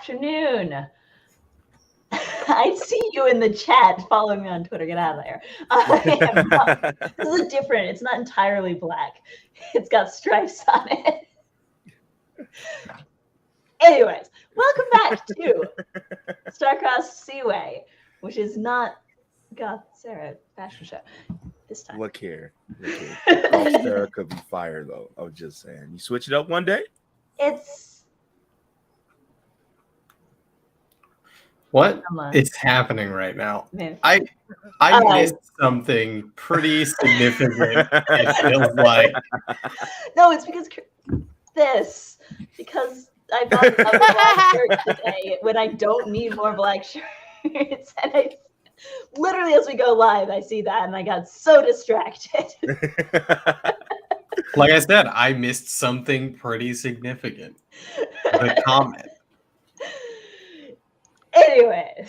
afternoon. I see you in the chat following me on Twitter. Get out of there. This is different. It's not entirely black. It's got stripes on it. Anyways, welcome back to Star-Crossed Seaway, which is not Goth Sarah fashion show this time. Look here. Goth Sarah could be fire, though. I was just saying. You switch it up one day? What is happening right now? I missed something pretty significant. It feels like. No, it's because I bought a black shirt today when I don't need more black shirts, and literally as we go live, I see that, and I got so distracted. Like I said, I missed something pretty significant. The comment. Anyway,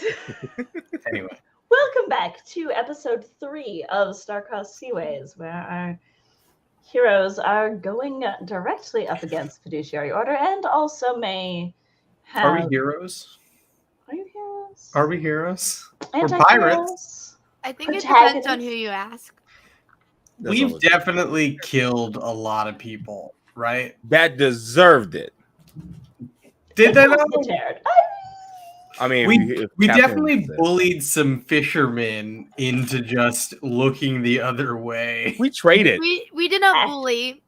welcome back to episode 3 of Star-Crossed Seaways, where our heroes are going directly up against Fiduciary Order, and also may have... Are we heroes? Are you heroes? Are we heroes? We're pirates. I think it depends on who you ask. We've definitely killed a lot of people, right? That deserved it. Did they not? I mean, we definitely bullied some fishermen into just looking the other way. We traded. We did not bully.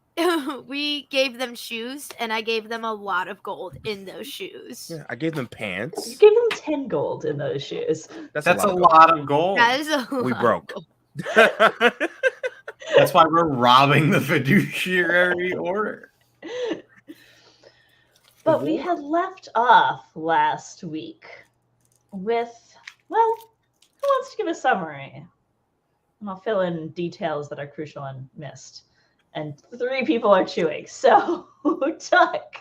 We gave them shoes, and I gave them a lot of gold in those shoes. Yeah, I gave them pants. You gave them 10 gold in those shoes. That's a lot of gold. That is a lot. We broke. That's why we're robbing the Fiduciary Order. But we had left off last week with, well, who wants to give a summary? And I'll fill in details that are crucial and missed. And 3 people are chewing, so Tuck.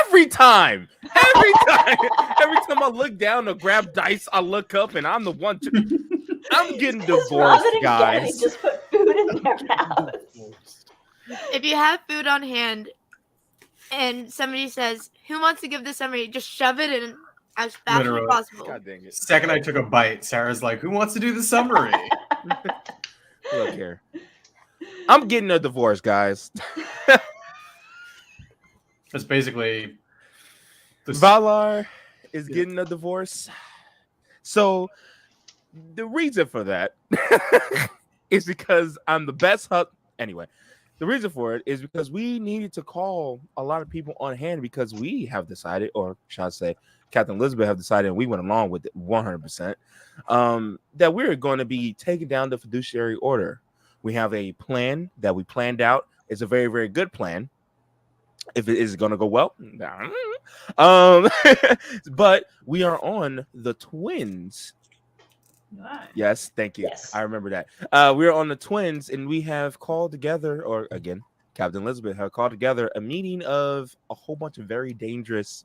Every time I look down to grab dice, I look up and I'm the one to. I'm getting divorced, guys. Just put food in their mouths. If you have food on hand and somebody says, who wants to give the summary, just shove it in as fast as possible. God dang it. Second I took a bite, Sarah's like, who wants to do the summary? Look here. I'm getting a divorce, guys. That's basically... Valar is getting a divorce. So, the reason for that is because I'm the best Anyway. The reason for it is because we needed to call a lot of people on hand because we have decided, or shall I say, Captain Elizabeth have decided, and we went along with it 100%, that we're going to be taking down the Fiduciary Order. We have a plan that we planned out. It's a very, very good plan. If it is going to go well, but we are on the Twins. Right. Yes, thank you. Yes. I remember that. We're on the Twins, and we have called together, or again, Captain Elizabeth have called together a meeting of a whole bunch of very dangerous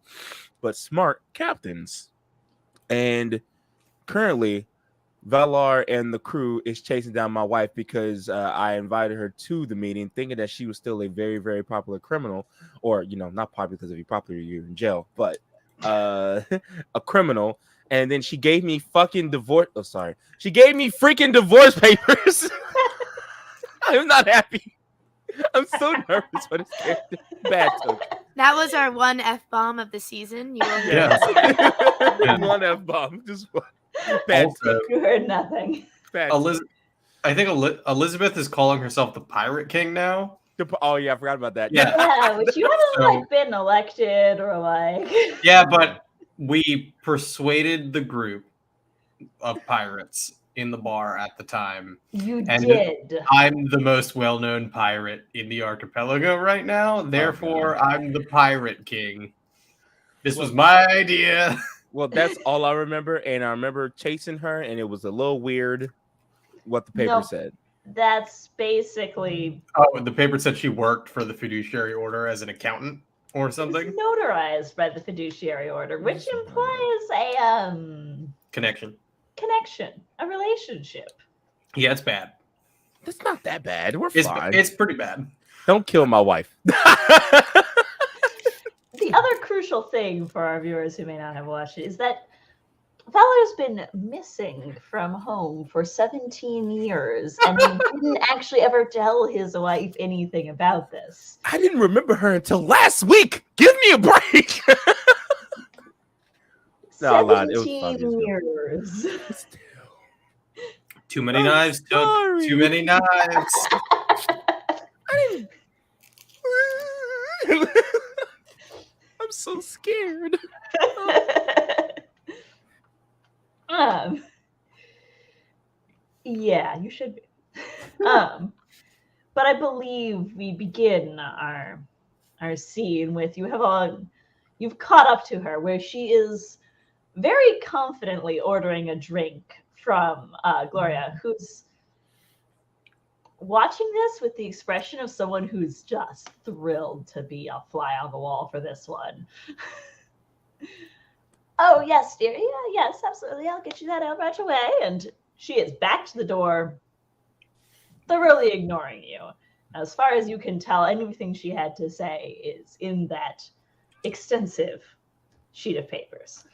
but smart captains. And currently, Valar and the crew is chasing down my wife because I invited her to the meeting thinking that she was still a very, very popular criminal, or, not popular because if you're popular, you're in jail, but a criminal. And then she gave me fucking divorce. Oh, sorry. She gave me freaking divorce papers. I'm not happy. I'm so nervous for this character. Bad took. That was our one F-bomb of the season. You will Yeah. One F-bomb. Just one. Bad took. You heard nothing. I think Elizabeth is calling herself the Pirate King now. Oh, yeah. I forgot about that. Yeah, which you haven't been elected or Yeah, but we persuaded the group of pirates in the bar at the time. You did. I'm the most well-known pirate in the archipelago right now. Therefore, I'm the Pirate King. This was my idea. Well, that's all I remember. And I remember chasing her, and it was a little weird what the paper said. That's basically... Oh, the paper said she worked for the Fiduciary Order as an accountant or something? It's notarized by the Fiduciary Order, which implies a connection, a relationship. Yeah, it's bad. That's not that bad. We're fine. It's pretty bad. Don't kill my wife. the other crucial thing for our viewers who may not have watched it is that Valor's been missing from home for 17 years and didn't actually ever tell his wife anything about this. I didn't remember her until last week. Give me a break. No, I lied. It was 17 years. Too many knives, Doug. sorry. Too many knives. I didn't. I'm so scared. Yeah, you should be. But I believe we begin our scene with you've caught up to her where she is very confidently ordering a drink from Gloria, who's watching this with the expression of someone who's just thrilled to be a fly on the wall for this one. Oh, yes, dear. Yeah, yes, absolutely. I'll get you that out right away. And she is back to the door, thoroughly ignoring you. As far as you can tell, anything she had to say is in that extensive sheet of papers.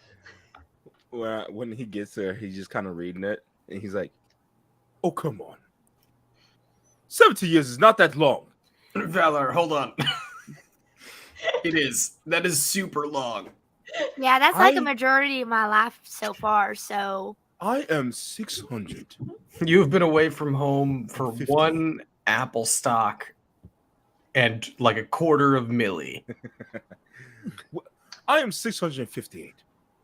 When he gets there, he's just kind of reading it, and he's like, "Oh, come on. 70 years is not that long." Valor, hold on. It is. That is super long. Yeah, that's like a majority of my life so far. So I am 600. You've been away from home for 50. one apple stock and like a quarter of milli. I am 658.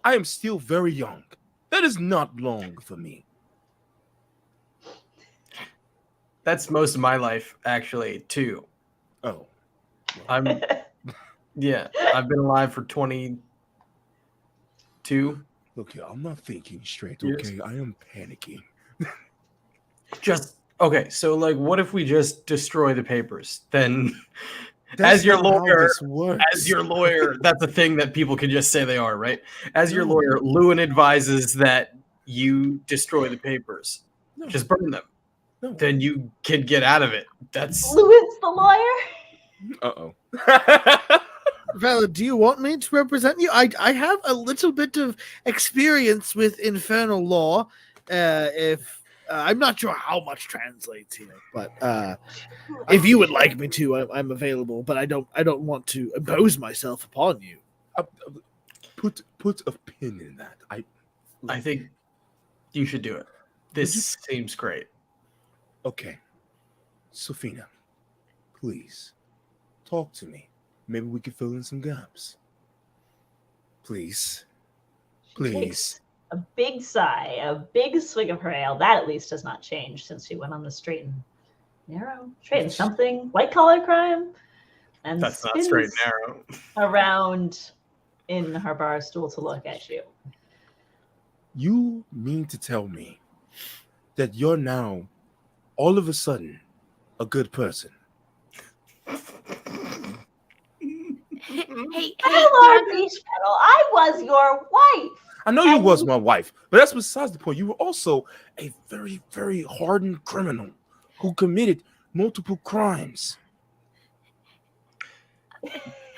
I am still very young. That is not long for me. That's most of my life, actually, too. Oh. I've been alive for 22. Look here, I'm not thinking straight, Yes. okay? I am panicking. Okay, so like what if we just destroy the papers? Then That's as your not how lawyer, this works. that's a thing that people can just say they are, right? As your lawyer, Lewin advises that you destroy the papers. No. Just burn them. No. Then you can get out of it. That's Lewin's the lawyer? Uh-oh. Vala, do you want me to represent you? I have a little bit of experience with infernal law. If I'm not sure how much translates here, but if you would like me to, I'm available. But I don't want to impose myself upon you. Put a pin in that. I think you should do it. This seems great. Okay. Sofina, please talk to me. Maybe we can fill in some gaps. Please. She takes Please. a big sigh, a big swig of her ale. That at least has not changed since she went on the straight and narrow. Straight and something. White collar crime. And That's not spins straight and narrow. around in her bar stool to look at you. You mean to tell me that you're now, all of a sudden, a good person? hey, Hello, Beach Petal. I was your wife. I know you was my wife, but that's besides the point. You were also a very, very hardened criminal who committed multiple crimes.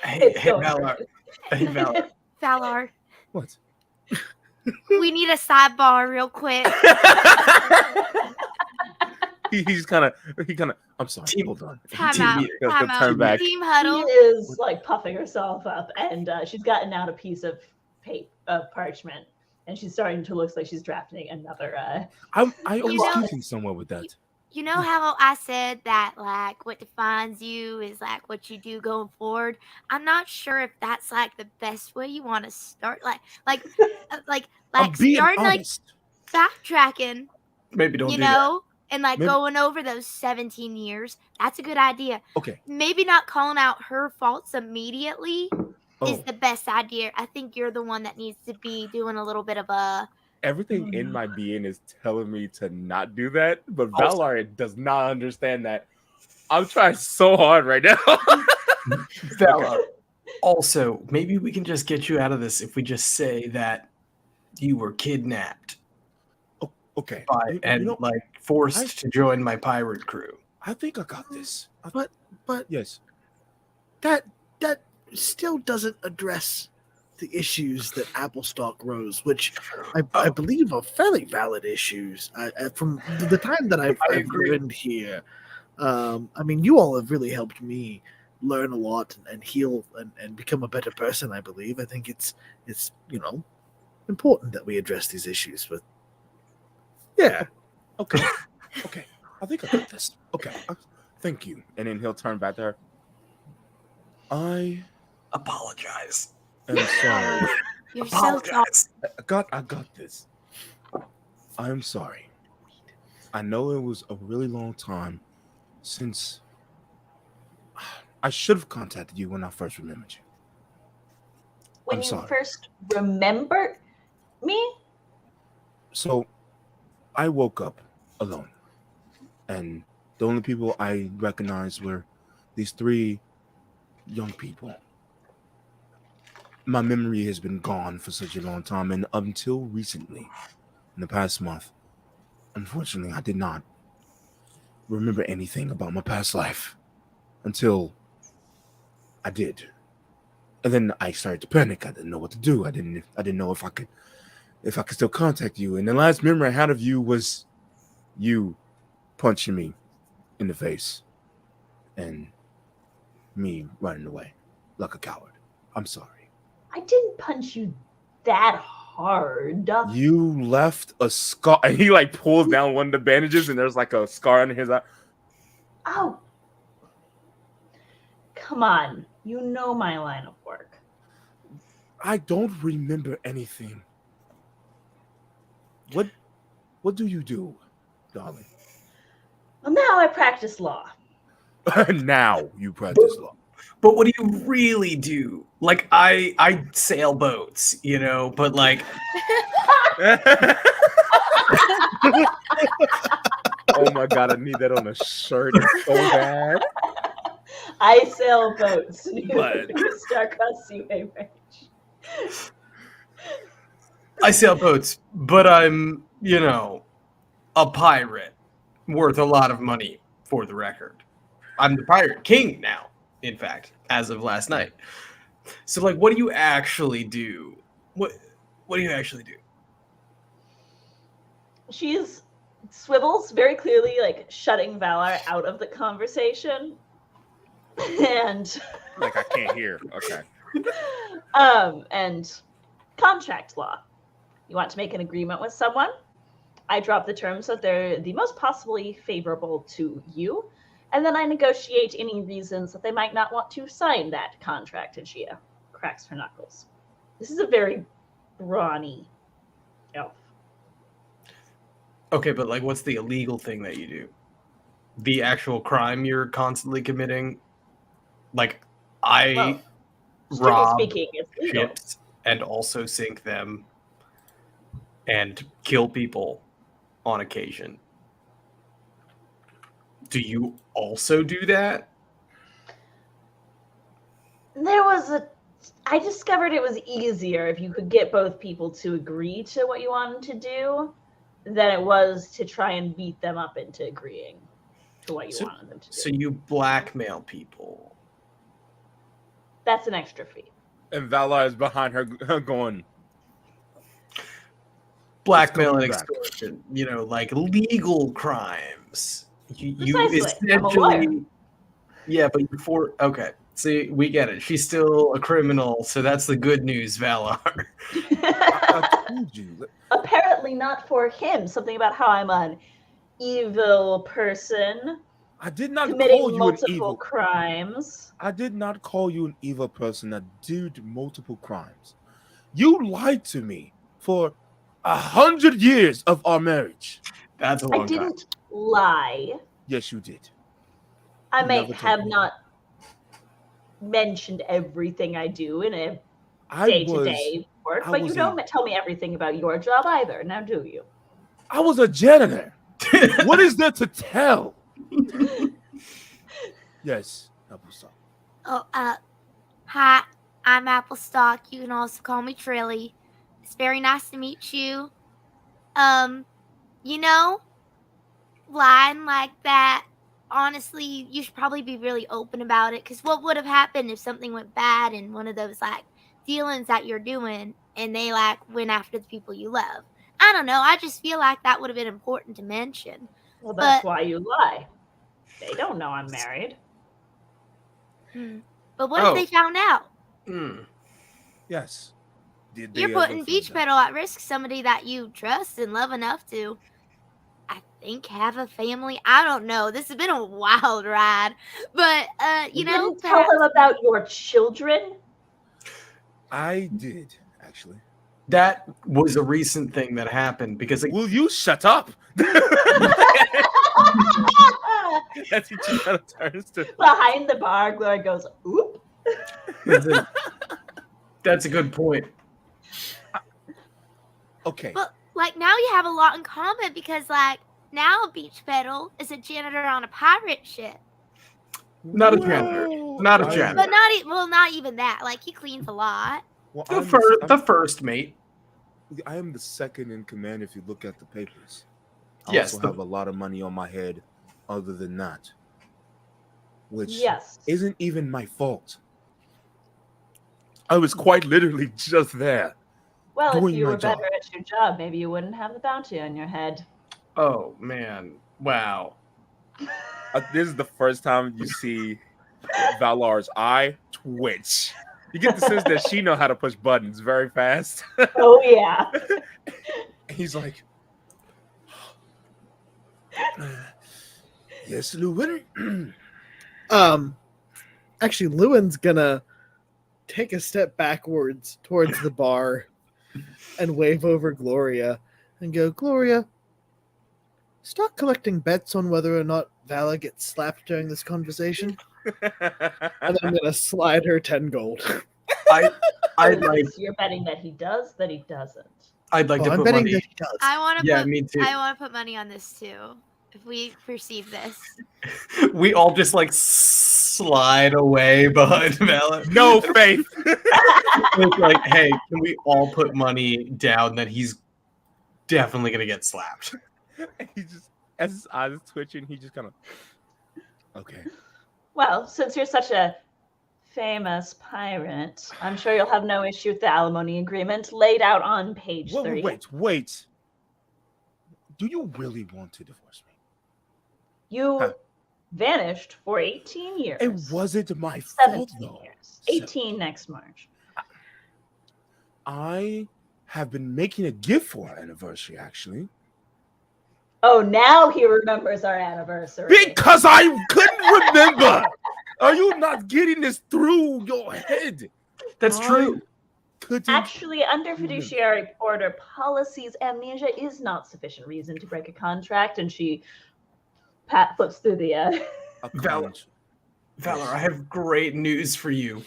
Hey, It's going Valor. Hey, Valor. Valar, What? we need a sidebar real quick. He's kind of. I'm sorry. Team- Hold on. Time Team out. meeting. Let's Time go out. turn back. Team She huddle. is like puffing herself up, and she's gotten out a piece of parchment, and she's starting to look like she's drafting another. I always know- do things somewhere with that. You know how I said that like what defines you is like what you do going forward? I'm not sure if that's like the best way you want to start. Like I'm being starting like honest. backtracking, Maybe don't you do know, and like Maybe- going over those 17 years. That's a good idea. Okay. Maybe not calling out her faults immediately is Oh, the best idea. I think you're the one that needs to be doing a little bit of a everything in my being is telling me to not do that, but Also- Valar does not understand that. I'm trying so hard right now. that. Valor. Also, maybe we can just get you out of this if we just say that you were kidnapped Okay. by You and know, like forced to join my pirate crew. I think I got this. But Yes. that still doesn't address the issues that Applestock rose, which I believe are fairly valid issues. From the time that I've learned here, I mean, you all have really helped me learn a lot and heal and become a better person. I believe. I think it's important that we address these issues. But yeah, Okay. Okay. I think I got this. Okay. Thank you. And then he'll turn back to her. I Apologize. am sorry. You're so sorry. Apologize. I got this. I am sorry. I know it was a really long time since I should have contacted you when I first remembered you. When I'm you sorry. first remembered me? So I woke up alone, and the only people I recognized were these 3 young people. My memory has been gone for such a long time, and until recently, in the past month, unfortunately, I did not remember anything about my past life until I did. And then I started to panic. I didn't know what to do. I didn't know if I could still contact you. And the last memory I had of you was you punching me in the face and me running away like a coward. I'm sorry. I didn't punch you that hard. You left a scar, and he like pulls down one of the bandages, and there's like a scar on his eye. Oh. Come on. You know my line of work. I don't remember anything. What do you do, darling? Well, now I practice law. Now you practice law. But what do you really do? Like I sail boats, but like Oh my god, I need that on a shirt so bad. I sail boats. But- Star-Crossed Seaway range. I sail boats, but I'm, a pirate worth a lot of money for the record. I'm the pirate king now, in fact, as of last night. So like what do you actually do? What do you actually do? She's swivels very clearly, like shutting Valar out of the conversation. And Like I can't hear. Okay. and contract law. You want to make an agreement with someone? I drop the terms that they're the most possibly favorable to you, and then I negotiate any reasons that they might not want to sign that contract. And she cracks her knuckles. This is a very brawny elf. Okay, but like what's the illegal thing that you do? The actual crime you're constantly committing? Like I Strictly rob speaking, it's legal. ships and also sink them and kill people on occasion. Do you also do that? I discovered it was easier if you could get both people to agree to what you wanted to do than it was to try and beat them up into agreeing to what you wanted them to do. So you blackmail people. That's an extra fee. And Valar is behind her going, Blackmail and Let's go back. extortion, like legal crimes. You Precisely. I'm a lawyer. essentially, yeah, but okay. See, we get it. She's still a criminal, so that's the good news, Valar. I told you. Apparently not for him. Something about how I'm an evil person I did not call committing you an multiple evil. crimes. I did not call you an evil person that did multiple crimes. You lied to me for 100 years of our marriage. That's a I long time. didn't lie. Yes, you did. I You may never told have me. not mentioned everything I do in a I day-to-day work, I but you was don't tell me everything about your job either. Now, do you? was a janitor. What is there to tell? Yes, Applestock. Oh, hi, I'm Applestock. You can also call me Trilly. It's very nice to meet you. Lying like that honestly, you should probably be really open about it. Because what would have happened if something went bad in one of those like dealings that you're doing, and they like went after the people you love? I don't know. I just feel like that would have been important to mention. Well, that's But why you lie. They don't know I'm married. but what if they found out? Yes. Did You're they putting ever Beach find out? Petal at risk. Somebody that you trust and love enough to, I think, have a family. I don't know. This has been a wild ride, but You you know, didn't tell him perhaps. about your children? I did, actually. That was a recent thing that happened because Will you shut up? As he just kind of turns to. Behind the bar, Gloria goes, oop. that's a good point. Okay. But like now you have a lot in common because like now Beach Petal is a janitor on a pirate ship. Not a janitor. Not a janitor. But not even that. Like he cleans a lot. Well, The first mate. I am the second in command if you look at the papers. I Yes, also have a lot of money on my head other than that. Which Yes. isn't even my fault. I was quite literally just there. Well, if doing you my were better job. at your job, maybe you wouldn't have the bounty on your head. Oh man! Wow. This is the first time you see Valar's eye twitch. You get the sense that she knows how to push buttons very fast. Oh, yeah. He's like, yes, Lewin. Actually, Lewin's gonna take a step backwards towards the bar and wave over Gloria and go, Gloria, start collecting bets on whether or not Vala gets slapped during this conversation. And I'm gonna slide her 10 gold. I'd like. You're betting that he does, that he doesn't. I'd like to I'm put betting money. that he does. I want to Yeah, put. me too. I want to put money on this too. If we perceive this, We all just like slide away behind Vala. No faith. It's like, hey, can we all put money down that he's definitely gonna get slapped? He just, as his eyes is twitching, he just kind of, okay. Well, since you're such a famous pirate, I'm sure you'll have no issue with the alimony agreement laid out on page 3. Wait. Do you really want to divorce me? You vanished for 18 years. It wasn't my fault, 17 though. years. 18 next March. I have been making a gift for our anniversary, actually. Oh, now he remembers our anniversary. Because I couldn't remember. Are you not getting this through your head? That's true. Couldn't. Actually, under fiduciary order policies, amnesia is not sufficient reason to break a contract. And she flips through the. Valor, I have great news for you.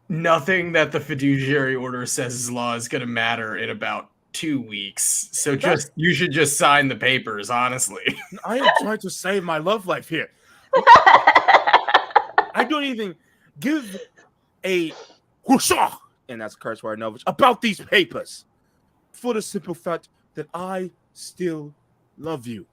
Nothing that the fiduciary order says is law is going to matter in about 2 weeks. So you should just sign the papers, honestly. I am trying to save my love life here. I don't even give a whooshaw, and that's a curse word, no, about these papers for the simple fact that I still love you.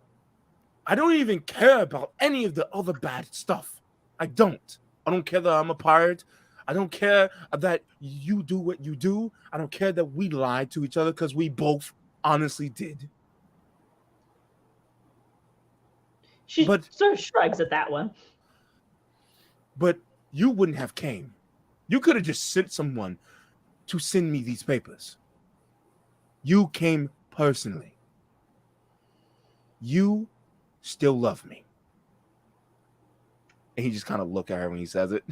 I don't even care about any of the other bad stuff. I don't. I don't care that I'm a pirate. I don't care that you do what you do. I don't care that we lied to each other because we both honestly did. She sort of shrugs at that one. But you wouldn't have came. You could have just sent someone to send me these papers. You came personally. You still love me. And he just kind of look at her when he says it.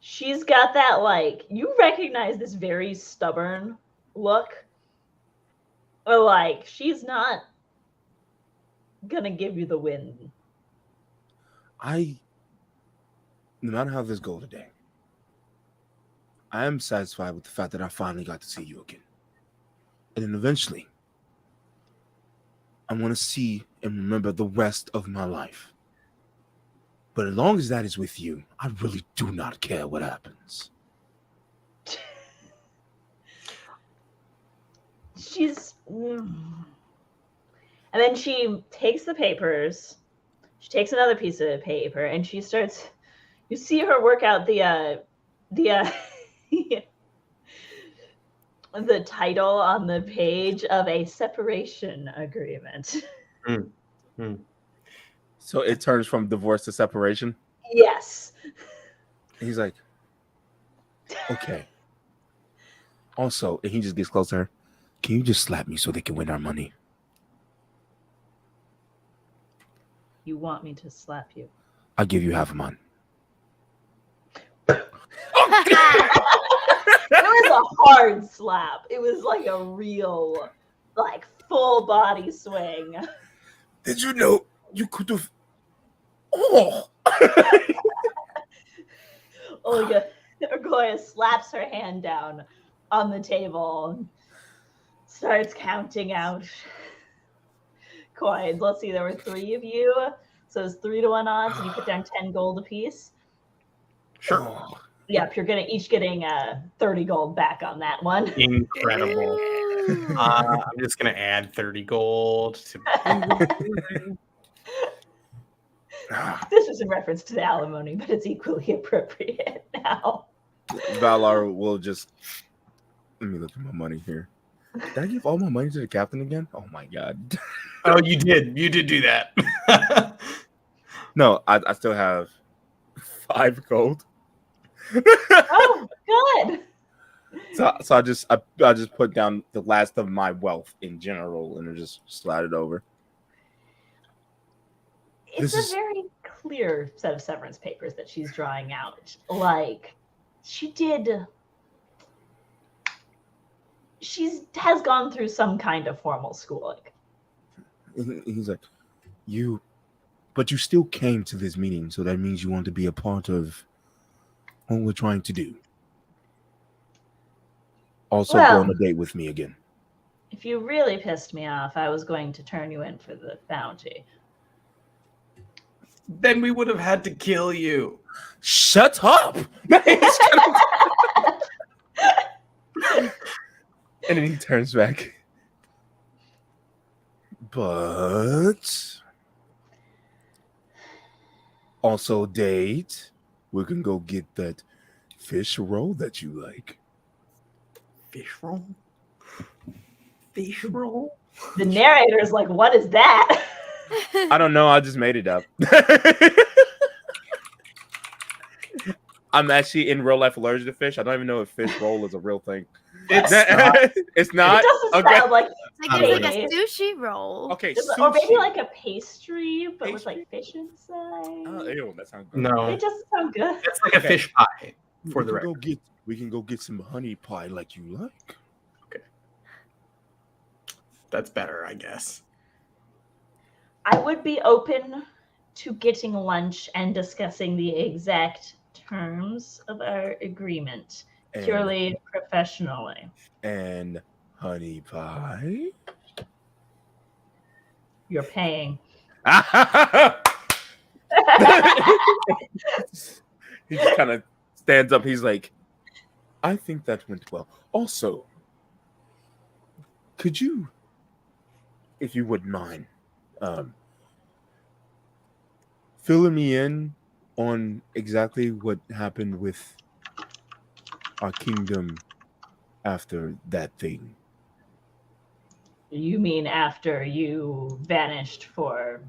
She's got that, like, you recognize this very stubborn look. Or, like, she's not gonna give you the win. No matter how this goes today, I am satisfied with the fact that I finally got to see you again. And then eventually, I want to see and remember the rest of my life. But as long as that is with you, I really do not care what happens. And then she takes the papers She takes another piece of paper and she starts. You see her work out the the title on the page of a separation agreement. So it turns from divorce to separation. Yes. He's like, okay. Also, and he just gets close to her. Can you just slap me so they can win our money? You want me to slap you? I'll give you half a month. It was a hard slap. It was like a real, like, full body swing. Did you know you could have? Oh. Orgoya slaps her hand down on the table and starts counting out coins. Let's see, there were 3 of you. So it's 3-1 odds, and you put down 10 gold apiece. Sure. Yep, you're each getting 30 gold back on that one. Incredible. I'm just gonna add 30 gold to. This was in reference to the alimony, but it's equally appropriate now. Valar will just. Let me look at my money here. Did I give all my money to the captain again? Oh my god. Oh, you did. You did do that. No, I still have 5 gold. Oh, good. So I just put down the last of my wealth in general and just slide it over. It's a very clear set of severance papers that she's drawing out. Like, she has gone through some kind of formal schooling. He's like, but you still came to this meeting, so that means you want to be a part of what we're trying to do. Also, go on a date with me again. If you really pissed me off, I was going to turn you in for the bounty. Then we would have had to kill you. Shut up! And then he turns back. But also date. We can go get that fish roll that you like. Fish roll? Fish roll? The narrator's like, what is that? I don't know. I just made it up. I'm actually in real life allergic to fish. I don't even know if fish roll is a real thing. It's not. It's not? It doesn't Okay. sound like It's like a sushi roll. Okay. or maybe sushi. like a pastry, but with like fish inside. Oh, ew, that sounds good. No. It doesn't sound good. It's like a fish pie for the record. We can go get some honey pie like you like. Okay. That's better, I guess. I would be open to getting lunch and discussing the exact terms of our agreement purely professionally. And honey pie? You're paying. He just kind of stands up. He's like, I think that went well. Also, could you, if you wouldn't mind, filling me in on exactly what happened with our kingdom after that thing? You mean after you vanished for...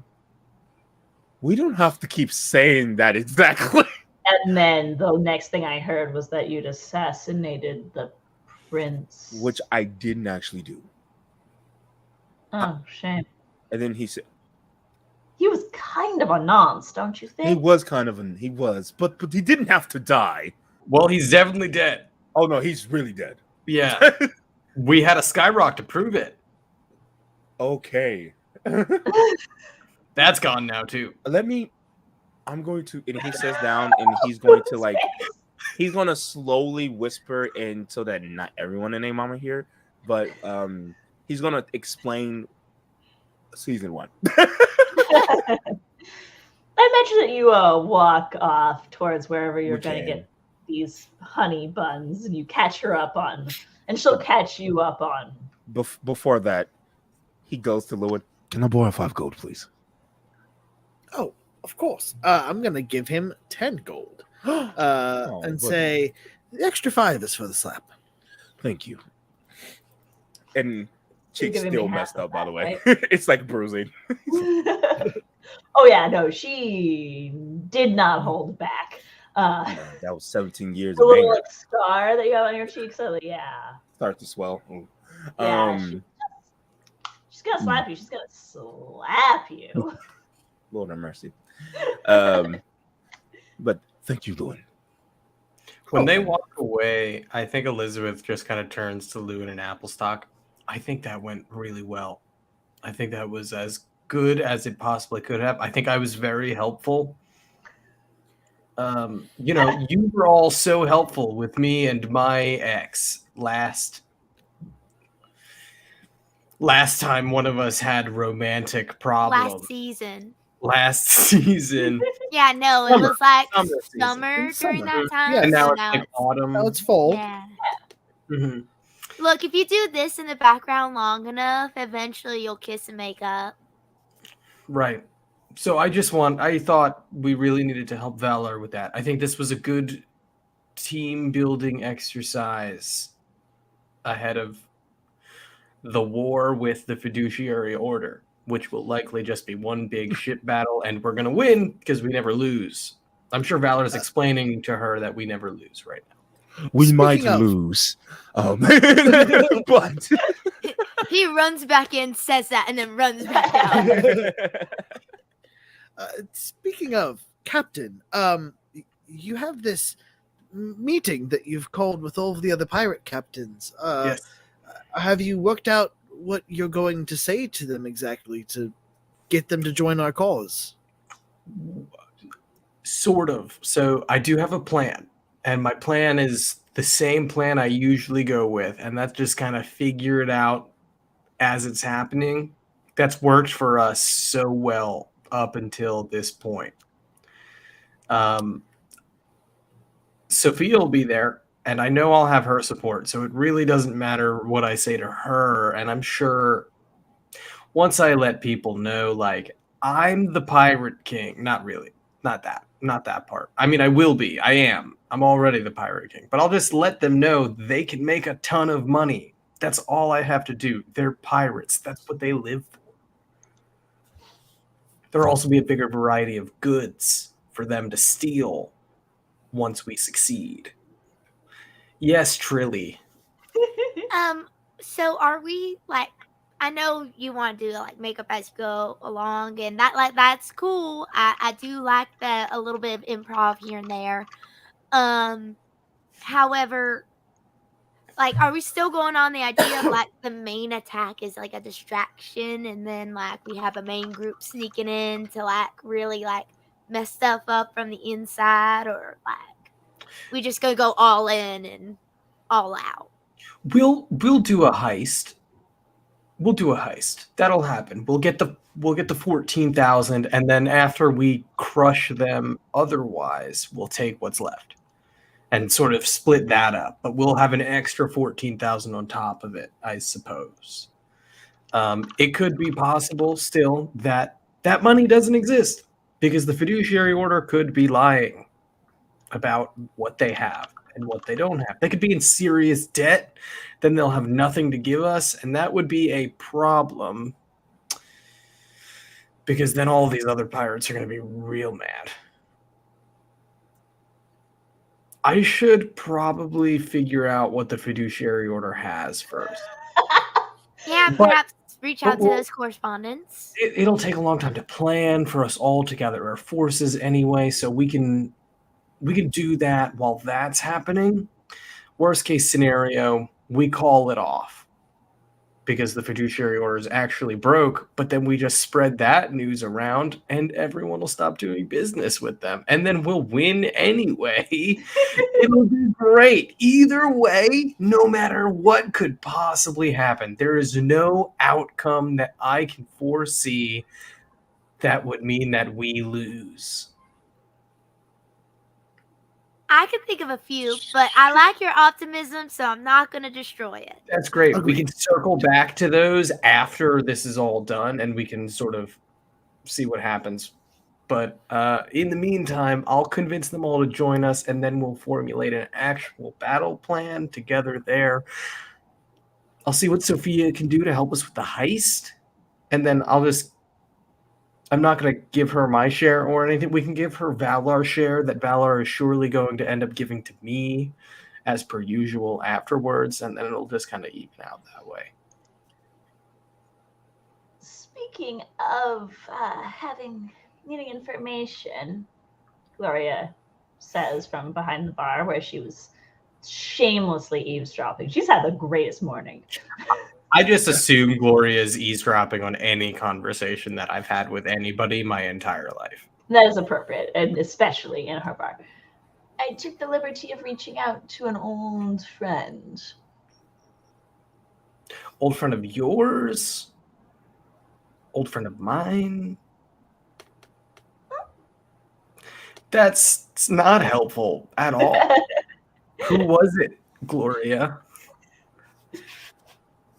We don't have to keep saying that exactly. And then the next thing I heard was that you'd assassinated the prince. Which I didn't actually do. Oh, shame. And then he said, He was kind of a nonce, don't you think? he was kind of he was, but he didn't have to die. Well, he's definitely dead. Oh no, he's really dead. Yeah. We had a skyrock to prove it. Okay. That's gone now, too. I'm going to, and he sits down and he's going to he's going to slowly whisper in so that not everyone in A Mama here, but he's going to explain season 1. I imagine that you walk off towards wherever you're going to get these honey buns and you catch her up on, and she'll catch you up on. Before that, he goes to Lewin. Can I borrow 5 gold, please? Oh, Of course. I'm going to give him 10 gold. And buddy. say, the extra 5 is for the slap. Thank you. And cheek's giving me still half messed of up, by that, the way. right? It's like bruising. Oh yeah, no, she did not hold back. That was 17 years The of little anger. like scar that you have on your cheek, so yeah. Start to swell. Ooh. Yeah, she's gonna slap you. She's gonna slap you. Lord have mercy. But thank you, Lewin. When they walk away, I think Elizabeth just kind of turns to Lewin and Applestock. I think that went really well. I think that was as good as it possibly could have. I think I was very helpful. You were all so helpful with me and my ex last time one of us had romantic problems. Last season. Yeah, no, Summer. it was like Summer season. summer during that time. Yeah. And now so it's like autumn. Now it's fall. yeah. Mhm. Look, if you do this in the background long enough, eventually you'll kiss and make up. Right. So I thought we really needed to help Valor with that. I think this was a good team building exercise ahead of the war with the fiduciary order, which will likely just be one big shit battle, and we're going to win because we never lose. I'm sure Valor's explaining to her that we never lose right now. We Speaking might of- lose. But He runs back in, says that, and then runs back out. Speaking of, Captain, you have this meeting that you've called with all of the other pirate captains. Yes. Have you worked out what you're going to say to them exactly to get them to join our cause? Sort of. So I do have a plan, and my plan is the same plan I usually go with, and that's just kind of figure it out as it's happening. That's worked for us so well up until this point. Sophia will be there, and I know I'll have her support, so it really doesn't matter what I say to her. And I'm sure once I let people know, like, I'm the Pirate King, not really, not that part. I mean, I will be. I am. I'm already the Pirate King, but I'll just let them know they can make a ton of money. That's all I have to do. They're pirates. That's what they live for. There'll also be a bigger variety of goods for them to steal once we succeed. Yes, Trilly. So are we like? I know you want to do like makeup as you go along, and that's cool. I do like that a little bit of improv here and there. However, like, are we still going on the idea of like the main attack is like a distraction, and then like we have a main group sneaking in to like really like mess stuff up from the inside, or like we just gonna go all in and all out? We'll do a heist. We'll do a heist. That'll happen. We'll get the 14,000, and then after we crush them otherwise, we'll take what's left and sort of split that up. But we'll have an extra 14,000 on top of it, I suppose. It could be possible still that that money doesn't exist because the fiduciary order could be lying about what they have and what they don't have. They could be in serious debt, then they'll have nothing to give us, and that would be a problem because then all these other pirates are going to be real mad. I should probably figure out what the fiduciary order has first. Yeah, But- perhaps reach out to well- those correspondents. It'll take a long time to plan for us all to gather our forces anyway, so we can do that while that's happening. Worst case scenario, we call it off because the fiduciary order is actually broke, but then we just spread that news around and everyone will stop doing business with them. And then we'll win anyway. It'll be great. Either way, no matter what could possibly happen, there is no outcome that I can foresee that would mean that we lose. I can think of a few, but I like your optimism, so I'm not going to destroy it. That's great. Agreed. We can circle back to those after this is all done and we can sort of see what happens. But in the meantime, I'll convince them all to join us, and then we'll formulate an actual battle plan together there. I'll see what Sophia can do to help us with the heist, and then I'm not going to give her my share or anything. We can give her Valar's share that Valar is surely going to end up giving to me as per usual afterwards, and then it'll just kind of even out that way. Speaking of needing information, Gloria says from behind the bar where she was shamelessly eavesdropping. She's had the greatest morning. I just assume Gloria is eavesdropping on any conversation that I've had with anybody my entire life. That is appropriate, and especially in her bar. I took the liberty of reaching out to an old friend. Old friend of yours? Old friend of mine? That's not helpful at all. Who was it, Gloria?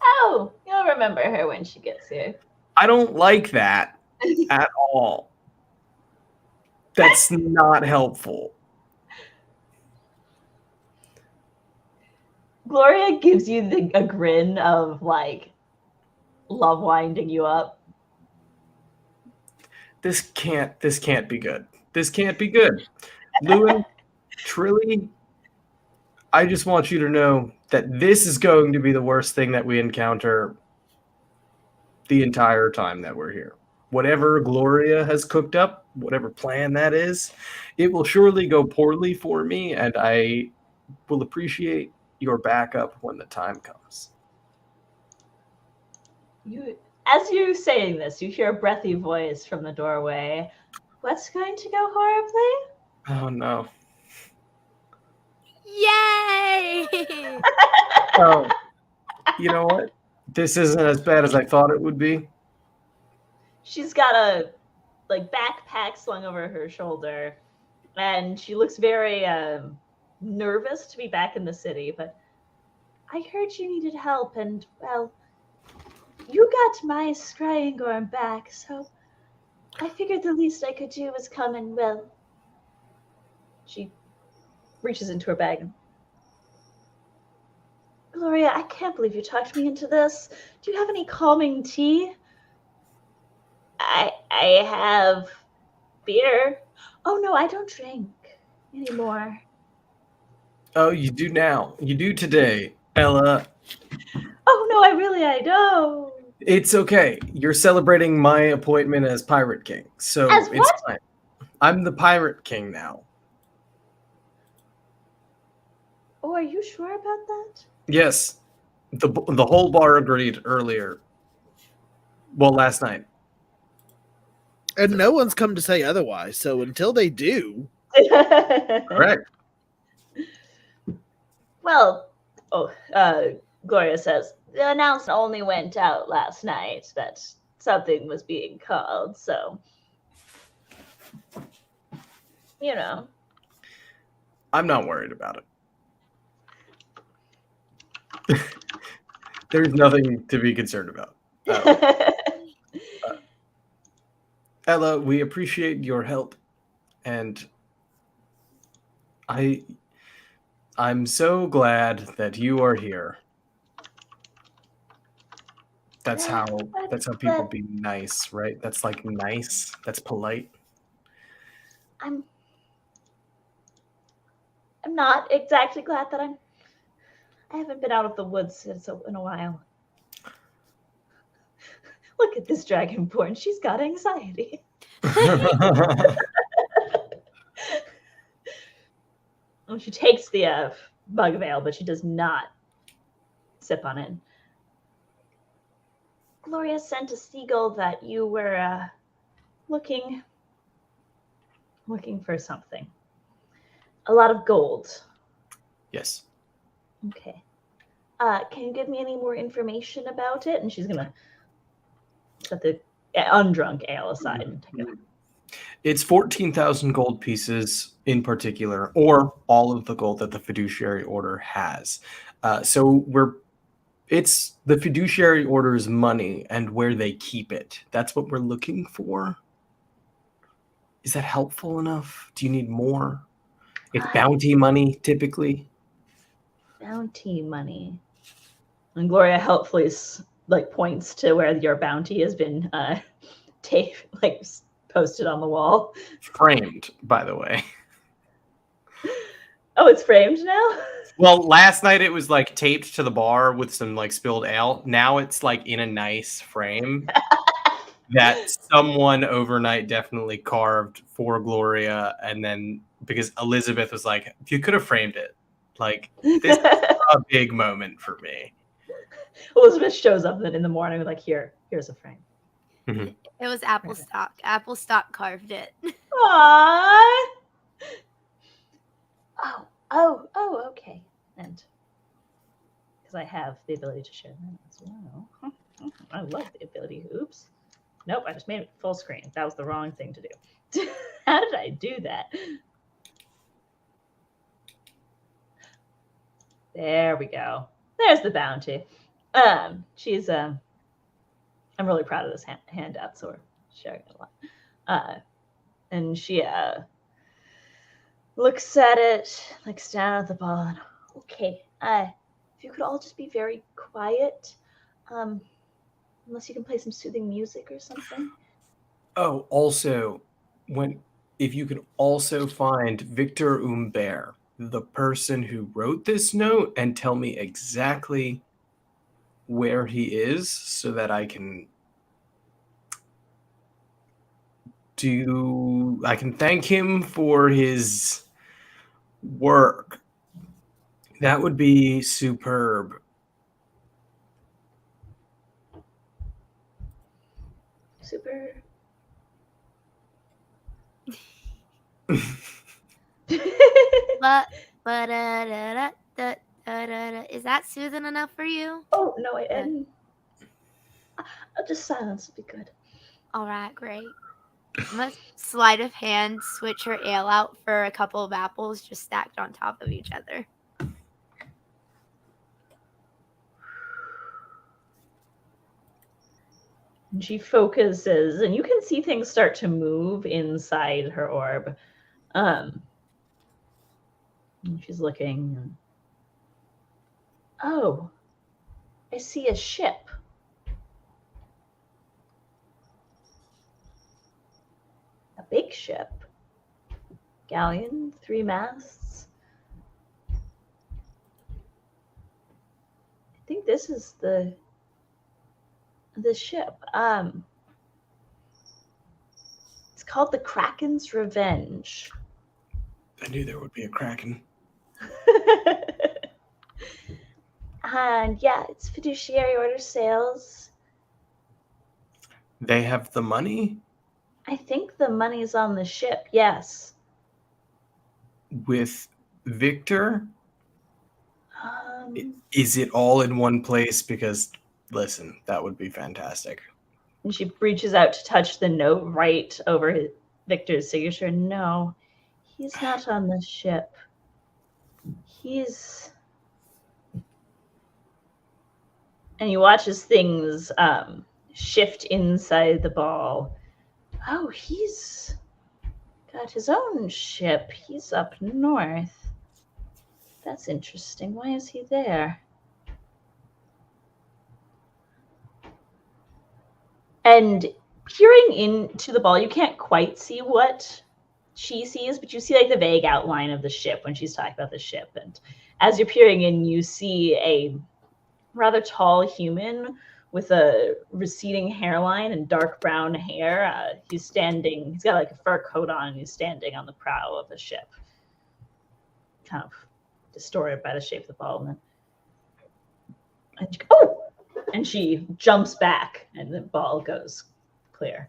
Oh, you'll remember her when she gets here. I don't like that at all. That's not helpful. Gloria gives you a grin of like love winding you up. This can't be good. This can't be good. Lewin, Trilly, I just want you to know that this is going to be the worst thing that we encounter the entire time that we're here. Whatever Gloria has cooked up, whatever plan that is, it will surely go poorly for me, and I will appreciate your backup when the time comes. As you're saying this, you hear a breathy voice from the doorway. What's going to go horribly? Oh no. Yay! Oh, you know what? This isn't as bad as I thought it would be. She's got a backpack slung over her shoulder, and she looks very nervous to be back in the city. But I heard you needed help, and well, you got my scrying arm back, so I figured the least I could do was come and, well, she reaches into her bag. Gloria, I can't believe you talked me into this. Do you have any calming tea? I have beer. Oh no, I don't drink anymore. Oh, you do now. You do today, Ella. Oh no, I don't. It's okay. You're celebrating my appointment as Pirate King, so As it's what? fine. I'm the Pirate King now. Oh, are you sure about that? Yes, the whole bar agreed earlier. Well, last night. And no one's come to say otherwise. So until they do, Correct. Well, Gloria says, the announcement only went out last night that something was being called, so, you know. I'm not worried about it. There's nothing to be concerned about. Ella, we appreciate your help, and I'm so glad that you are here. That's how people be nice, right? That's like nice. That's polite. I'm not exactly glad that I haven't been out of the woods in a while. Look at this dragonborn. She's got anxiety. And she takes the bug veil, but she does not sip on it. Gloria sent a seagull that you were looking for something. A lot of gold. Yes. Okay. Can you give me any more information about it? And she's gonna set the undrunk ale aside and take it. It's 14,000 gold pieces in particular, or all of the gold that the fiduciary order has. It's the fiduciary order's money and where they keep it. That's what we're looking for. Is that helpful enough? Do you need more? It's bounty money, typically. Bounty money. And Gloria helpfully points to where your bounty has been posted on the wall. Framed, by the way. Oh, it's framed now? Well, last night it was like taped to the bar with some like spilled ale. Now it's like in a nice frame that someone overnight definitely carved for Gloria. And then because Elizabeth was like, you could have framed it. Like, this is a big moment for me. Elizabeth shows up then in the morning with here's a frame. It was Applestock. Applestock carved it. Aww. Oh, okay. And because I have the ability to share them as well. I love the ability. Oops. Nope, I just made it full screen. That was the wrong thing to do. How did I do that? There we go. There's the bounty. She's I'm really proud of this handout, so we're sharing it a lot. And she looks at it, looks down at the ball, and okay, if you could all just be very quiet, unless you can play some soothing music or something. Oh, also, if you could also find Victor Humbert, the person who wrote this note, and tell me exactly where he is so that I can thank him for his work. That would be superb. Super. Is that soothing enough for you? Oh no, just silence would be good. All right, great. I'm gonna sleight of hand switch her ale out for a couple of apples just stacked on top of each other. And she focuses, and you can see things start to move inside her orb. And she's looking. Oh, I see a ship. A big ship. Galleon, 3 masts. I think this is the ship. It's called the Kraken's Revenge. I knew there would be a Kraken. And yeah, it's fiduciary order sales. They have the money? I think the money's on the ship, yes. With Victor? Is it all in one place? Because, listen, that would be fantastic. And she reaches out to touch the note right over Victor's signature. No, he's not on the ship. He's... And you watch as things shift inside the ball. Oh, he's got his own ship. He's up north. That's interesting. Why is he there? And peering into the ball, you can't quite see what she sees, but you see like the vague outline of the ship when she's talking about the ship. And as you're peering in, you see a rather tall human with a receding hairline and dark brown hair. He's got like a fur coat on, and he's standing on the prow of the ship, kind of distorted by the shape of the ball. And she jumps back, and the ball goes clear.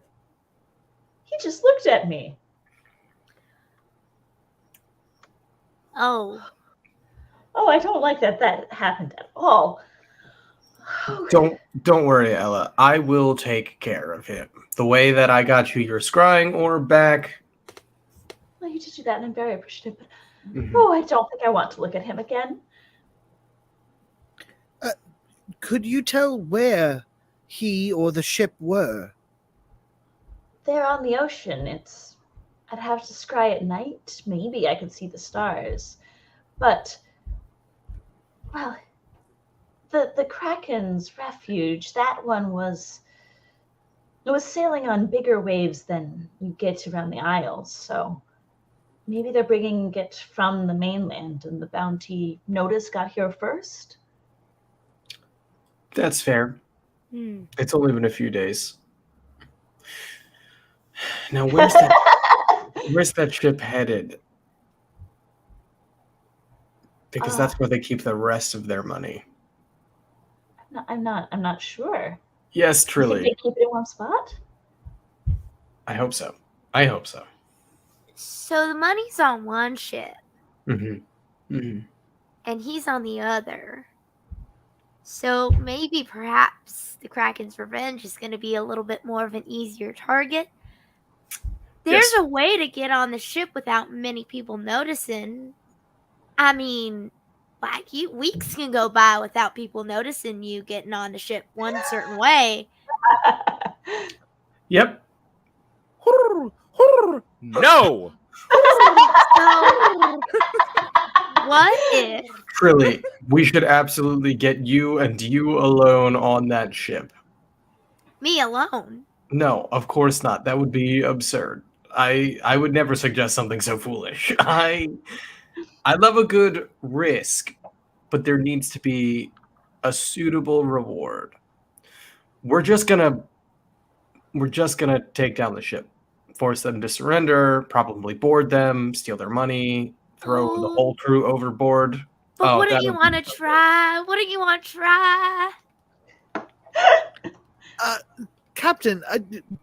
He just looked at me. Oh, I don't like that happened at all. Don't worry, Ella. I will take care of him. The way that I got you your scrying orb back. Well, you did do that, and I'm very appreciative. But I don't think I want to look at him again. Could you tell where he or the ship were? They're on the ocean. I'd have to scry at night. Maybe I could see the stars. But, well, the Kraken's refuge, that one was sailing on bigger waves than you get around the Isles, so maybe they're bringing it from the mainland and the bounty notice got here first? That's fair. It's only been a few days. Now, where's that ship headed? Because that's where they keep the rest of their money. I'm not sure. Yes, You think truly. they keep it in one spot? I hope so. So the money's on one ship, Mm-hmm. Mm-hmm. and he's on the other. So maybe perhaps the Kraken's revenge is going to be a little bit more of an easier target. There's Yes. a way to get on the ship without many people noticing. I mean, like weeks can go by without people noticing you getting on the ship one certain way. Yep. No. So, what if? Truly, we should absolutely get you and you alone on that ship. Me alone? No, of course not. That would be absurd. I would never suggest something so foolish. I love a good risk, but there needs to be a suitable reward. We're just gonna take down the ship, force them to surrender, probably board them, steal their money, throw the whole crew overboard. But wouldn't you want to try? Wouldn't you want to try? Captain,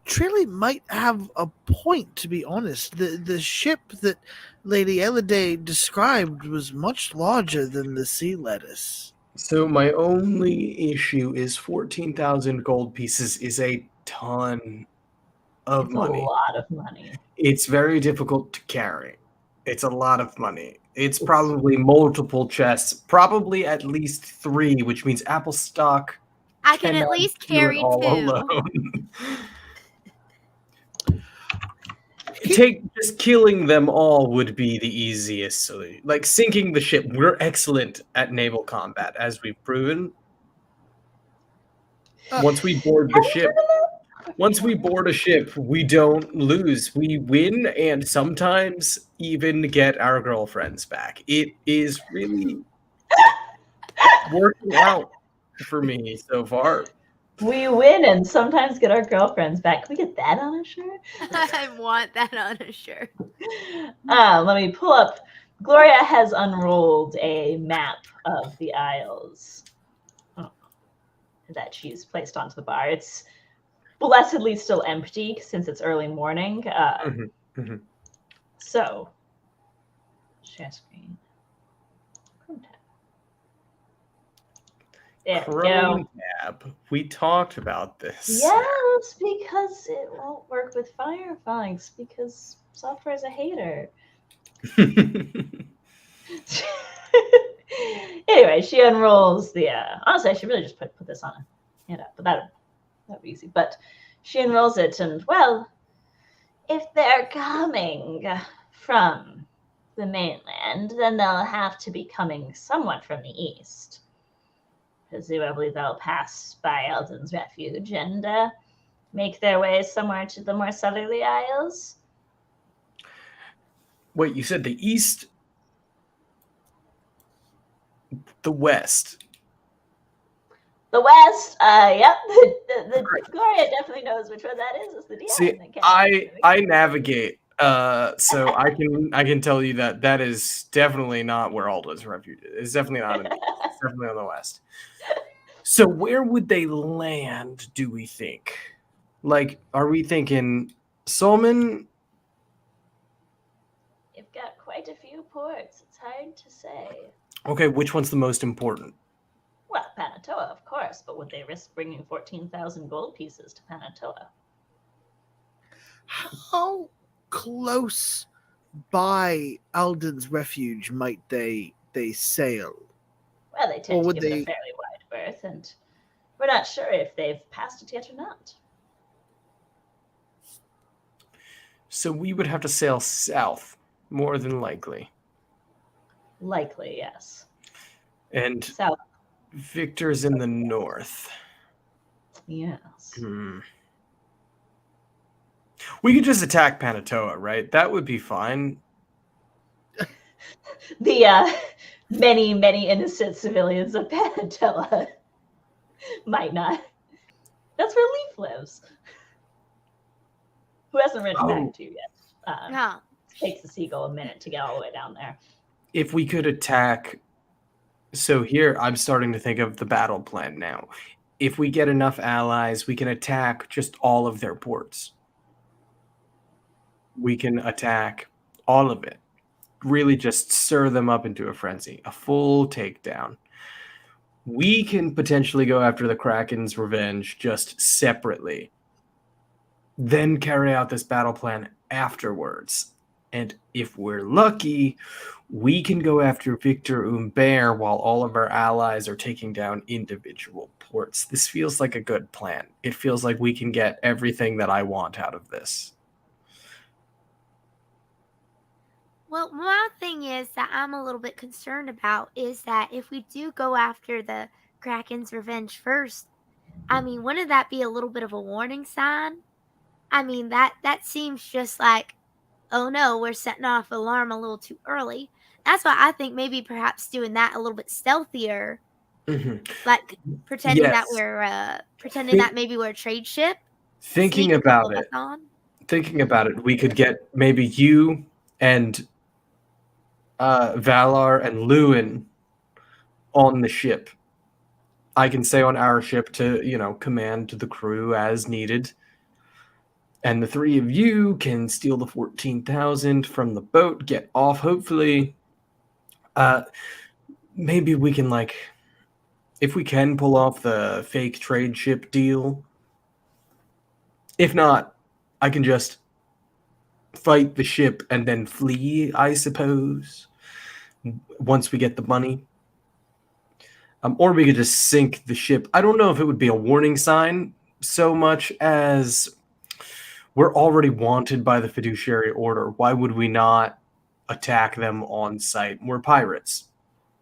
Trilly might have a point, to be honest. The ship that Lady Eliday described was much larger than the sea lettuce. So my only issue is 14,000 gold pieces is a ton of It's money. a lot of money. It's very difficult to carry. It's a lot of money. It's probably multiple chests, probably at least 3, which means Apple stock. I can at least carry 2. Alone. Just killing them all would be the easiest solution. Like sinking the ship. We're excellent at naval combat, as we've proven. Once we board a ship, we don't lose. We win and sometimes even get our girlfriends back. It is really working out for me so far. We win and sometimes get our girlfriends back. Can we get that on a shirt? I want that on a shirt. Let me pull up. Gloria has unrolled a map of the Isles that she's placed onto the bar. It's blessedly still empty since it's early morning. So, share screen. Yeah, Chrome tab. We talked about this. Yes, because it won't work with Firefox because software is a hater. Anyway, she unrolls the. Honestly, I should really just put this on a handout, but that'd be easy. But she unrolls it, and well, if they're coming from the mainland, then they'll have to be coming somewhat from the east. Presumably, they'll pass by Eldon's refuge and make their way somewhere to the more southerly Isles. Wait, you said the east? The west? The west, yep. The Gloria definitely knows which one that is. It's the DM. See, I navigate, so I can tell you that is definitely not where Aldo's refuge is. It's definitely not. It's definitely on the west. So where would they land? Do we think? Like, are we thinking Solman? You've got quite a few ports. It's hard to say. Okay, which one's the most important? Well, Panatoa, of course, but would they risk bringing 14,000 gold pieces to Panatoa? How close by Alden's refuge might they sail? Well, they tend Or to would give it they- a fairly wide berth, and we're not sure if they've passed it yet or not. So we would have to sail south, more than likely. Likely, yes. And South, Victor's in the north. yes. We could just attack Panatoa, right? That would be fine. The many, many innocent civilians of Panatoa might not. That's where Leaf lives. Who hasn't written back to you yet. No. Takes the seagull a minute to get all the way down there. If we could attack... So here, I'm starting to think of the battle plan now. If we get enough allies, we can attack just all of their ports. We can attack all of it. Really just stir them up into a frenzy. A full takedown. We can potentially go after the Kraken's revenge just separately. Then carry out this battle plan afterwards. And if we're lucky, we can go after Victor Humbert while all of our allies are taking down individual ports. This feels like a good plan. It feels like we can get everything that I want out of this. Well, my thing is that I'm a little bit concerned about is that if we do go after the Kraken's revenge first, I mean, wouldn't that be a little bit of a warning sign? I mean, that seems just like, oh no, we're setting off alarm a little too early. That's why I think maybe perhaps doing that a little bit stealthier, like pretending that we're that maybe we're a trade ship. Thinking about it, we could get maybe you and Valar and Lewin on the ship. I can stay on our ship to, command the crew as needed. And the three of you can steal the 14,000 from the boat, get off, hopefully. Maybe we can, if we can pull off the fake trade ship deal. If not, I can just fight the ship and then flee, I suppose, once we get the money. Or we could just sink the ship. I don't know if it would be a warning sign so much as we're already wanted by the fiduciary order. Why would we not attack them on sight? We're pirates.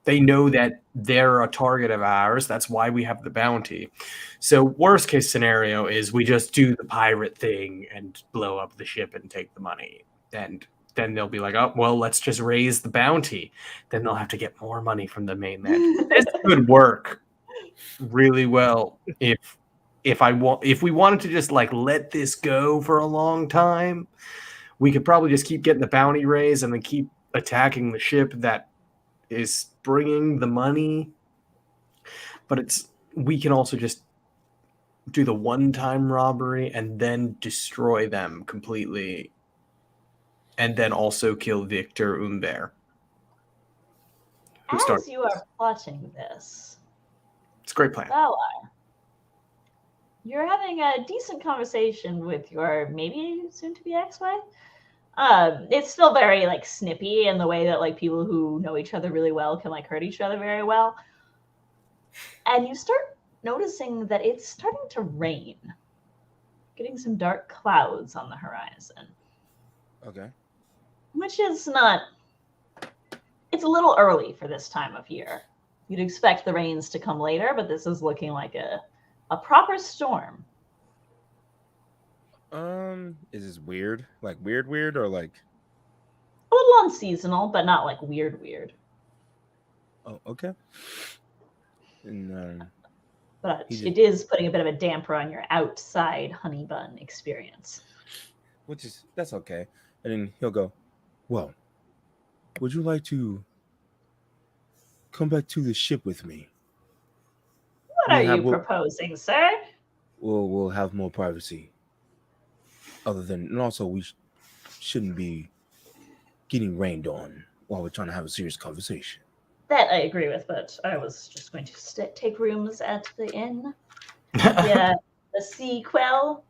They know that they're a target of ours. That's why we have the bounty. So worst case scenario is we just do the pirate thing and blow up the ship and take the money. And then they'll be like, oh, well, let's just raise the bounty. Then they'll have to get more money from the mainland. This could work really well if we wanted to just let this go for a long time. We could probably just keep getting the bounty raised and then keep attacking the ship that is bringing the money. But we can also just do the one-time robbery and then destroy them completely, and then also kill Victor Humbert. As you are plotting this, it's a great plan. Valar, you're having a decent conversation with your maybe soon-to-be ex-wife. It's still very snippy in the way that people who know each other really well can hurt each other very well. And you start noticing that it's starting to rain. Getting some dark clouds on the horizon. Okay. Which is not... It's a little early for this time of year. You'd expect the rains to come later, but this is looking like a proper storm. Is this weird? Weird, or a little unseasonal, but not weird. Oh, okay. And but it is putting a bit of a damper on your outside honey bun experience. That's okay. And then he'll go, well, would you like to come back to the ship with me? What are you proposing, sir? We'll have more privacy. And also we shouldn't be getting rained on while we're trying to have a serious conversation. That I agree with, but I was just going to take rooms at the inn. Yeah, the sequel.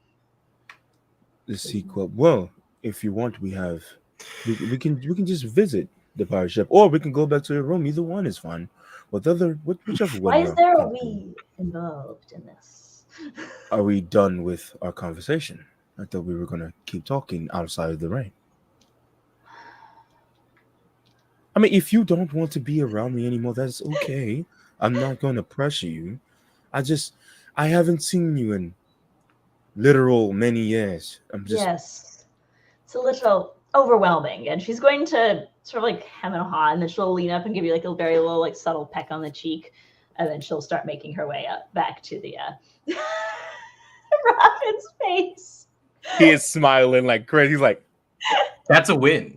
The sequel. Well, if you want, we can just visit the pirate ship, or we can go back to your room. Either one is fine. Whichever one. Why is there a we involved in this? Are we done with our conversation? I thought we were gonna keep talking outside of the rain. I mean, if you don't want to be around me anymore, that's okay. I'm not gonna pressure you. I haven't seen you in literal many years. I'm just Yes. It's a little overwhelming. And she's going to sort of like hem and haw, and then she'll lean up and give you like a very little, like subtle peck on the cheek. And then she'll start making her way up back to the Robin's face. he is smiling like crazy. He's like, That's a win.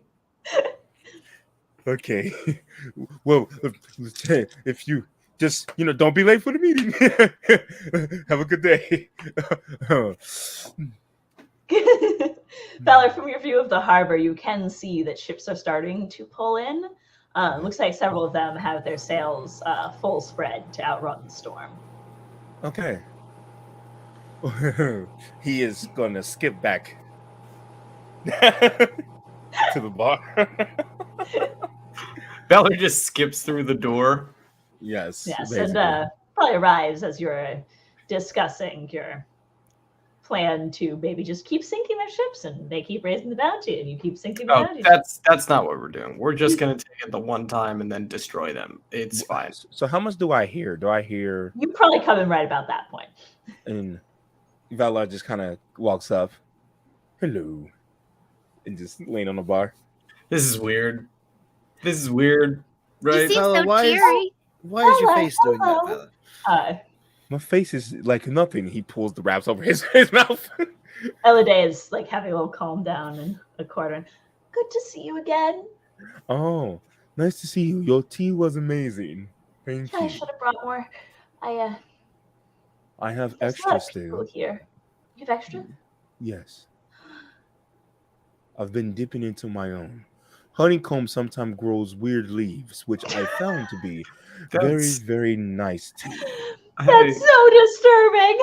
okay. Well, if you just, don't be late for the meeting. Have a good day. Valor, from your view of the harbor, you can see that ships are starting to pull in. Looks like several of them have their sails full spread to outrun the storm. Okay. He is gonna skip back to the bar. Valor just skips through the door. Yes. Yes, basically. and probably arrives as you're discussing your plan to maybe just keep sinking their ships, and they keep raising the bounty, and you keep sinking the Oh, bounty. that's not what we're doing. We're just gonna take it the one time and then destroy them. It's fine. So how much do I hear? Do I hear? You probably come in right about that point. And Valar just kind of walks up, hello, and just laying on the bar. This is weird. Right? You seem Fella, so why is- cheery. Why is your Hello, face doing that, hello. fella? My face is like nothing. He pulls the wraps over his mouth. Elodie is like having a little calm down in a corner. Good to see you again. Oh, nice to see you. Your tea was amazing. Thank I you. should have brought more. I have There's a extra lot of people still. here. You have extra? Yes. I've been dipping into my own. Honeycomb sometimes grows weird leaves, which I found to be very, That's- very nice tea. That's so disturbing.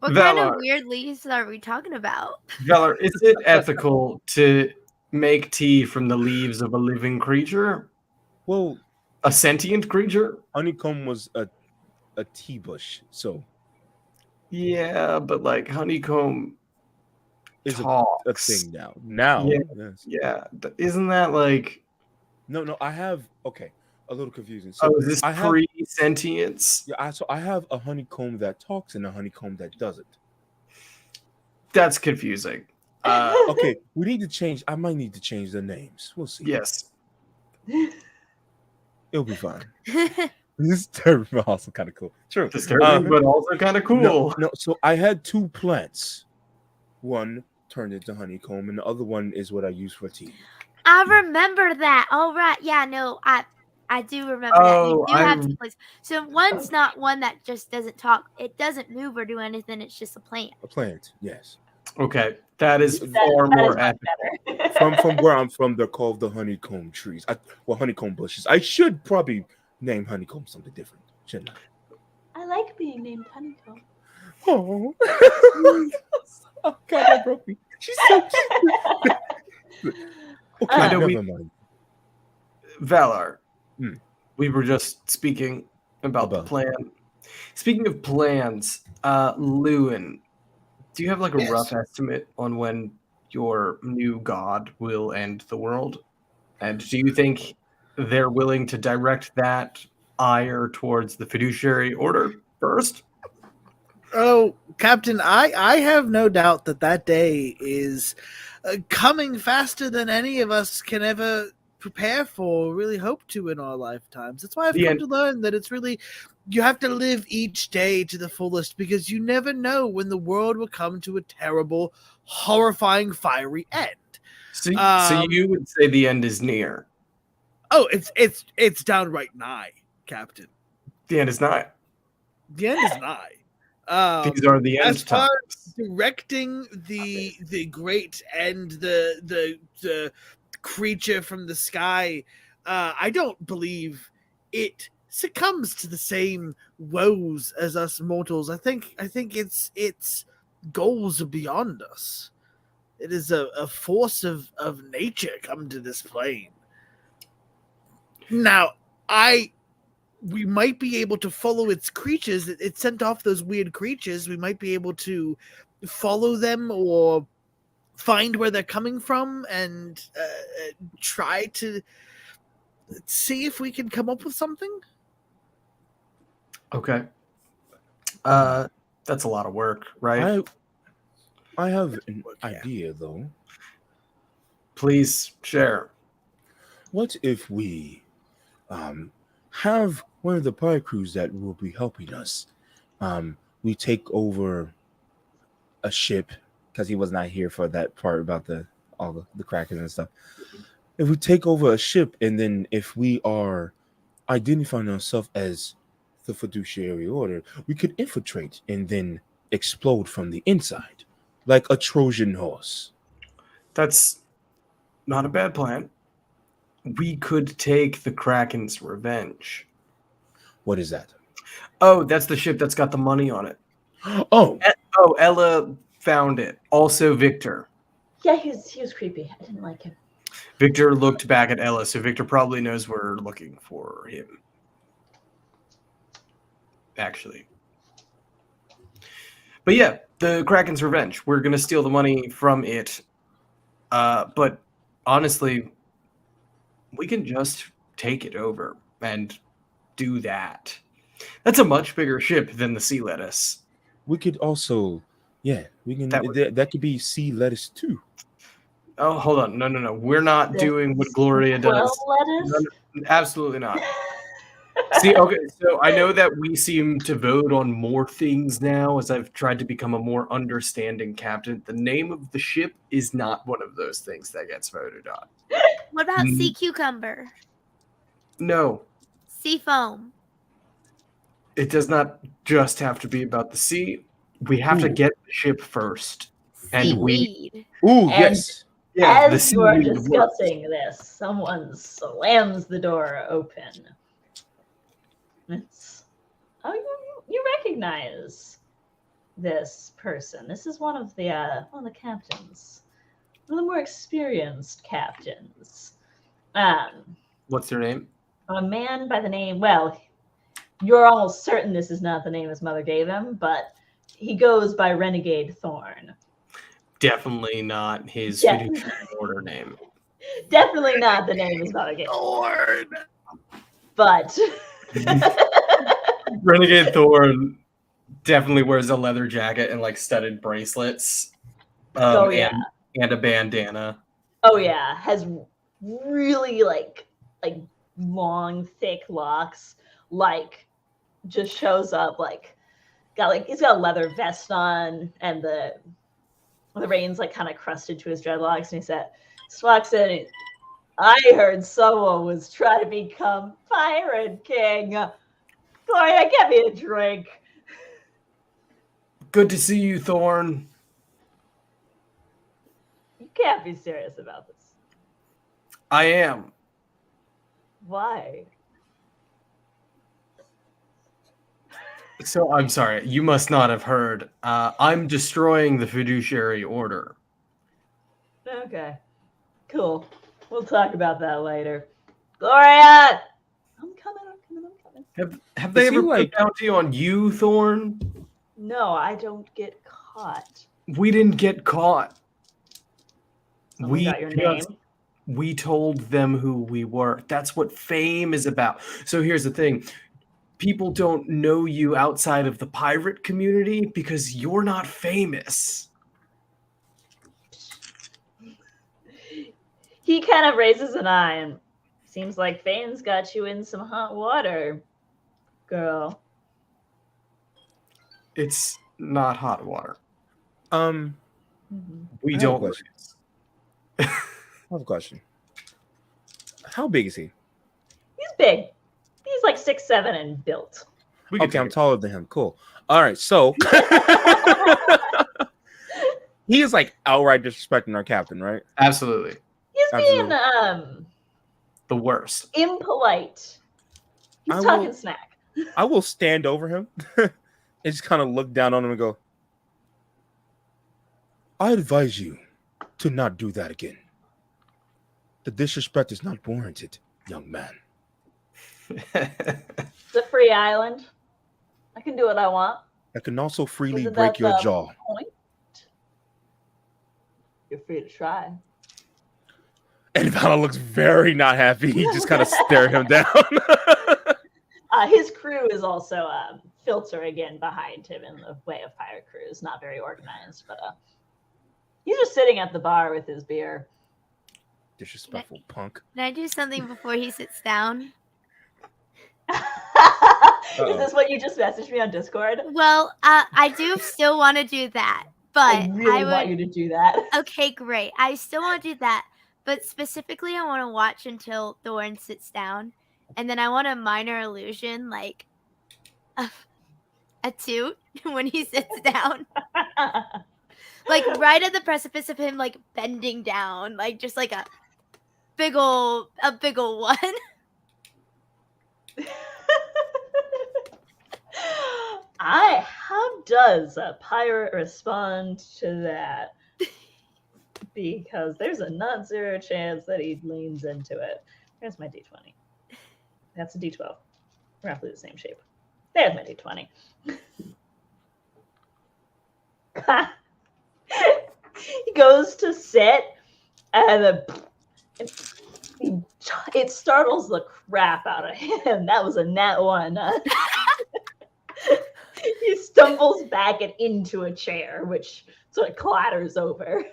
What kind of weird leaves are we talking about? Valor, is it ethical to make tea from the leaves of a living creature? Well, A sentient creature? honeycomb was a tea bush, so Yeah, but like honeycomb it's a talks. thing now. Now, Yeah. yes. Yeah, isn't that like? No, I have a little confusing. So Oh, is this I have pre-sentience? yeah, I have a honeycomb that talks and a honeycomb that doesn't. That's confusing. Okay, we need to change. I might need to change the names. We'll see. Yes. It'll be fine. This is terrible, but also kind of cool. True. Disturbing, but also kind of cool. No, so I had two plants. One turned into honeycomb, and the other one is what I use for tea. I remember that. All right. Yeah, no, I do remember Oh, that. You do have I'm- two places. So one's not one that just doesn't talk. It doesn't move or do anything. It's just a plant. A plant, yes. Okay, that is That far is more much ethical. better. From where I'm from, they're called the honeycomb trees. Honeycomb bushes. I should probably name honeycomb something different, shouldn't I? I like being named Honeycomb. Oh, oh God, that broke me. She's so cute. Okay, I know never mind. Valar, Hmm. we were just speaking about the About- plan. Speaking of plans, Lewin, do you have like a Yes. rough estimate on when your new god will end the world? And do you think they're willing to direct that ire towards the fiduciary order first? Oh, Captain, I have no doubt that day is coming faster than any of us can ever prepare for, or really hope to in our lifetimes. That's why I've The come end. to learn that it's really, you have to live each day to the fullest, because you never know when the world will come to a terrible, horrifying, fiery end. So Um, you would say the end is near. Oh, it's downright nigh, Captain. The end is not. The end is nigh. These are the end as far times. directing the great end, the creature from the sky, I don't believe it succumbs to the same woes as us mortals. I think its goals are beyond us. It is a force of nature come to this plane. Now, I we might be able to follow its creatures. It sent off those weird creatures. We might be able to follow them or find where they're coming from and try to see if we can come up with something. Okay. That's a lot of work, right? I have an idea though. Please share. What if we have one of the pirate crews that will be helping us? We take over a ship because he was not here for that part about all the Kraken and stuff. If we take over a ship, and then if we are identifying ourselves as the fiduciary order, we could infiltrate and then explode from the inside, like a Trojan horse. That's not a bad plan. We could take the Kraken's revenge. What is that? Oh, that's the ship that's got the money on it. Oh, Oh, Ella found it. Also, Victor. Yeah, he was creepy. I didn't like him. Victor looked back at Ella, so Victor probably knows we're looking for him. Actually. But yeah, the Kraken's revenge. We're going to steal the money from it. But honestly, we can just take it over and do that. That's a much bigger ship than the sea lettuce. we could also, we can. That That could be sea lettuce too. Oh, hold on. No. We're not doing what Gloria does. Lettuce? No, absolutely not. See, okay, so I know that we seem to vote on more things now as I've tried to become a more understanding captain. The name of the ship is not one of those things that gets voted on. What about sea cucumber? No, Sea foam? it does not just have to be about the sea. We have to get the ship first. And Seaweed? Ooh, And yes. Yeah, the as you are seaweed works. discussing this, someone slams the door open. You recognize this person. This is one of the captains, one of the more experienced captains. What's their name? A man by the name. Well, you're almost certain this is not the name his mother gave him, but he goes by Renegade Thorn. Definitely not his Yeah. fiduciary order name. Definitely not the name his mother gave him. Lord. But Renegade Thorn definitely wears a leather jacket and like studded bracelets. Oh, yeah. And a bandana. oh yeah, has really like long, thick locks. Like just shows up he's got a leather vest on, and the rain's like kind of crusted to his dreadlocks, and he just walks in. I heard someone was trying to become Pirate King. Gloria, get me a drink. Good to see you, Thorn. You can't be serious about this. I am. Why? So I'm sorry. You must not have heard. I'm destroying the fiduciary order. Okay. Cool. We'll talk about that later. Gloria! I'm coming. Have they Is he ever like- put bounty on you, Thorn? No, I don't get caught. We didn't get caught. Someone got your name. We told them who we were. That's what fame is about. So here's the thing. People don't know you outside of the pirate community because you're not famous. He kind of raises an eye and seems like Fane's got you in some hot water, girl. It's not hot water. We I have a don't. question. I have a question. How big is he? He's big. He's like 6'7" and built. We can Okay, I'm take it. taller than him. Cool. All right, so he is like outright disrespecting our captain, right? Absolutely. He's being Absolutely. The worst. impolite. He's I talking will- smack. I will stand over him and just kind of look down on him and go, I advise you to not do that again. The disrespect is not warranted, young man. It's a free island. I can do what I want. I can also freely Isn't break that your the jaw. point? You're free to try. And Vala looks very not happy. He just kind of stared him down. His crew is also filtering in behind him in the way of pirate crews. Not very organized, but he's just sitting at the bar with his beer. Disrespectful punk. Can I do something before he sits down? Is this what you just messaged me on Discord? Well, I do still want to do that, but I really want you to do that. Okay, great. I still want to do that, but specifically, I want to watch until Thorn sits down, and then I want a minor illusion, like a toot when he sits down, like right at the precipice of him, like bending down, like just like a big ol' one. How does a pirate respond to that? Because there's a non-zero chance that he leans into it. There's my D20. That's a D12. Roughly the same shape. There's my D20. He goes to sit, and it startles the crap out of him. That was a nat 1. He stumbles back and into a chair, which sort of clatters over.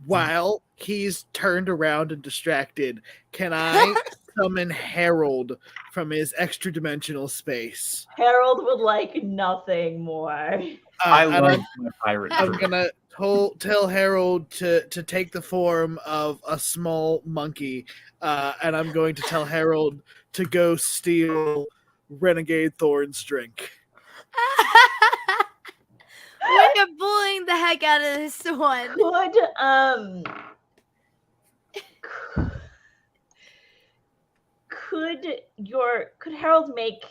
While he's turned around and distracted, can I summon Harold from his extra dimensional space? Harold would like nothing more. I And love my pirate. I'm crew. gonna tell Harold to take the form of a small monkey, and I'm going to tell Harold to go steal Renegade Thorn's drink. We're bullying the heck out of this one. Could Harold make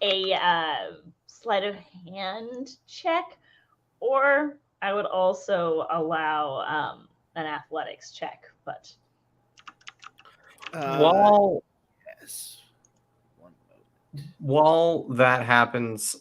a sleight of hand check, or I would also allow an athletics check, but While yes. while that happens,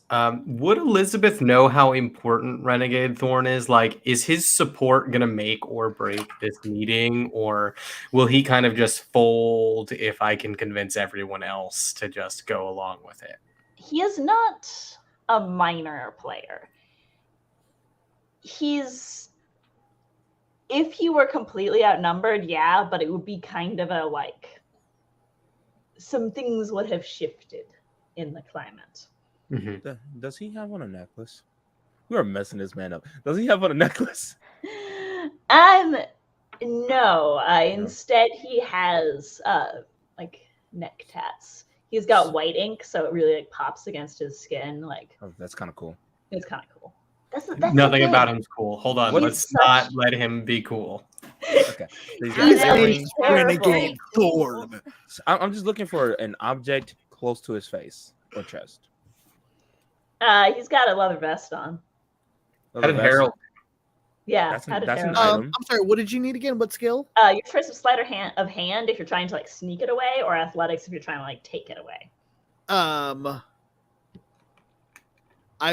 would Elizabeth know how important Renegade Thorn is? Like, is his support gonna make or break this meeting, or will he kind of just fold if I can convince everyone else to just go along with it? he is not a minor player. If he were completely outnumbered, yeah, but it would be kind of some things would have shifted in the climate. Mm-hmm. Does he have on a necklace? We are messing this man up. Does he have on a necklace? No. Instead, he has neck tats. He's got white ink, so it really pops against his skin. Oh, that's kind of cool. It's kind of cool. That's Nothing the about thing. him's cool. Hold on, He's let's such- not let him be cool. Okay. So he's got He's earrings. Renegade Thorn. So I'm just looking for an object close to his face or chest. He's got a leather vest on. How did That's- Harold? Yeah, That's an- how did that's an Harold- item. I'm sorry. What did you need again? What skill? Your choice of sleight of hand if you're trying to sneak it away, or athletics if you're trying to take it away. I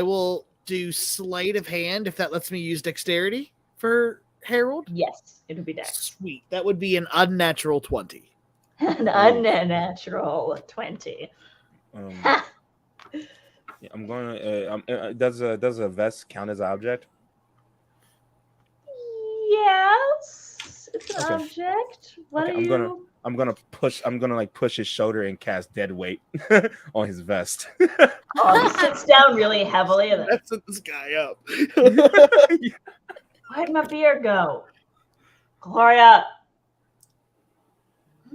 will do sleight of hand if that lets me use dexterity for Harold. Yes, it would be dex. Sweet. That would be an unnatural 20. An unnatural 20. Yeah, I'm going to. Does a vest count as an object? Yes, it's an Okay. object. What Okay, are you? I'm gonna push his shoulder and cast dead weight on his vest. Oh, he sits down really heavily. And then, That set this guy up. where'd my beer go? Gloria.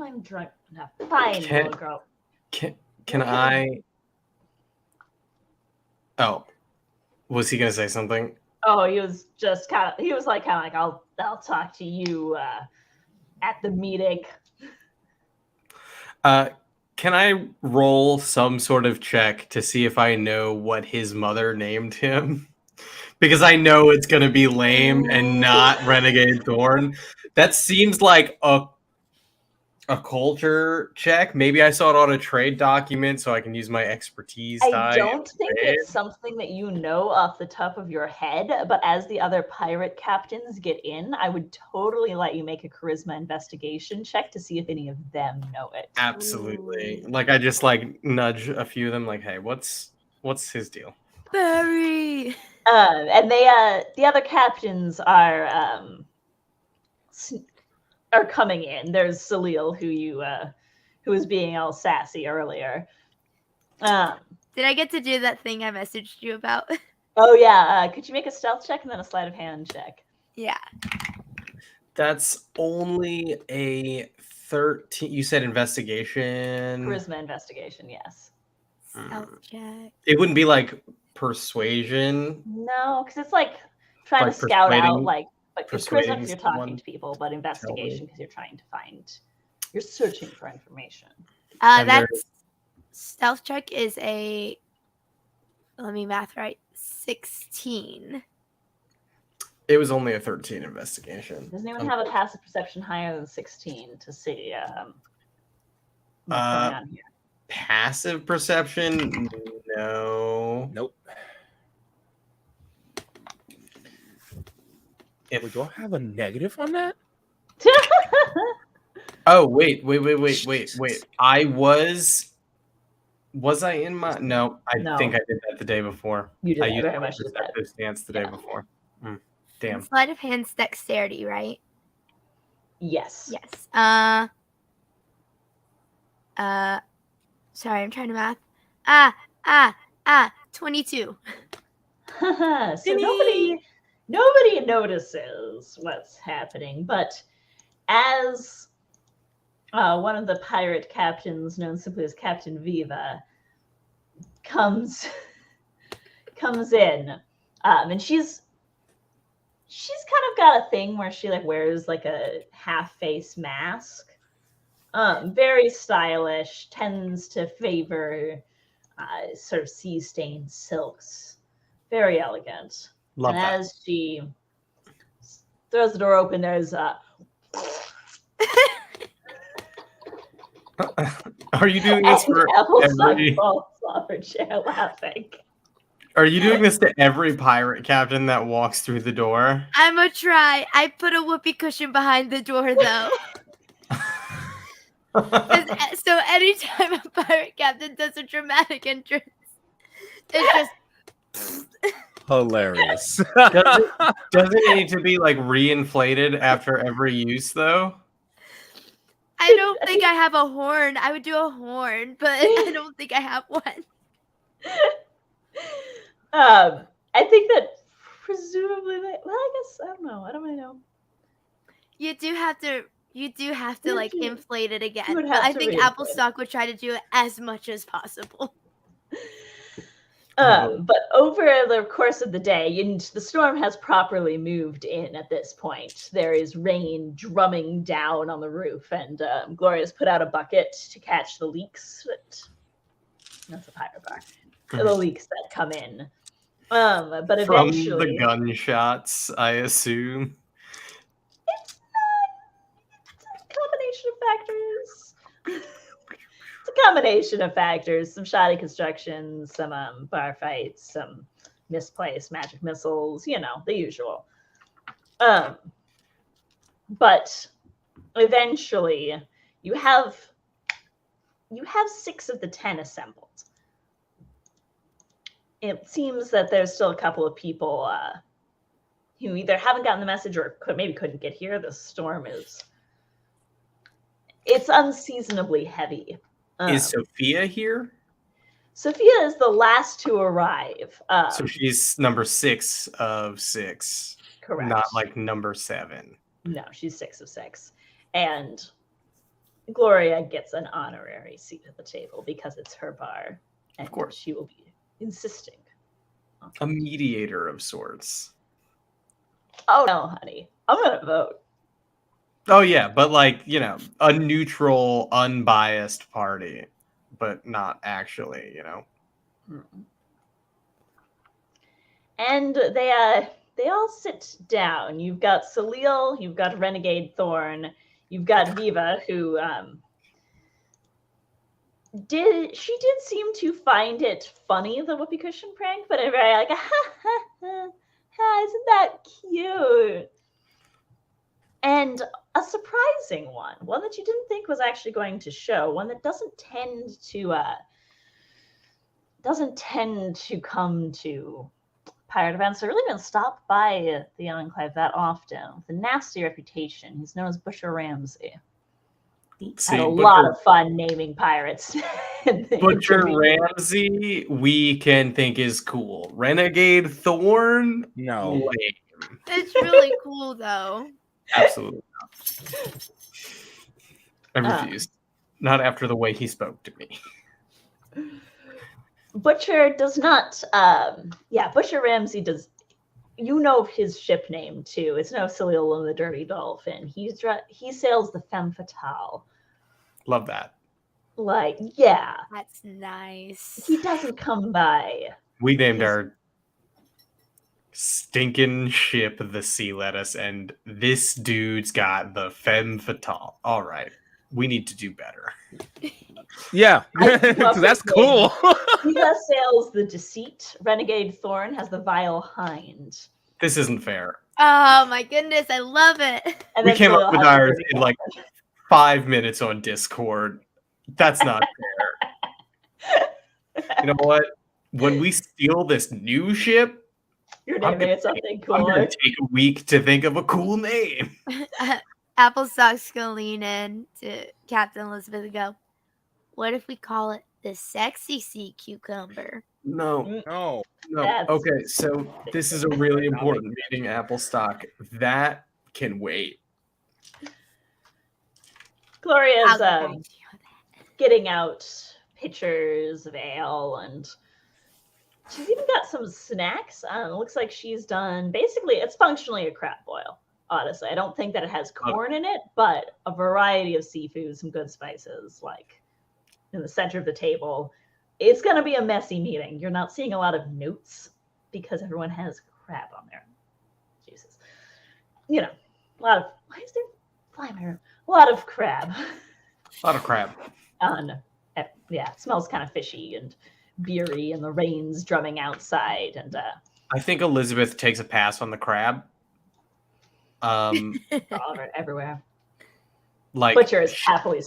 I'm drunk. No, fine, Can- little girl. Can I? Oh, was he gonna say something? Oh, he was just kind of like, I'll talk to you at the meeting. Can I roll some sort of check to see if I know what his mother named him? Because I know it's gonna be lame and not Renegade Thorn. That seems like a a culture check. Maybe I saw it on a trade document, so I can use my expertise. I don't think it's something that you know off the top of your head, but as the other pirate captains get in, I would totally let you make a charisma investigation check to see if any of them know it. Absolutely. Like I just like nudge a few of them, like, hey, what's his deal? Barry. And the other captains are coming in. There's Salil, who was being all sassy earlier. Did I get to do that thing I messaged you about? Oh yeah. Could you make a stealth check and then a sleight of hand check? Yeah. That's only a 13. You said investigation. Charisma investigation, yes. Stealth check. It wouldn't be like persuasion. No, because it's like trying Like to scout out persuading- like it's charisma persuading because you're talking someone to people, but investigation because you're trying to you're searching for information. And That's stealth check is a, let me math right, 16. It was only a 13 investigation. Does anyone have a passive perception higher than 16 to see what's going on here? Passive perception? No. Nope. Do I have a negative on that? Oh, wait. I was I in my no, I No. think I did that the day before. You did I that, used very my much did that. perceptive stance the day Yeah. before. Damn. Sleight of hand's dexterity, right? Yes. Yes. Sorry, I'm trying to math. 22. So nobody notices what's happening, but as one of the pirate captains, known simply as Captain Viva, comes in, and she's kind of got a thing where she like wears like a half face mask. Very stylish, tends to favor sort of sea-stained silks. Very elegant. Love and that. as she throws the door open, there's Are you doing this for every? falls off her chair laughing. Are you doing this to every pirate captain that walks through the door? I'm gonna try. I put a whoopee cushion behind the door though. So anytime a pirate captain does a dramatic entrance, it's just Hilarious. Does it need to be like reinflated after every use though? I don't think I have a horn. I would do a horn, but I don't think I have one. I think that presumably I guess I don't know. I don't really know. You do have to like inflate it again. would But have I to think re-inflate Applestock would try to do it as much as possible. But over the course of the day, and the storm has properly moved in at this point. There is rain drumming down on the roof, and Gloria's put out a bucket to catch the leaks. That's a pirate bar. The leaks that come in. But From eventually, the gunshots, I assume. it's a combination of factors. It's a combination of factors. Some shoddy construction, some bar fights, some misplaced magic missiles, the usual. But eventually you have 6 of the 10 assembled. It seems that there's still a couple of people who either haven't gotten the message or maybe couldn't get here. The storm it's unseasonably heavy. Is Sophia here? Sophia is the last to arrive. So she's number 6 of 6. Correct. Not like number 7. No, she's 6 of 6. And Gloria gets an honorary seat at the table because it's her bar. And Of course. she will be insisting. A mediator of sorts. Oh no, honey. I'm gonna vote. Oh yeah, but like, a neutral, unbiased party, but not actually, And they all sit down. You've got Salil, you've got Renegade Thorn, you've got Viva, who did seem to find it funny, the whoopee cushion prank, but a very like, isn't that cute? And a surprising one that you didn't think was actually going to show, one that doesn't tend to come to pirate events or really even stop by the Enclave that often. With a nasty reputation, he's known as Butcher Ramsey. Had a lot of fun naming pirates. Butcher Ramsey, we can think is cool. Renegade Thorn, No. lame. It's really cool though. Absolutely not. I refuse. Not after the way he spoke to me. Butcher does not. Butcher Ramsey does. You know his ship name too. It's no silly old the Dirty Dolphin. He sails the Femme Fatale. Love that. Like, yeah, That's nice. he doesn't come by. We named our stinking ship the Sea Lettuce, and this dude's got the Femme Fatale. All right. We need to do better. Yeah, that's cool. Viva sails the Deceit. Renegade Thorn has the Vile Hind. This isn't fair. Oh my goodness, I love it. And We then came Sileo up with has the ours Dirty in like Dolphin. 5 minutes on Discord. That's not fair. You know what? When we steal this new ship, You're I'm naming gonna it something I'm cooler. gonna take a week to think of a cool name. Applestock's gonna lean in to Captain Elizabeth and go, what if we call it the Sexy Sea Cucumber? No, No. no. That's- Okay, so this is a really important meeting, Applestock. That can wait. Gloria's I'll get back to you on that. getting out pitchers of ale, and she's even got some snacks. It looks like she's done, basically, it's functionally a crab boil. Honestly, I don't think that it has corn in it, but a variety of seafood, some good spices, like in the center of the table. It's going to be a messy meeting. You're not seeing a lot of notes because everyone has crab on there. Jesus. You know, a lot of, why is there fly in my room? A lot of crab. A lot of crab. Yeah, it smells kind of fishy and beery, and the rain's drumming outside. And I think Elizabeth takes a pass on the crab. everywhere. Like Butcher is happily.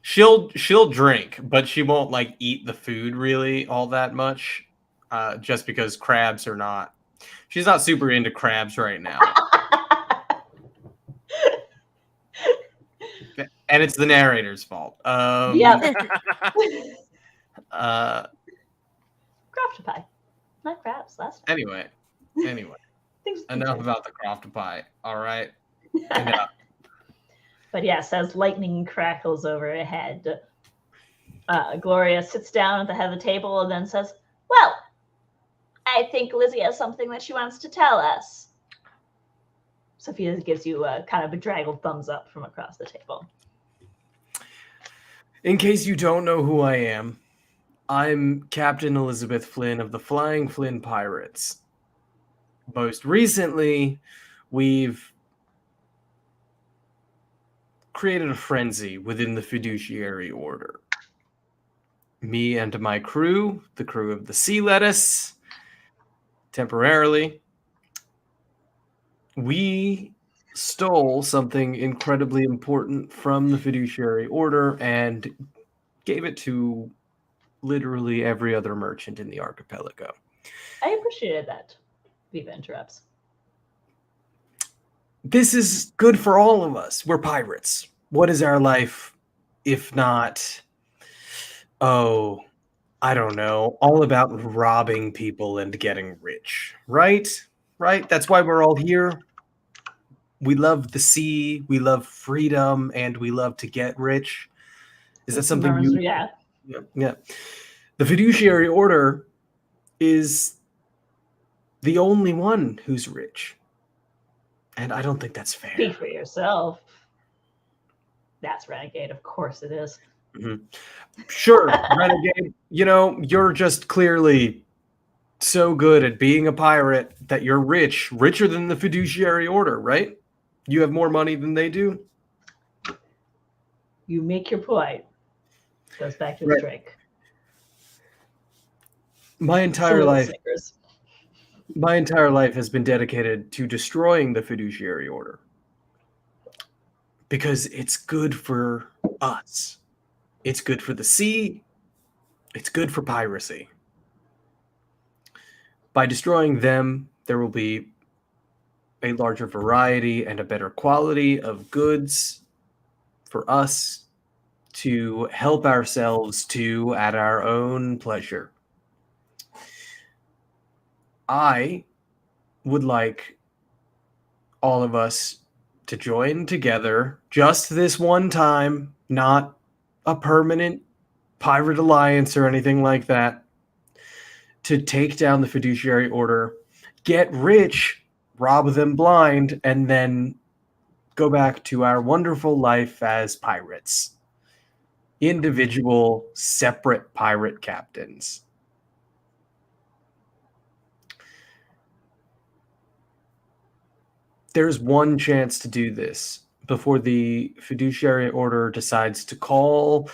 she'll drink, but she won't like eat the food really all that much. Just because crabs are not. She's not super into crabs right now. And it's the narrator's fault. Yeah. Craftify. Not crabs. Last time. Anyway, Things- enough about the Craftify. All right. Enough. But yes, as lightning crackles overhead, Gloria sits down at the head of the table and then says, "Well, I think Lizzie has something that she wants to tell us." Sophia gives you a kind of bedraggled thumbs up from across the table. In case you don't know who I am, I'm Captain Elizabeth Flynn of the Flying Flynn Pirates. Most recently, we've created a frenzy within the fiduciary order. Me and my crew, the crew of the Sea Lettuce, temporarily, we stole something incredibly important from the fiduciary order and gave it to literally every other merchant in the archipelago. I appreciated that. Viva interrupts. This is good for all of us. We're pirates. What is our life if not, oh, I don't know, all about robbing people and getting rich, right? Right? That's why we're all here. We love the sea, we love freedom, and we love to get rich. Is that something you... Yeah. Yeah. The fiduciary order is the only one who's rich. And I don't think that's fair. Speak for yourself. That's Renegade. Of course it is. Mm-hmm. Sure, Renegade, you're just clearly so good at being a pirate that you're richer than the fiduciary order, right? You have more money than they do? You make your point. Goes back to his Right. drink. My entire Salute life, Snickers. my entire life has been dedicated to destroying the fiduciary order because it's good for us. It's good for the sea. It's good for piracy. By destroying them, there will be a larger variety and a better quality of goods for us to help ourselves to at our own pleasure. I would like all of us to join together just this one time, not a permanent pirate alliance or anything like that, to take down the fiduciary order, get rich, rob them blind, and then go back to our wonderful life as pirates. Individual, separate pirate captains. There's one chance to do this before the fiduciary order decides to call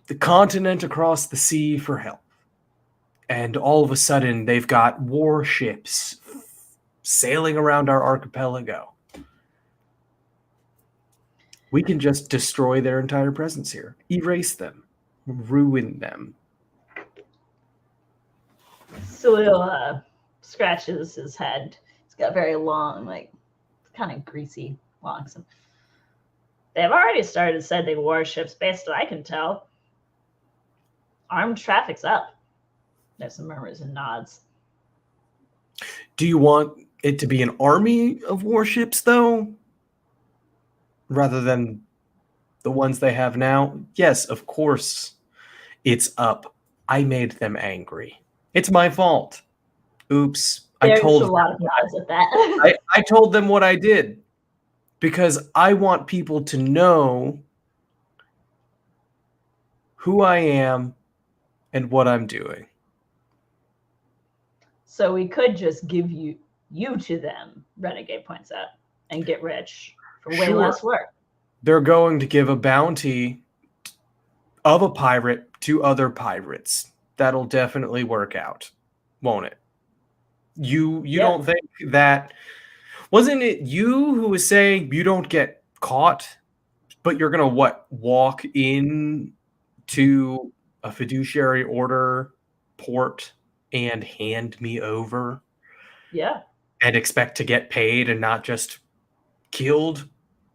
the continent across the sea for help. And all of a sudden, they've got warships sailing around our archipelago. We can just destroy their entire presence here, erase them, ruin them. Salute scratches his head. He's got very long, like, kind of greasy locks. They've already started sending warships, based on what I can tell. Armed traffic's up. There's some murmurs and nods. Do you want it to be an army of warships, though? Rather than the ones they have now? Yes, of course. It's up. I made them angry. It's my fault. Oops. There's a lot of nods at that. I told them what I did because I want people to know who I am and what I'm doing. So we could just give you to them, Renegade points out, and get rich for way Sure. less work. They're going to give a bounty of a pirate to other pirates. That'll definitely work out, won't it? You don't think that... Wasn't it you who was saying you don't get caught, but you're going to, walk in to a fiduciary order port and hand me over? Yeah. And expect to get paid and not just killed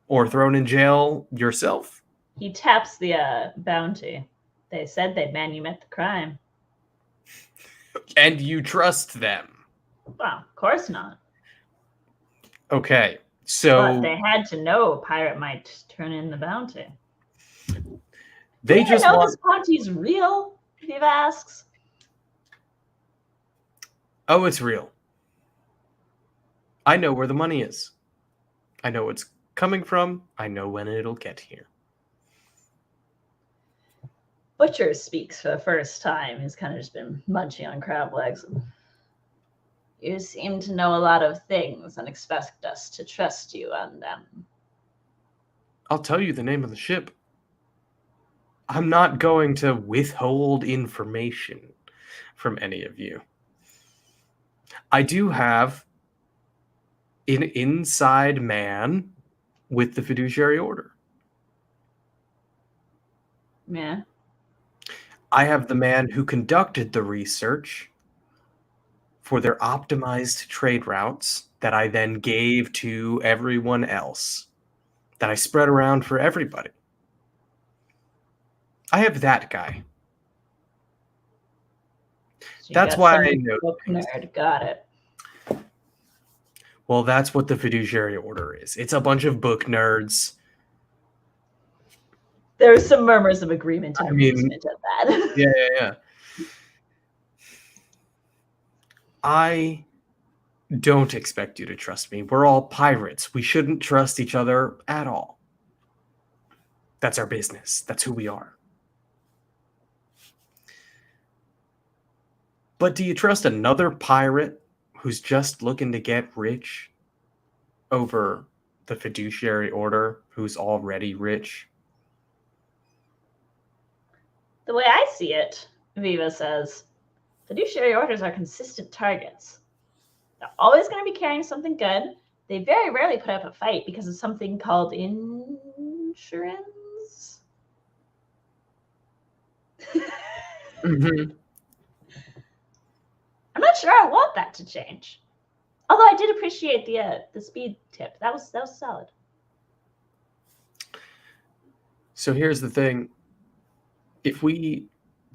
or thrown in jail yourself? He taps the bounty. They said they'd manumit the crime. And you trust them? Well, of course not. Okay, so... But they had to know a pirate might turn in the bounty. They Do just you know want... this bounty's real, Steve asks? Oh, it's real. I know where the money is. I know it's coming from. I know when it'll get here. Butcher speaks for the first time. He's kind of just been munching on crab legs. You seem to know a lot of things and expect us to trust you on them. I'll tell you the name of the ship. I'm not going to withhold information from any of you. I do have an inside man with the fiduciary order. Yeah. I have the man who conducted the research for their optimized trade routes that I then gave to everyone else, that I spread around for everybody. I have that guy. So That's why I know book nerd. Got it. Well, that's what the fiduciary order is. It's a bunch of book nerds. There's some murmurs of agreement and I mean, amusement at that. Yeah. I don't expect you to trust me. We're all pirates. We shouldn't trust each other at all. That's our business. That's who we are. But do you trust another pirate who's just looking to get rich over the fiduciary order, who's already rich? The way I see it, Viva says, fiduciary orders are consistent targets. They're always going to be carrying something good. They very rarely put up a fight because of something called insurance. Mm-hmm. I'm not sure I want that to change. Although I did appreciate the speed tip. That was solid. So here's the thing. If we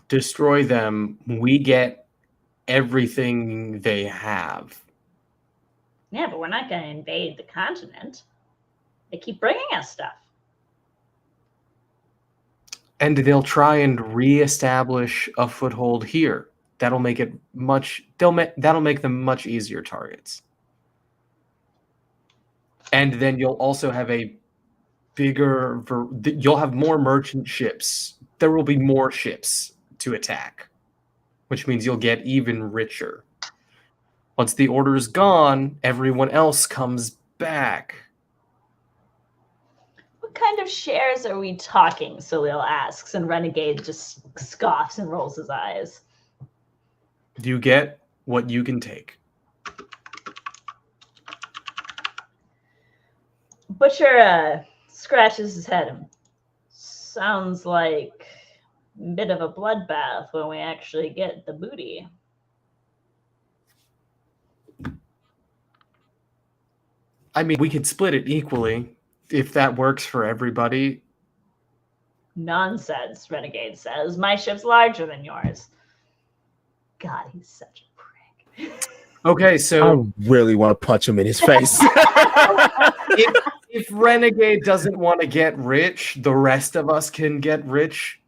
destroy them, we get everything they have. Yeah, but we're not going to invade the continent. They keep bringing us stuff. And they'll try and reestablish a foothold here. That'll make it that'll make them much easier targets. And then you'll also have you'll have more merchant ships. There will be more ships to attack, which means you'll get even richer. Once the order is gone, everyone else comes back. What kind of shares are we talking? Salil asks, and Renegade just scoffs and rolls his eyes. You get what you can take. Butcher scratches his head. Sounds like a bit of a bloodbath when we actually get the booty. I mean, we could split it equally if that works for everybody. Nonsense, Renegade says. My ship's larger than yours. God, he's such a prick. Okay, so I really want to punch him in his face. if Renegade doesn't want to get rich, the rest of us can get rich.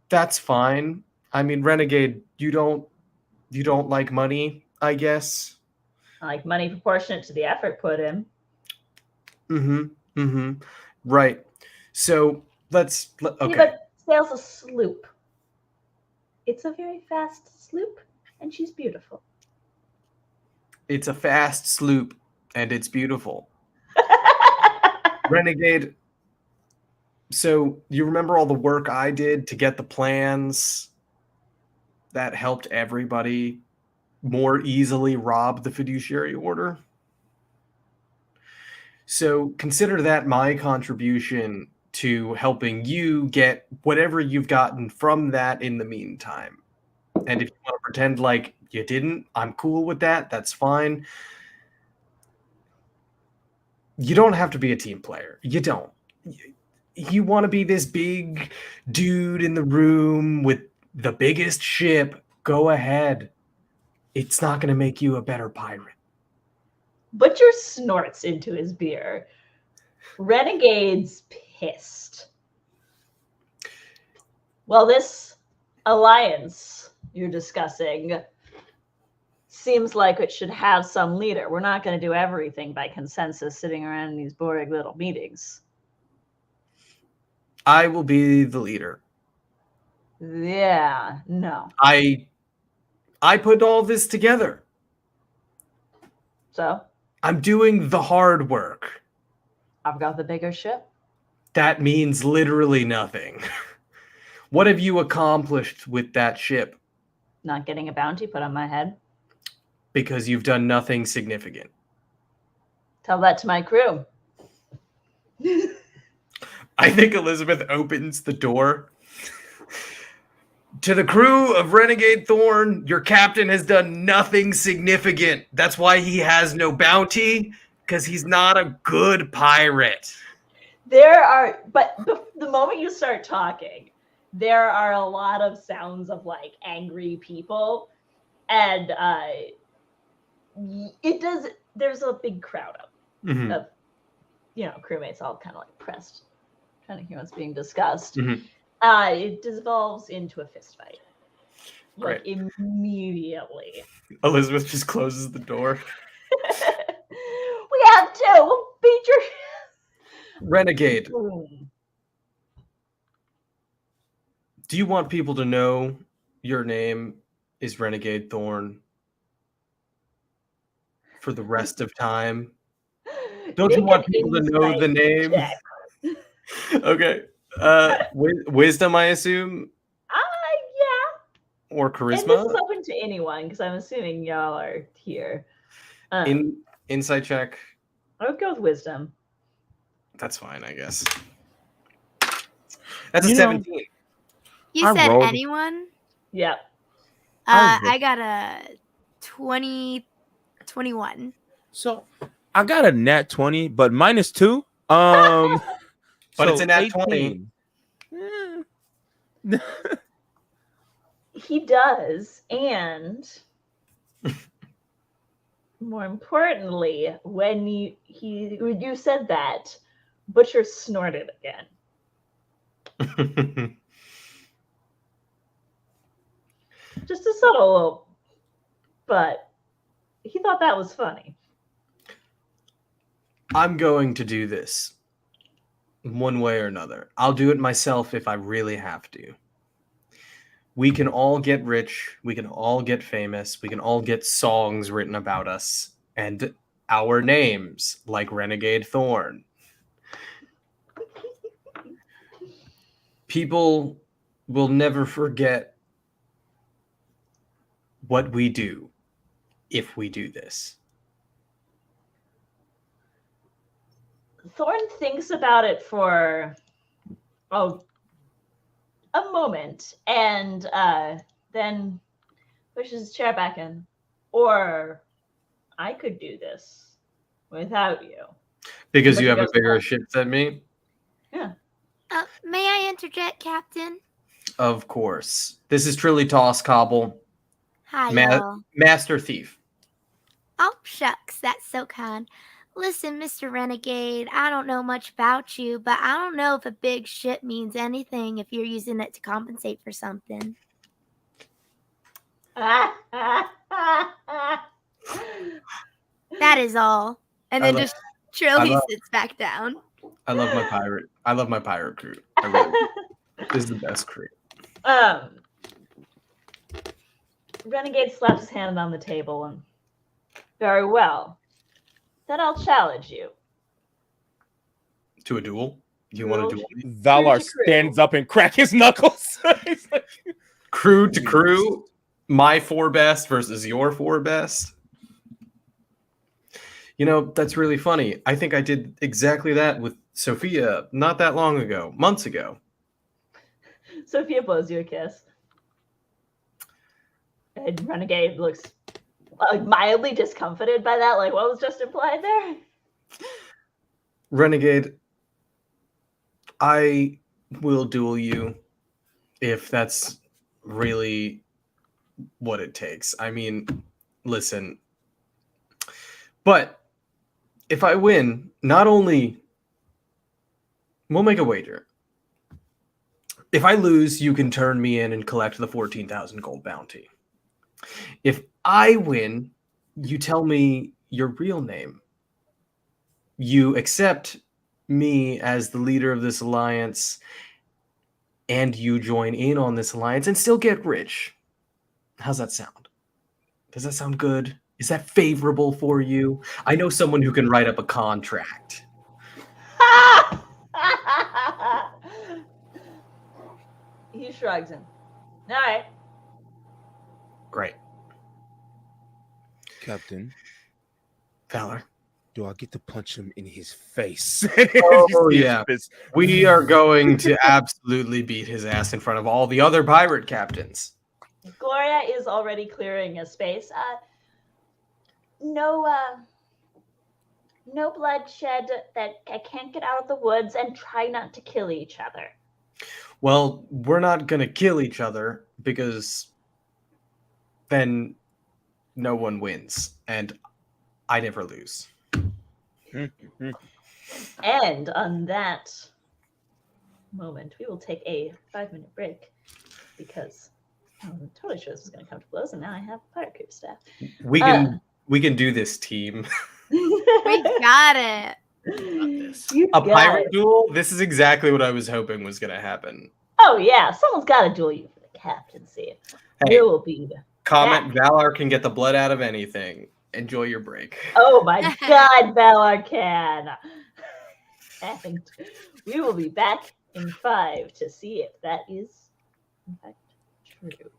That's fine. I mean, Renegade, you don't like money, I guess. I like money proportionate to the effort put in. Right. So okay. Yeah, but sails a sloop. It's a very fast sloop, and she's beautiful. It's a fast sloop, and it's beautiful. Renegade, so you remember all the work I did to get the plans that helped everybody more easily rob the fiduciary order? So consider that my contribution to helping you get whatever you've gotten from that in the meantime. And if you want to pretend like you didn't, I'm cool with that. That's fine. You don't have to be a team player. You don't. You want to be this big dude in the room with the biggest ship. Go ahead. It's not going to make you a better pirate. Butcher snorts into his beer. Renegade's pissed. Well, this alliance you're discussing seems like it should have some leader. We're not going to do everything by consensus sitting around in these boring little meetings. I will be the leader. Yeah, no. I put all this together. So? I'm doing the hard work. I've got the bigger ship. That means literally nothing. What have you accomplished with that ship? Not getting a bounty put on my head. Because you've done nothing significant. Tell that to my crew. I think Elizabeth opens the door. To the crew of Renegade Thorn, your captain has done nothing significant. That's why he has no bounty, because he's not a good pirate. But the moment you start talking, there are a lot of sounds of like angry people, and there's a big crowd of crewmates all kind of like pressed, trying to hear what's being discussed. It devolves into a fist fight. Like immediately. Elizabeth just closes the door. We have to beat your Renegade. Do you want people to know your name is Renegade Thorn for the rest of time? Don't you want people to know the name? Okay. Wisdom, I assume. or And this charisma. is open to anyone because I'm assuming y'all are here. Insight check. I would go with wisdom. That's fine, I guess. That's a You know- 17. You I said rolled- anyone? Yep. I got a 21. So I got a nat 20, but -2. But it's a nat 20. 18. He does, and more importantly, when you said that, Butcher snorted again. Just a subtle little, but he thought that was funny. I'm going to do this one way or another. I'll do it myself if I really have to. We can all get rich. We can all get famous. We can all get songs written about us and our names, like Renegade Thorn. People will never forget what we do if we do this. Thorn thinks about it for a moment and then pushes his chair back in. Or I could do this without you. Because But you he have a goes, bigger "Oh." ship than me? May I interject, Captain? Of course. This is Trilly Toss Cobble, Hi, y'all. Master Thief. Oh, shucks, that's so kind. Listen, Mr. Renegade, I don't know much about you, but I don't know if a big ship means anything if you're using it to compensate for something. Ah. That is all. And then just Trilly love- sits back down. I love my pirate. I love my pirate crew. I really do. This is the best crew. Renegade slaps his hand on the table and very well. Then I'll challenge you. To a duel? You want to duel me? Valar Here's your crew. stands up and crack his knuckles. He's like, Crew to crew, my 4 best versus your 4 best. You know, that's really funny. I think I did exactly that with Sophia not that long ago, months ago. Sophia blows you a kiss. And Renegade looks mildly discomfited by that. Like, what was just implied there? Renegade, I will duel you if that's really what it takes. I mean, listen. But if I win, not only we'll make a wager. If I lose, you can turn me in and collect the 14,000 gold bounty. If I win, you tell me your real name. You accept me as the leader of this alliance, and you join in on this alliance and still get rich. How's that sound? Does that sound good? Is that favorable for you? I know someone who can write up a contract. He shrugs him. All right. Great. Captain, Valor. do I get to punch him in his face? Oh, yeah. We are going to absolutely beat his ass in front of all the other pirate captains. Gloria is already clearing a space. No bloodshed. That I can't get out of the woods, and try not to kill each other. Well, we're not going to kill each other because then no one wins, and I never lose. And on that moment, we will take a 5-minute break because totally sure this was going to come to blows, and now I have pirate crew staff. We can do this, team. We got it. You A got pirate it. duel? This is exactly what I was hoping was going to happen. Oh yeah, someone's got to duel you for the captaincy. Hey, You will be. comment, back. Valar can get the blood out of anything. Enjoy your break. Oh my God, Valar can. And we will be back in 5 to see if that is in fact true.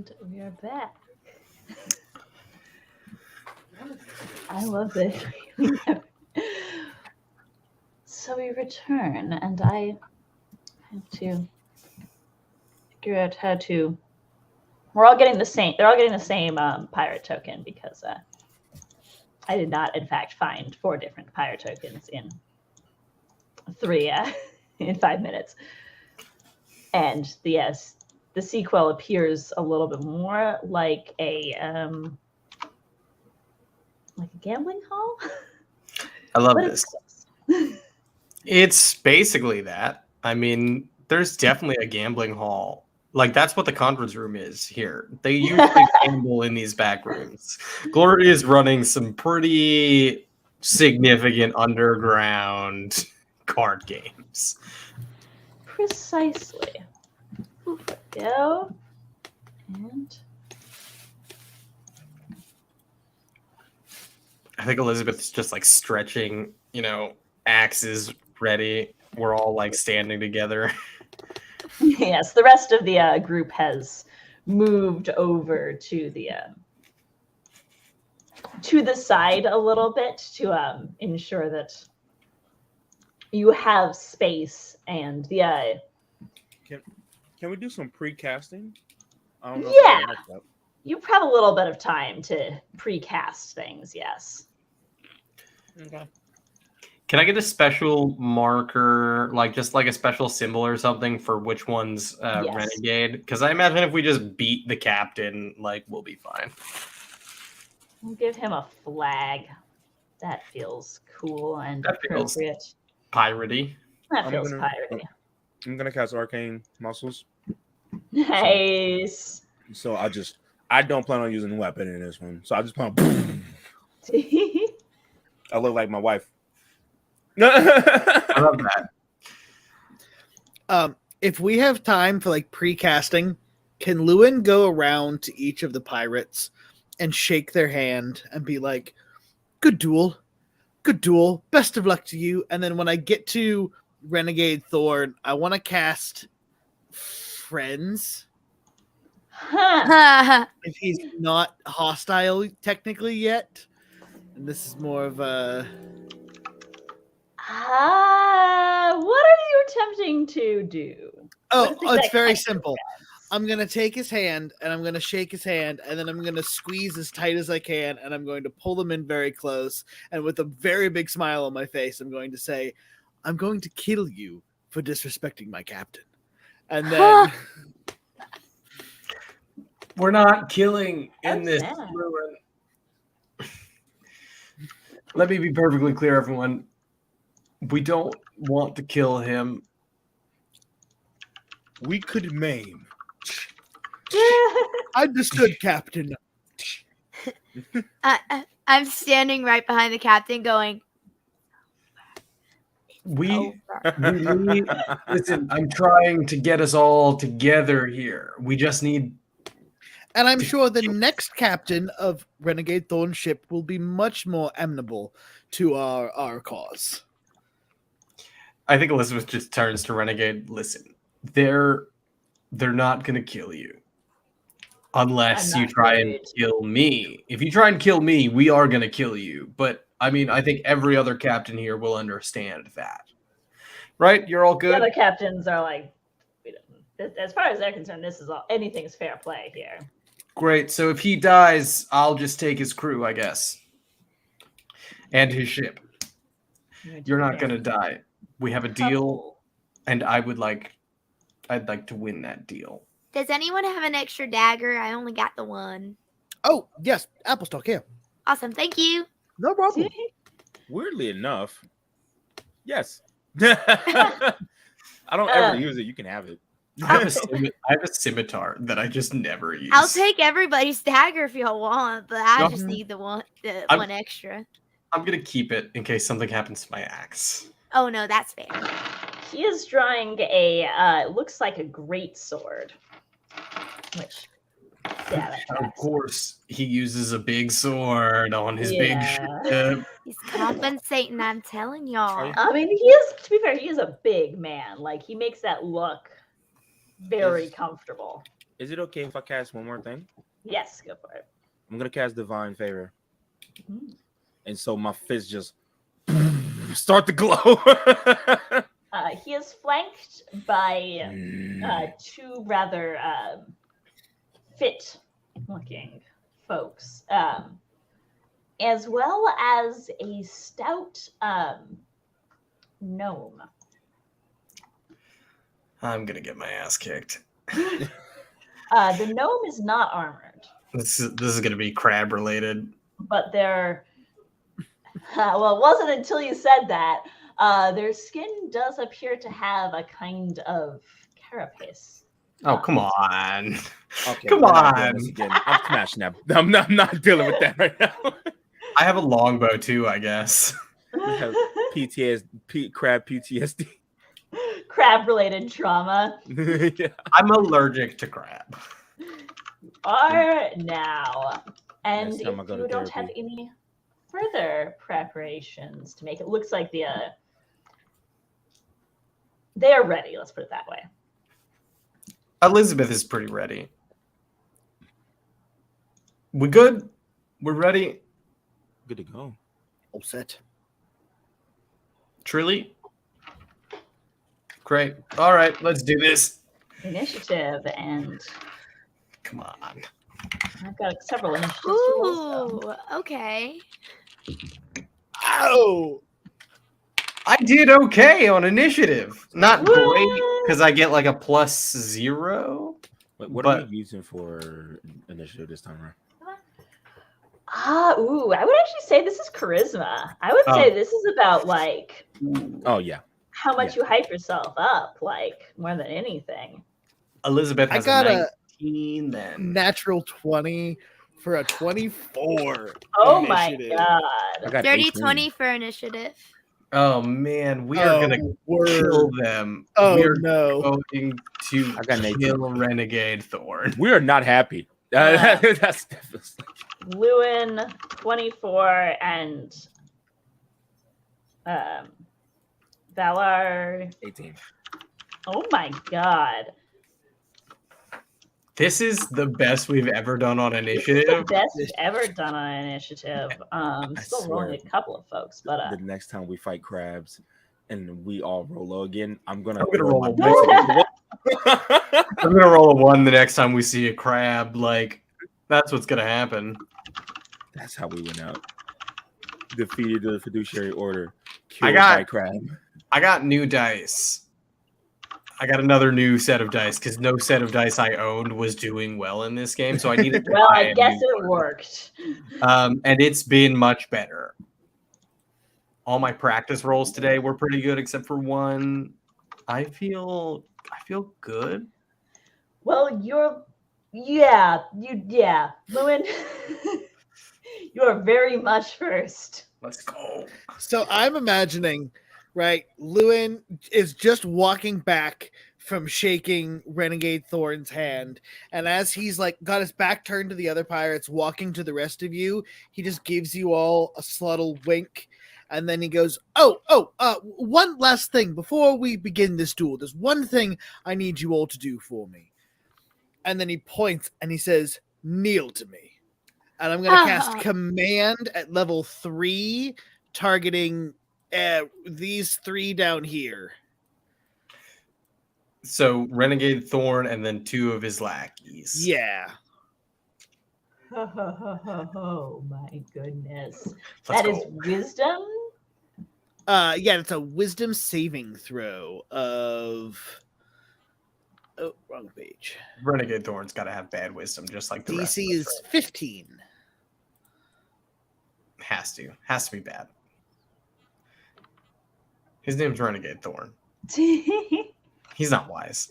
And we are back. I love this. So we return, and I have to figure out how to. We're all getting the same. They're all getting the same pirate token because I did not, in fact, find 4 different pirate tokens in 5 minutes. And the sequel appears a little bit more like a gambling hall. I love But this. It's basically that. I mean, there's definitely a gambling hall. Like, that's what the conference room is here. They usually gamble in these back rooms. Glory is running some pretty significant underground card games. Precisely. Oof, go. And I think Elizabeth's just like stretching, axes ready. We're all like standing together. yes, the rest of the group has moved over to the side a little bit to ensure that you have space and the Can we do some pre-casting? I don't know. Yeah. You have a little bit of time to precast things, yes. Okay. Can I get a special marker, just like a special symbol or something for which one's Yes. renegade? Because I imagine if we just beat the captain, we'll be fine. We'll give him a flag. That feels cool and That feels appropriate. Piratey. That I'm feels gonna- piratey. I'm gonna cast Arcane Muscles. Nice. So I don't plan on using a weapon in this one. So I just plan on I look like my wife. I love that. If we have time for pre-casting, can Lewin go around to each of the pirates and shake their hand and be like, good duel, best of luck to you. And then when I get to Renegade Thorn, I want to cast Friends. Huh. If he's not hostile technically yet. And this is more of a... What are you attempting to do? Oh, What is it's exact very type of simple. friends? I'm going to take his hand and I'm going to shake his hand and then I'm going to squeeze as tight as I can and I'm going to pull them in very close. And with a very big smile on my face, I'm going to say, I'm going to kill you for disrespecting my captain. And then... We're not killing in Oh, this snap. ruin. Let me be perfectly clear, everyone. We don't want to kill him. We could maim. Understood, Captain. I'm standing right behind the captain going, We over. need, listen, I'm trying to get us all together here. We just need... And I'm sure the next captain of Renegade Thorn ship will be much more amenable to our cause. I think Elizabeth just turns to Renegade. Listen, they're not going to kill you. Unless I'm you not try and worried. kill me. If you try and kill me, we are going to kill you. But, I mean, I think every other captain here will understand that. Right? You're all The good? other captains are like, as far as they're concerned, this is all anything's fair play here. Great. So if he dies, I'll just take his crew, I guess. And his ship. You're not going to die. We have a deal, and I'd like to win that deal. Does anyone have an extra dagger? I only got the one. Oh, yes, Applestock here. Awesome. Thank you. No problem. Weirdly enough, yes. I don't ever use it. You can have it. I have a scimitar that I just never use. I'll take everybody's dagger if y'all want, but I No. just need the one extra. I'm going to keep it in case something happens to my axe. Oh no, that's fair. He is drawing a looks like a great sword, which Of course, he uses a big sword on his big ship. He's compensating, I'm telling y'all. I mean, he is. To be fair, he is a big man. Like he makes that look very comfortable. Is it okay if I cast one more thing? Yes, go for it. I'm gonna cast Divine Favor, Mhm. and so my fist just start to glow. He is flanked by two rather fit-looking folks, as well as a stout gnome. I'm gonna get my ass kicked. The gnome is not armored, This is gonna be crab related. but they're well, it wasn't until you said that. Their skin does appear to have a kind of carapace. Oh, come on. Okay, Come we're not doing on. this again. I'm smashing that. I'm not dealing with that right now. I have a longbow too, I guess. We have crab PTSD. Crab-related trauma. Yeah. I'm allergic to crab. Are now, and Next if time I go to you don't have therapy. any further preparations to make it looks like they are ready. Let's put it that way. Elizabeth is pretty ready. We good? We're ready? Good to go. All set. Truly? Great. All right, let's do this. Initiative, and Come on. I've got several initiatives to roll. So. Ooh, okay. Ow! I did okay on initiative. Not great Woo! because I get like a +0. Wait, what But- are we using for initiative this time around? I would actually say this is charisma. I would say this is about like Oh yeah. how much you hype yourself up, like more than anything. Elizabeth I has got a a 19 then. natural 20 for a 24. Oh my initiative. god. I got Dirty 18. 20 for initiative. Oh man, we are gonna word. kill them. Oh we are no. going to I got an 18. kill Renegade Thorn. We are not happy. Yeah. That's definitely. Lewin 24 and Valar. 18. Oh my god. This is the best we've ever done on This is the initiative. best we've ever done on an initiative. Still rolling swear. a couple of folks, but The next time we fight crabs and we all roll low again, I'm gonna I'm gonna throw roll my a dice at the wall. I'm gonna roll a 1 the next time we see a crab. Like, that's what's gonna happen. That's how we went out. Defeated the fiduciary order. Killed got- by crab. I got new dice. I got another new set of dice because no set of dice I owned was doing well in this game, so I needed to well, buy I a guess new it one. worked. And it's been much better. All my practice rolls today were pretty good, except for one. I feel good. Well, Lewin, you are very much first. Let's go. So I'm imagining, right? Lewin is just walking back from shaking Renegade Thorn's hand, and as he's like got his back turned to the other pirates, walking to the rest of you, he just gives you all a subtle wink, and then he goes, one last thing before we begin this duel. There's one thing I need you all to do for me. And then he points and he says, kneel to me. And I'm going to cast command at level 3, targeting these 3 down here. So Renegade Thorn and then 2 of his lackeys. Yeah. Oh my goodness. Let's That is go. wisdom? Yeah, it's a wisdom saving throw of... Oh, wrong page. Renegade Thorn's got to have bad wisdom, just like the rest of DC us, is right? 15. Has to be bad. His name's Renegade Thorn. He's not wise.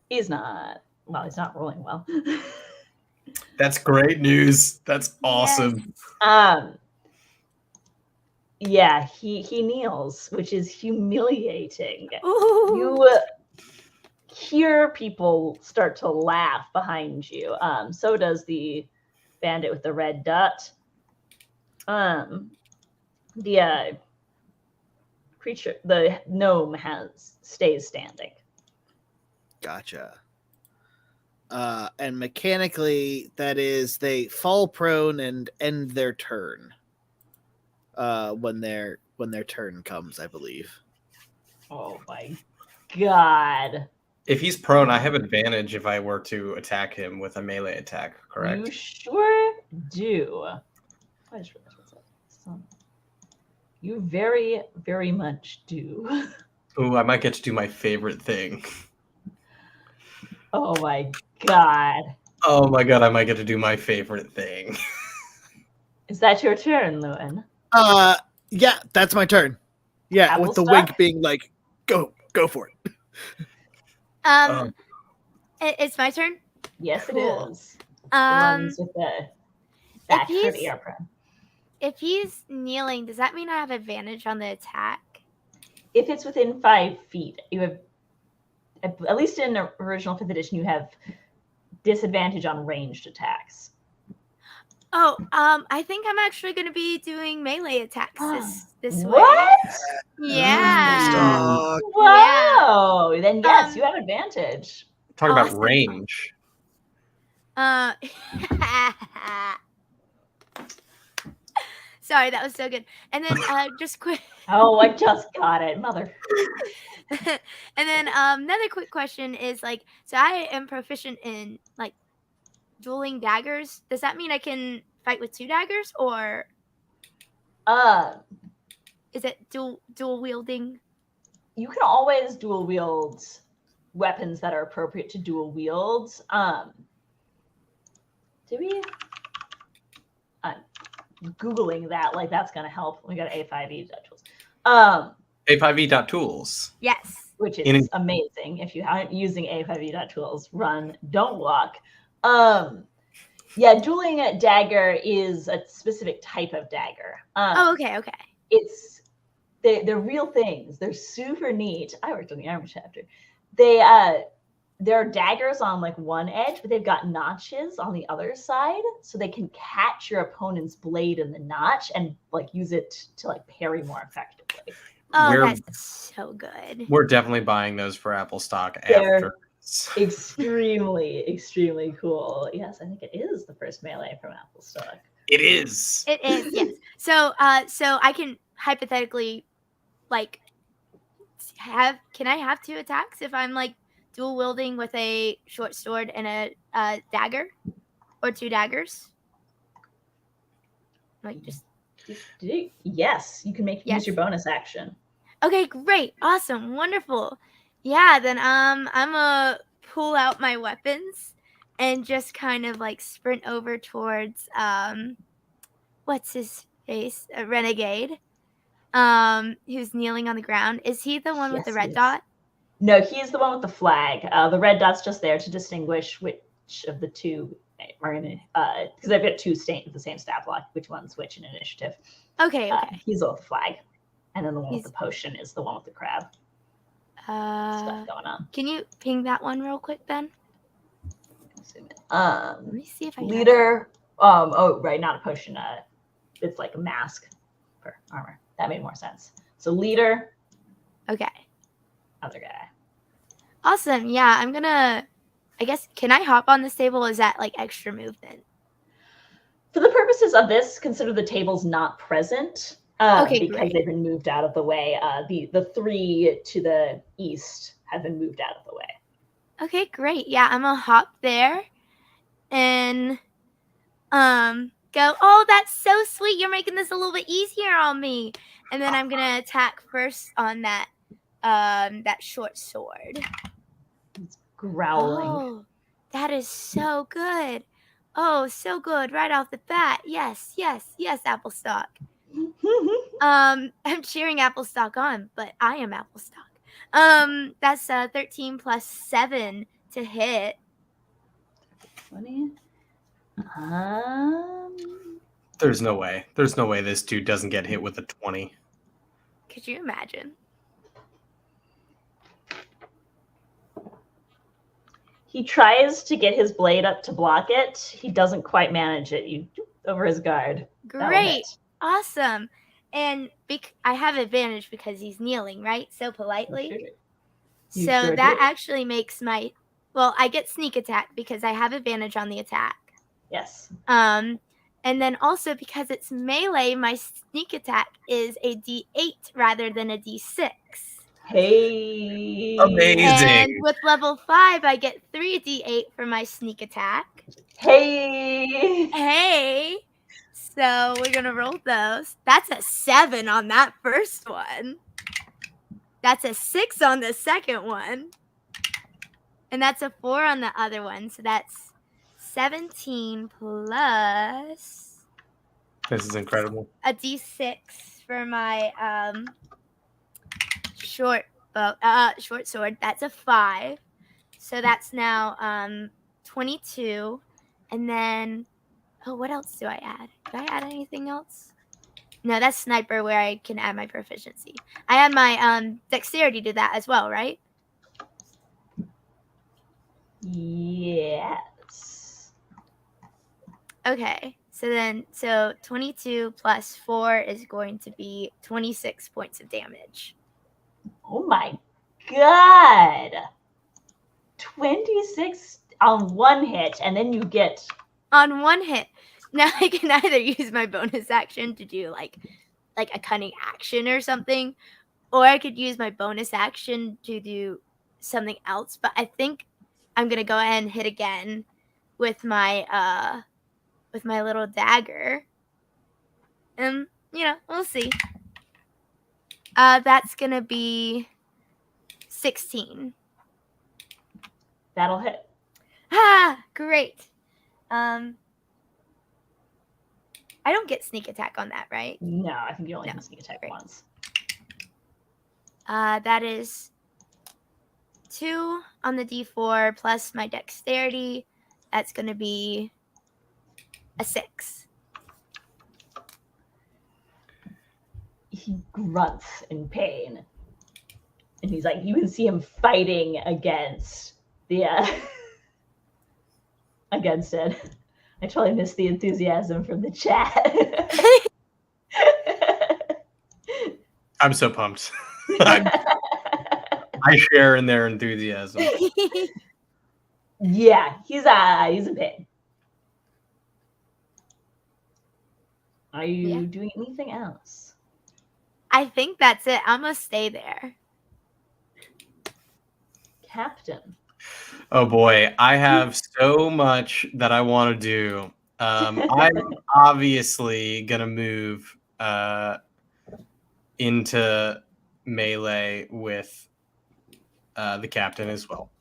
He's not rolling well. That's great news. That's awesome. Yeah, he kneels, which is humiliating. Ooh. You hear people start to laugh behind you. So does the bandit with the red dot. The creature, the gnome stays standing. Gotcha. and mechanically, that is they fall prone and end their turn. When their turn comes, I believe. Oh my god. If he's prone, I have advantage if I were to attack him with a melee attack, correct? You sure do. I just realized what's up. You very, very much do. Ooh, I might get to do my favorite thing. Oh my god. Oh my god, I might get to do my favorite thing. Is that your turn, Lewin? Yeah, that's my turn. Yeah, Apple with the stuff? wink being like, go for it. It's my turn. Yes, Cool. it is. The ones with the back for he's- the air prone. If he's kneeling, does that mean I have advantage on the attack? If it's within 5 feet, you have, at least in the original 5th edition, you have disadvantage on ranged attacks. Oh, I think I'm actually going to be doing melee attacks this way. What? Yeah. Stock. Whoa! Then yes, you have advantage. Talk about Awesome. range. Sorry, that was so good. And then just quick. Oh, I just got it, mother. And then another quick question is like, so I am proficient in like dueling daggers. Does that mean I can fight with 2 daggers, or is it dual wielding? You can always dual wield weapons that are appropriate to dual wield. Did we? Googling that, like that's gonna help. We got A5E tools. A5E.tools. Yes. Which is amazing. If you aren't using A5E.tools, run, don't walk. Yeah, dueling a dagger is a specific type of dagger. Okay. It's they're real things. They're super neat. I worked on the armor chapter. There are daggers on like one edge, but they've got notches on the other side, so they can catch your opponent's blade in the notch and like use it to like parry more effectively. Oh, that's so good. We're definitely buying those for Apple stock They're after. extremely, extremely cool. Yes, I think it is the first melee from Apple stock. It is. It is, yes. So I can hypothetically like can I have 2 attacks if I'm like dual wielding with a short sword and a dagger, or 2 daggers? Like just yes, you can use your bonus action. Okay, great, awesome, wonderful. Yeah, then I'm gonna pull out my weapons and just kind of like sprint over towards what's his face, a renegade, who's kneeling on the ground. Is he the one with the red dot? No, he is the one with the flag. The red dot's just there to distinguish which of the two are in, because I've got 2 with the same stat block, which one's which in initiative. Okay. He's the one with the flag. And then the one with the potion is the one with the crab. Stuff going on. Can you ping that one real quick then? Let me see if I leader. Oh, right, not a potion. It's like a mask for armor. That made more sense. So leader. Okay. Other guy. Awesome. Yeah, I'm gonna. I guess can I hop on this table? Is that like extra movement? For the purposes of this, consider the tables not present. Because great. they've been moved out of the way. The 3 to the east have been moved out of the way. Okay, great. Yeah, I'm gonna hop there and go. Oh, that's so sweet. You're making this a little bit easier on me. And then I'm gonna attack first on that that short sword. It's growling. Oh, that is so good. Oh, so good right off the bat. Yes, Applestock. I'm cheering Applestock on, but I am Applestock. That's 13 plus 7 to hit. 20. There's no way. There's no way this dude doesn't get hit with a 20. Could you imagine? He tries to get his blade up to block it. He doesn't quite manage it. You over his guard. Great. Awesome. And I have advantage because he's kneeling, right? So politely. You So sure that do. actually makes my Well, I get sneak attack because I have advantage on the attack. Yes. And then also because it's melee, my sneak attack is a D8 rather than a D6. Hey. Amazing. And with level 5, I get 3d8 for my sneak attack. Hey. Hey. So we're going to roll those. That's a 7 on that first one. That's a 6 on the second one. And that's a 4 on the other one. So that's 17 plus This is incredible. a d6 for my short sword. That's a 5. So that's now 22. And then, what else do I add? Do I add anything else? No, that's sniper where I can add my proficiency. I add my dexterity to that as well, right? Yes. Okay. So 22 plus 4 is going to be 26 points of damage. Oh my god. 26 on one hit, and then you get On one hit. Now I can either use my bonus action to do like a cunning action or something, or I could use my bonus action to do something else. But I think I'm gonna go ahead and hit again with my little dagger. And we'll see. That's gonna be 16. that'll hit. Ah, great. I don't get sneak attack on that, right? No, I think you only No. can sneak attack Great. once. That is 2 on the D4 plus my dexterity. That's going to be a 6. He grunts in pain. And he's like, you can see him fighting against the against it. I totally missed the enthusiasm from the chat. I'm so pumped. I share in their enthusiasm. Yeah, he's in pain. Are you doing anything else? I think that's it. I'm going to stay there. Captain. Oh boy, I have so much that I want to do. I'm obviously gonna move into melee with the captain as well.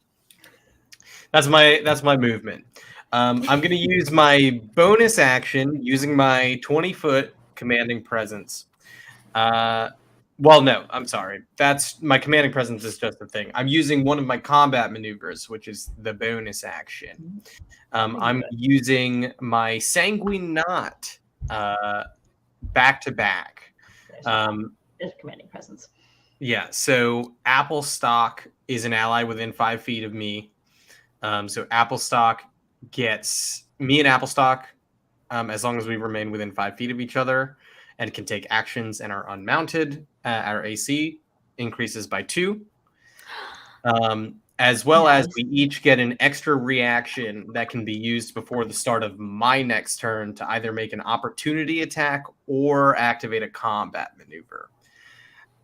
That's my movement. I'm gonna use my bonus action using my 20-foot commanding presence. Well, no, I'm sorry. That's my commanding presence is just a thing. I'm using one of my combat maneuvers, which is the bonus action. I'm using my sanguine knot back to back. There's commanding presence. Yeah, so Applestock is an ally within 5 feet of me. So Applestock gets me and Applestock, as long as we remain within 5 feet of each other, and can take actions and are unmounted. Our AC increases by 2. As well as we each get an extra reaction that can be used before the start of my next turn to either make an opportunity attack or activate a combat maneuver.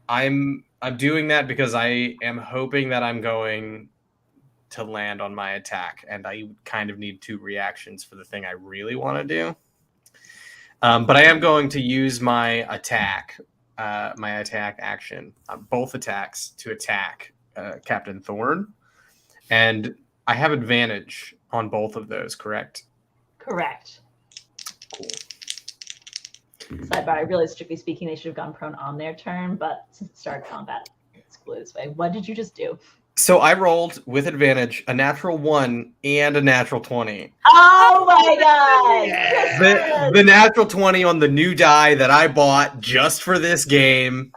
I'm doing that because I am hoping that I'm going to land on my attack, and I kind of need 2 reactions for the thing I really want to do. But I am going to use my attack action, both attacks, to attack Captain Thorn. And I have advantage on both of those, correct? Correct. Cool. Sidebar, I realize, strictly speaking, they should have gone prone on their turn, but since it started combat, it's cool this way. What did you just do? So I rolled with advantage a natural 1 and a natural 20. Oh my god! The natural 20 on the new die that I bought just for this game.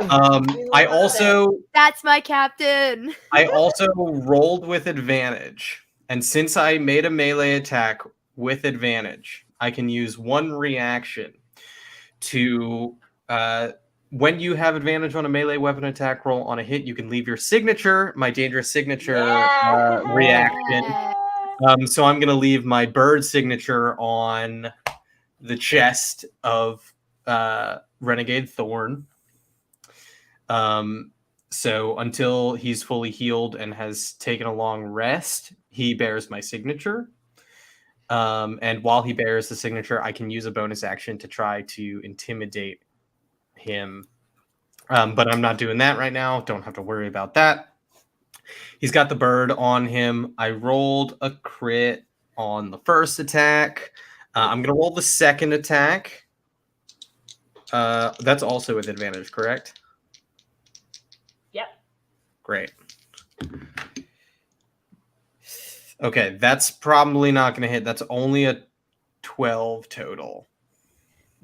I also That's my captain. I also rolled with advantage. And since I made a melee attack with advantage, I can use 1 reaction to When you have advantage on a melee weapon attack roll on a hit, you can leave your signature, my dangerous signature reaction. So I'm going to leave my bird signature on the chest of Renegade Thorn. So until he's fully healed and has taken a long rest, he bears my signature. And while he bears the signature, I can use a bonus action to try to intimidate him. But I'm not doing that right now. Don't have to worry about that. He's got the bird on him. I rolled a crit on the first attack. I'm going to roll the second attack. That's also with advantage, correct? Yep. Great. Okay, that's probably not going to hit. That's only a 12 total.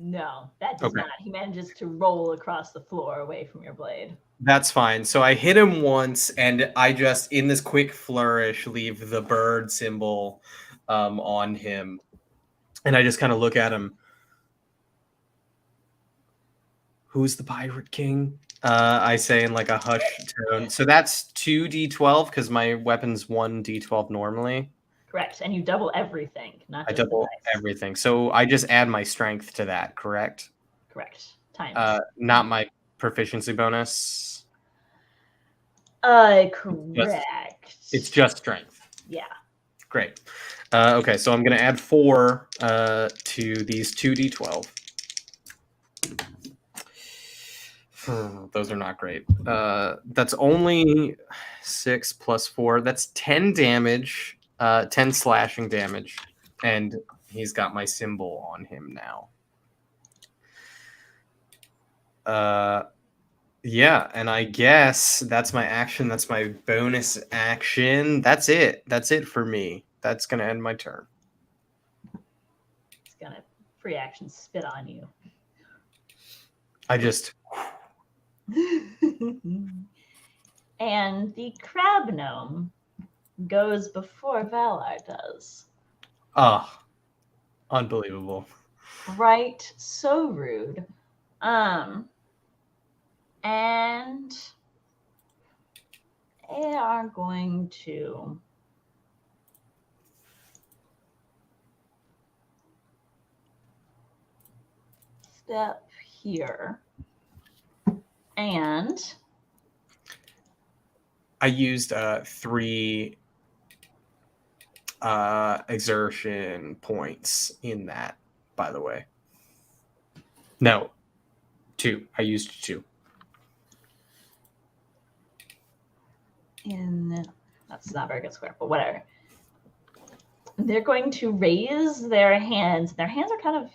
No, that does not. He manages to roll across the floor away from your blade. That's fine. So I hit him once, and I just, in this quick flourish, leave the bird symbol on him. And I just kind of look at him. Who's the Pirate King? I say in like a hushed tone. So that's 2d12 because my weapon's 1d12 normally. Correct. And you double everything. Not I just double everything. So I just add my strength to that, correct? Correct. Times. Not my proficiency bonus. Correct. It's just strength. Yeah. Great. Okay, so I'm going to add 4 to these 2d12. Those are not great. That's only 6 plus 4. That's 10 damage, 10 slashing damage. And he's got my symbol on him now. Yeah, and I guess that's my action. That's my bonus action. That's it. That's it for me. That's going to end my turn. He's going to free action spit on you. I just... And the crab gnome goes before Valar does. Oh, unbelievable. Right, so rude. And they are going to step here. And I used 3 exertion points in that, by the way. No, 2. I used 2. That's not a very good square, but whatever. They're going to raise their hands. Their hands are kind of,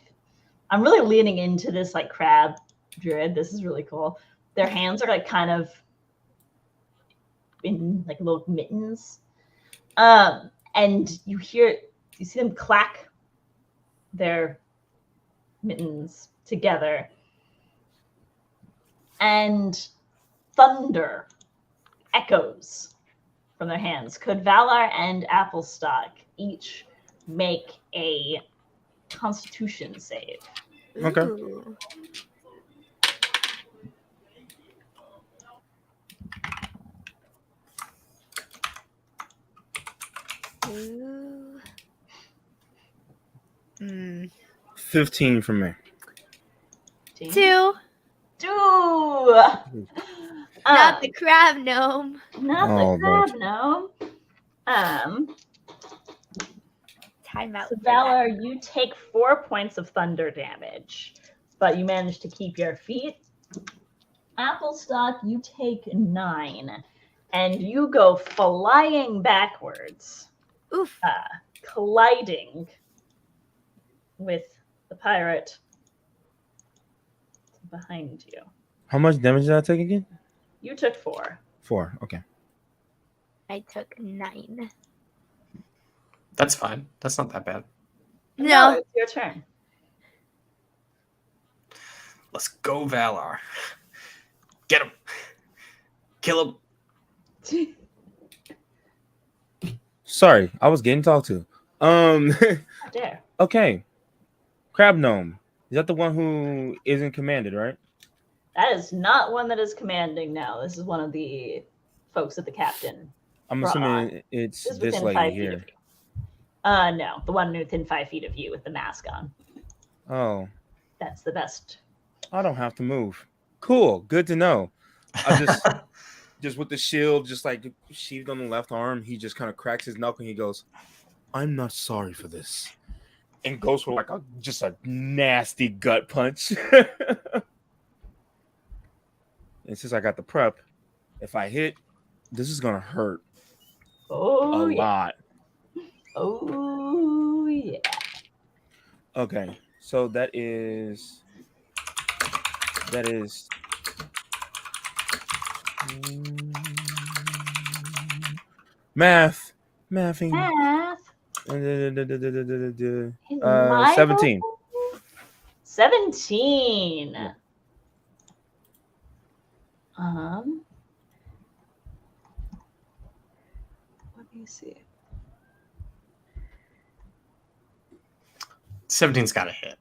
I'm really leaning into this like crab druid. This is really cool. Their hands are like kind of in like little mittens. And you see them clack their mittens together. And thunder echoes from their hands. Could Valar and Applestock each make a Constitution save? Okay. Ooh. Ooh. 15 from me. 2. Not the crab gnome. Not Oh, the crab gnome. Time out. So Valar, you take 4 points of thunder damage, but you manage to keep your feet. Applestock, you take 9, and you go flying backwards, Oof. colliding with the pirate behind you. How much damage did I take again? You took 4. 4. Okay. I took 9. That's fine. That's not that bad. No. It's your turn. Let's go, Valar. Get him. Kill him. Sorry, I was getting talked to. How dare. Okay. Crab Gnome. Is that the one who isn't commanded, right? That is not one that is commanding now. This is one of the folks that the captain. I'm brought on. assuming it's This is this within lady 5 feet here. of you. No, the one within 5 feet of you with the mask on. Oh, That's the best. I don't have to move. Cool. Good to know. I just with the shield, just like sheathed on the left arm, he just kind of cracks his knuckle and he goes, "I'm not sorry for this," and goes for like just a nasty gut punch. And since I got the prep, if I hit, this is gonna hurt Oh, a yeah. lot. Oh, yeah. Okay, so that is mathing. Math. In 17. 17. Yeah. Let me see. 17's got to hit.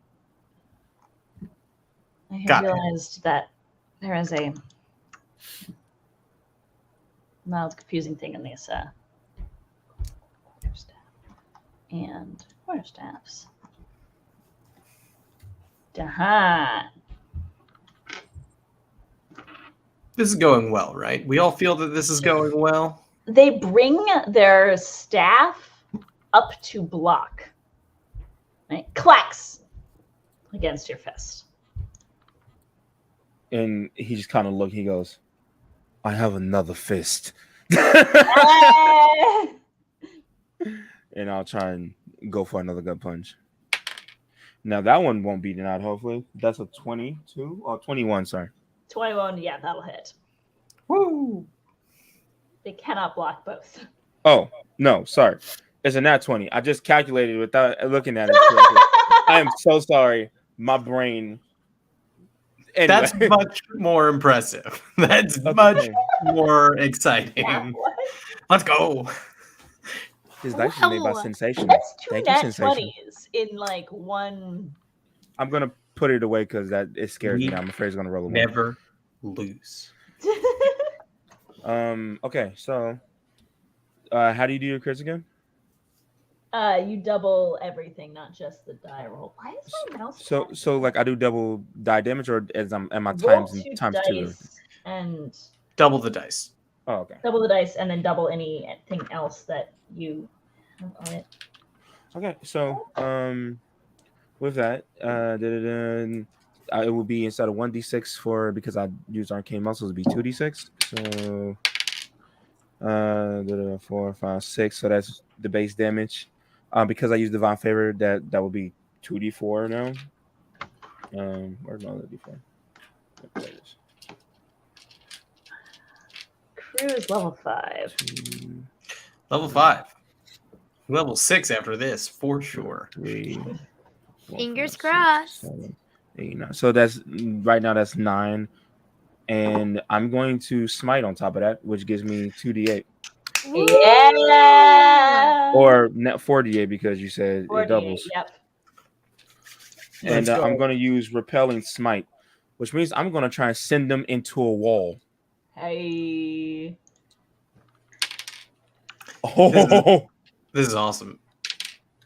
I have Got it. realized that there is a mild confusing thing in these quarterstaff and quarterstaffs. Dahan. This is going well, right? We all feel that this is going well. They bring their staff up to block. Right? Clacks against your fist. And he just kind of look. He goes, "I have another fist," Ah! and I'll try and go for another gut punch. Now that one won't be denied. Hopefully, that's a 22 or 21. Sorry. 21, yeah, that'll hit. Woo! They cannot block both. Oh no, sorry. It's a nat 20. I just calculated without looking at it. correctly. I am so sorry. My brain. Anyway. That's much more impressive. That's Okay. much more exciting. Yeah, what? Let's go. His dice is made by Wow. Sensation. That's two Thank you, nat Sensation. 20s in like one. I'm gonna put it away because that it scares me. We I'm afraid it's gonna roll a one. Never lose. Okay, so how do you do your crits again? You double everything, not just the die roll. Why is my mouse? So like I do double die damage, or am I roll times two times dice and Double the dice. 2? Oh, okay. double the dice, and then double anything else that you have on it. Okay, so with that, it will be instead of 1d6 for because I used arcane muscles, it'll be 2d6. So 4, 5, 6. So that's the base damage. Because I use divine favor, that will be 2d4 now. Where's my other d4? There it is. Crew is level 5. 2, Level 5. Level 6 after this, for sure. 3. 4, Fingers 5, 6, crossed. 7, 8, 9. So that's right now. That's 9, and I'm going to smite on top of that, which gives me 2d8 Yeah. or net 4d8 because you said 48, it doubles. Yep. And Let's go. I'm going to use repelling smite, which means I'm going to try and send them into a wall. Hey. Oh, This is awesome.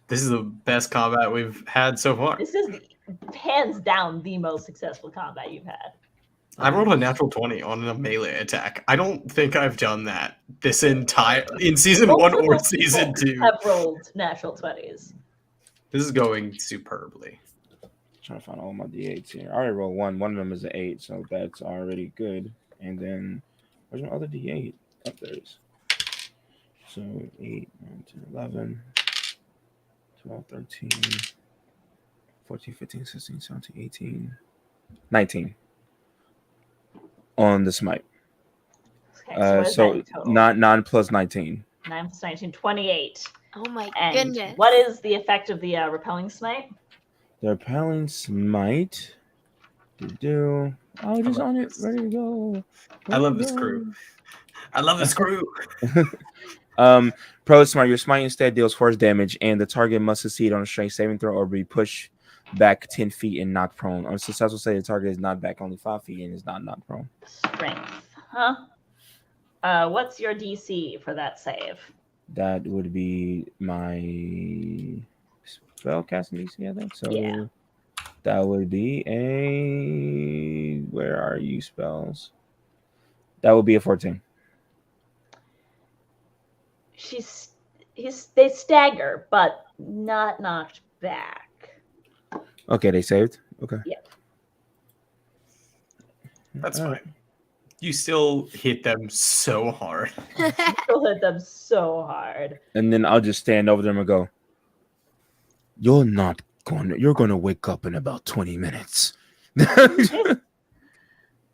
This is the best combat we've had so far. This is hands down the most successful combat you've had. I rolled a natural 20 on a melee attack. I don't think I've done that this entire in season 1 or Multiple season people 2. have rolled natural 20s. This is going superbly. trying to find all my d8s here. I already rolled one. One of them is an 8, so that's already good. And then where's my other d8? Up there it is. So 8, 9, 10, 11, 12, 13, 14, 15, 16, 17, 18, 19 on the smite. Okay, what is that So in total? 9 plus 19. 9 plus 19, 28. Oh my And goodness. what is the effect of the repelling smite? The repelling smite. Oh, just on it. Ready to go. I love this crew. I love this crew. Pro smite, your smite instead deals force damage, and the target must succeed on a strength saving throw or be pushed back 10 feet and knocked prone. Or successful say the target is not back only 5 feet and is not knocked prone. Strength, huh? What's your DC for that save? That would be my spell casting DC, I think. So Yeah. that would be a. Where are you spells? That would be a 14. They stagger, but not knocked back. Okay, they saved. Okay. Yep. That's All fine. right. You still hit them so hard. Still hit them so hard. And then I'll just stand over them and go, you're going to wake up in about 20 minutes. And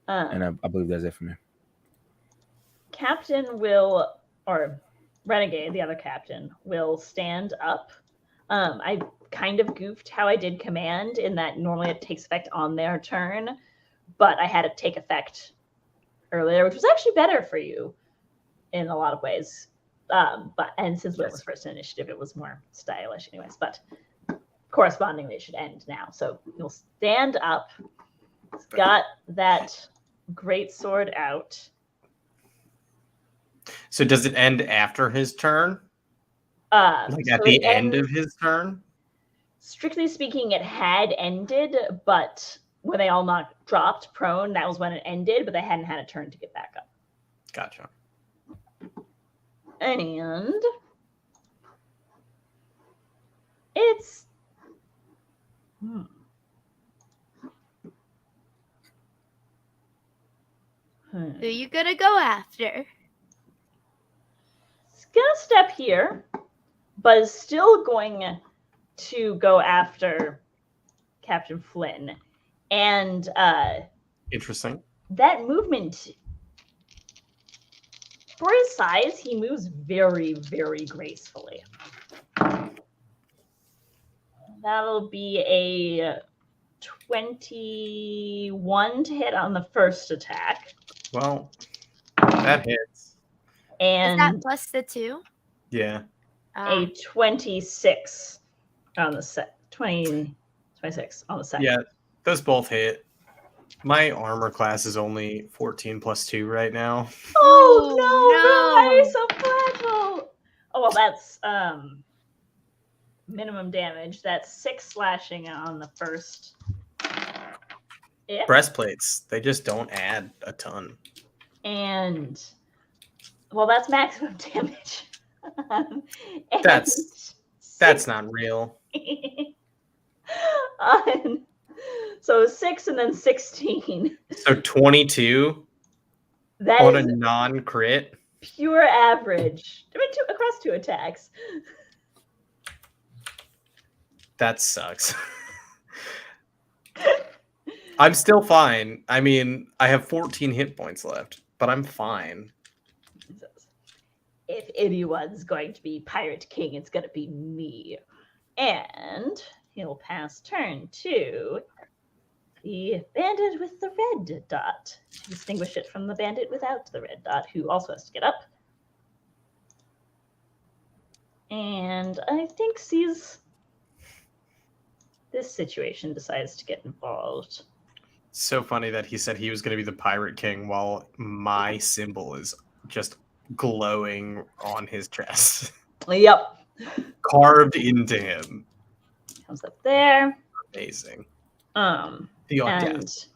I believe that's it for me. Captain will, or Renegade, the other captain, will stand up. I kind of goofed how I did command in that normally it takes effect on their turn, but I had it take effect earlier, which was actually better for you in a lot of ways. And since Will was first initiative, it was more stylish anyways, but correspondingly it should end now. So you'll stand up. He's got that great sword out. So does it end after his turn? Like at So the it end ends- of his turn? Strictly speaking, it had ended, but when they all dropped prone, that was when it ended, but they hadn't had a turn to get back up. Gotcha. And it's Who you gonna go after? It's gonna step here, but is still going to go after Captain Flynn. And Interesting. that movement, for his size, he moves very, very gracefully. That'll be a 21 to hit on the first attack. Well, that hits. Is And that plus the 2? Yeah. a 26 on the 26 on the second. Yeah, those both hit. My armor class is only 14 plus 2 right now. Oh no, no. no, so fragile. Oh well, that's minimum damage. That's 6 slashing on the first. If. Breastplates, they just don't add a ton. And well, that's maximum damage. And That's not real. So 6 and then 16. So 22 That on a is non-crit. pure average. I mean, across 2 attacks. That sucks. I'm still fine. I mean, I have 14 hit points left, but I'm fine. If anyone's going to be Pirate King, it's going to be me. And he'll pass turn to the bandit with the red dot to distinguish it from the bandit without the red dot, who also has to get up. And I think sees this situation, decides to get involved. So funny that he said he was going to be the Pirate King while my symbol is just glowing on his chest. Yep. Carved into him. Comes up there. Amazing. And The audacity.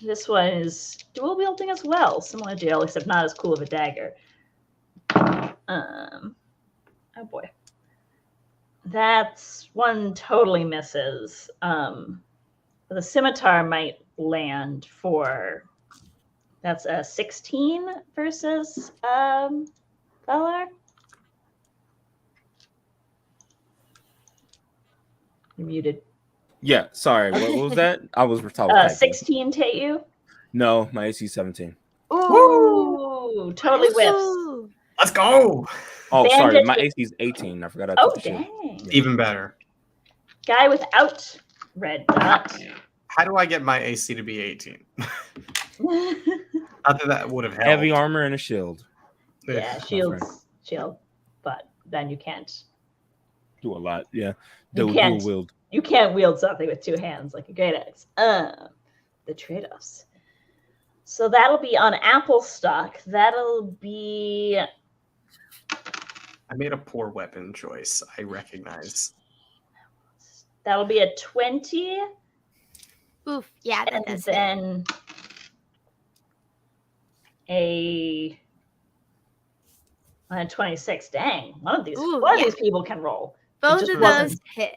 this one is dual wielding as well, similar to Jill, except not as cool of a dagger. Oh boy. That's one totally misses. The scimitar might land for that's a 16 versus Valar. You're muted. Yeah, sorry. What was that? I was typing. 16 to hit you. No, my AC 17. Ooh, totally whiffs. Ooh. Let's go. Oh, Bandit sorry. My with- AC is 18. I forgot I Oh, took the shield. dang. Even better. Guy without red dot. How do I get my AC to be 18? Not that would have helped. Heavy armor and a shield. Yeah, shield, but then you can't. Do a lot. Yeah. You Dual can't. wield. You can't wield something with 2 hands like a great axe. The trade-offs. So that'll be on apple stock. That'll be... I made a poor weapon choice. I recognize. That'll be a 20. Oof. Yeah, that And does hit. then a 26. Dang, one of these people can roll. Both just of wasn't. those hit.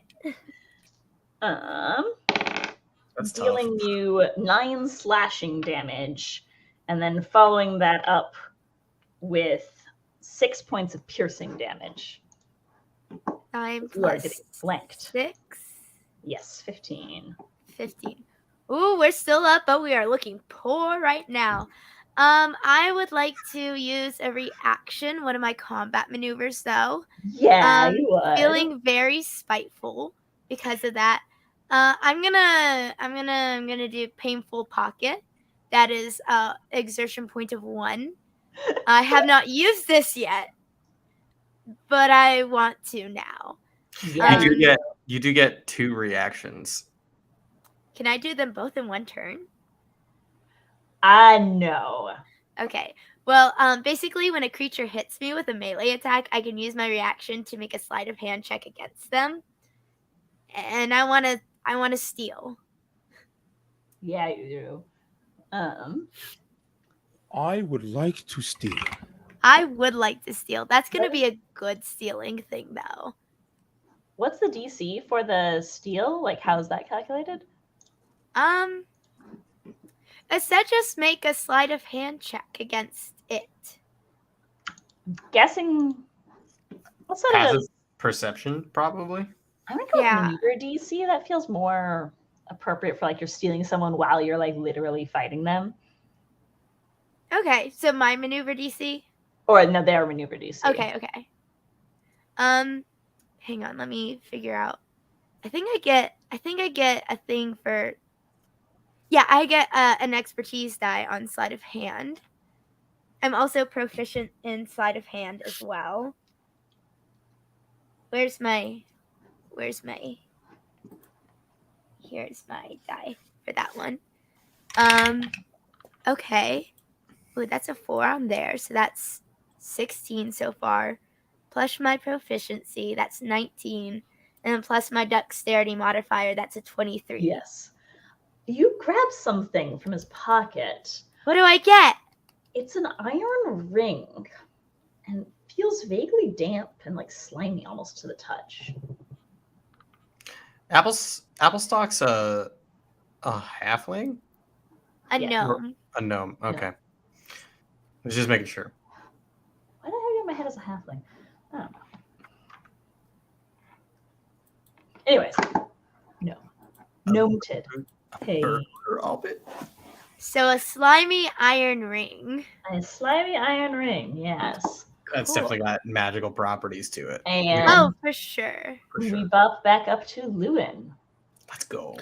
That's Dealing tough. you 9 slashing damage, and then following that up with 6 points of piercing damage. 9 You are plus getting flanked. 6. Yes, 15. 15. Ooh, we're still up, but we are looking poor right now. I would like to use a reaction, one of my combat maneuvers, though. Yeah, you would. Feeling very spiteful because of that. I'm gonna do painful pocket. That is exertion point of 1. I have not used this yet, but I want to now. Yeah. You do get 2 reactions. Can I do them both in one turn? No. Okay. Well, basically, when a creature hits me with a melee attack, I can use my reaction to make a sleight of hand check against them. And I want to steal. Yeah, you do. I would like to steal. I would like to steal. That's going to be a good stealing thing, though. What's the DC for the steal? Like, how is that calculated? It said just make a sleight of hand check against it. Guessing. What's that? Passive perception, probably. I'm gonna go with Yeah. maneuver DC. That feels more appropriate for like you're stealing someone while you're like literally fighting them. Okay, so my maneuver DC. Or no, their maneuver DC. Okay. Hang on, let me figure out. I think I get a thing for. Yeah, I get an expertise die on sleight of hand. I'm also proficient in sleight of hand as well. Here's my die for that one. Okay. Ooh, that's a 4 on there, so that's 16 so far. Plus my proficiency, that's 19. And then plus my dexterity modifier, that's a 23. Yes. You grab something from his pocket. What do I get? It's an iron ring. And feels vaguely damp and like slimy almost to the touch. Applestock's a halfling? A Yeah. gnome. A gnome. Okay. I was just making sure. Why did I have you in my head as a halfling? I don't know. Anyways. No. Noted. Hey. So a slimy iron ring. A slimy iron ring, yes. That's Cool. definitely got magical properties to it. And Oh, for sure. For sure. we buff back up to Lewin. Let's go.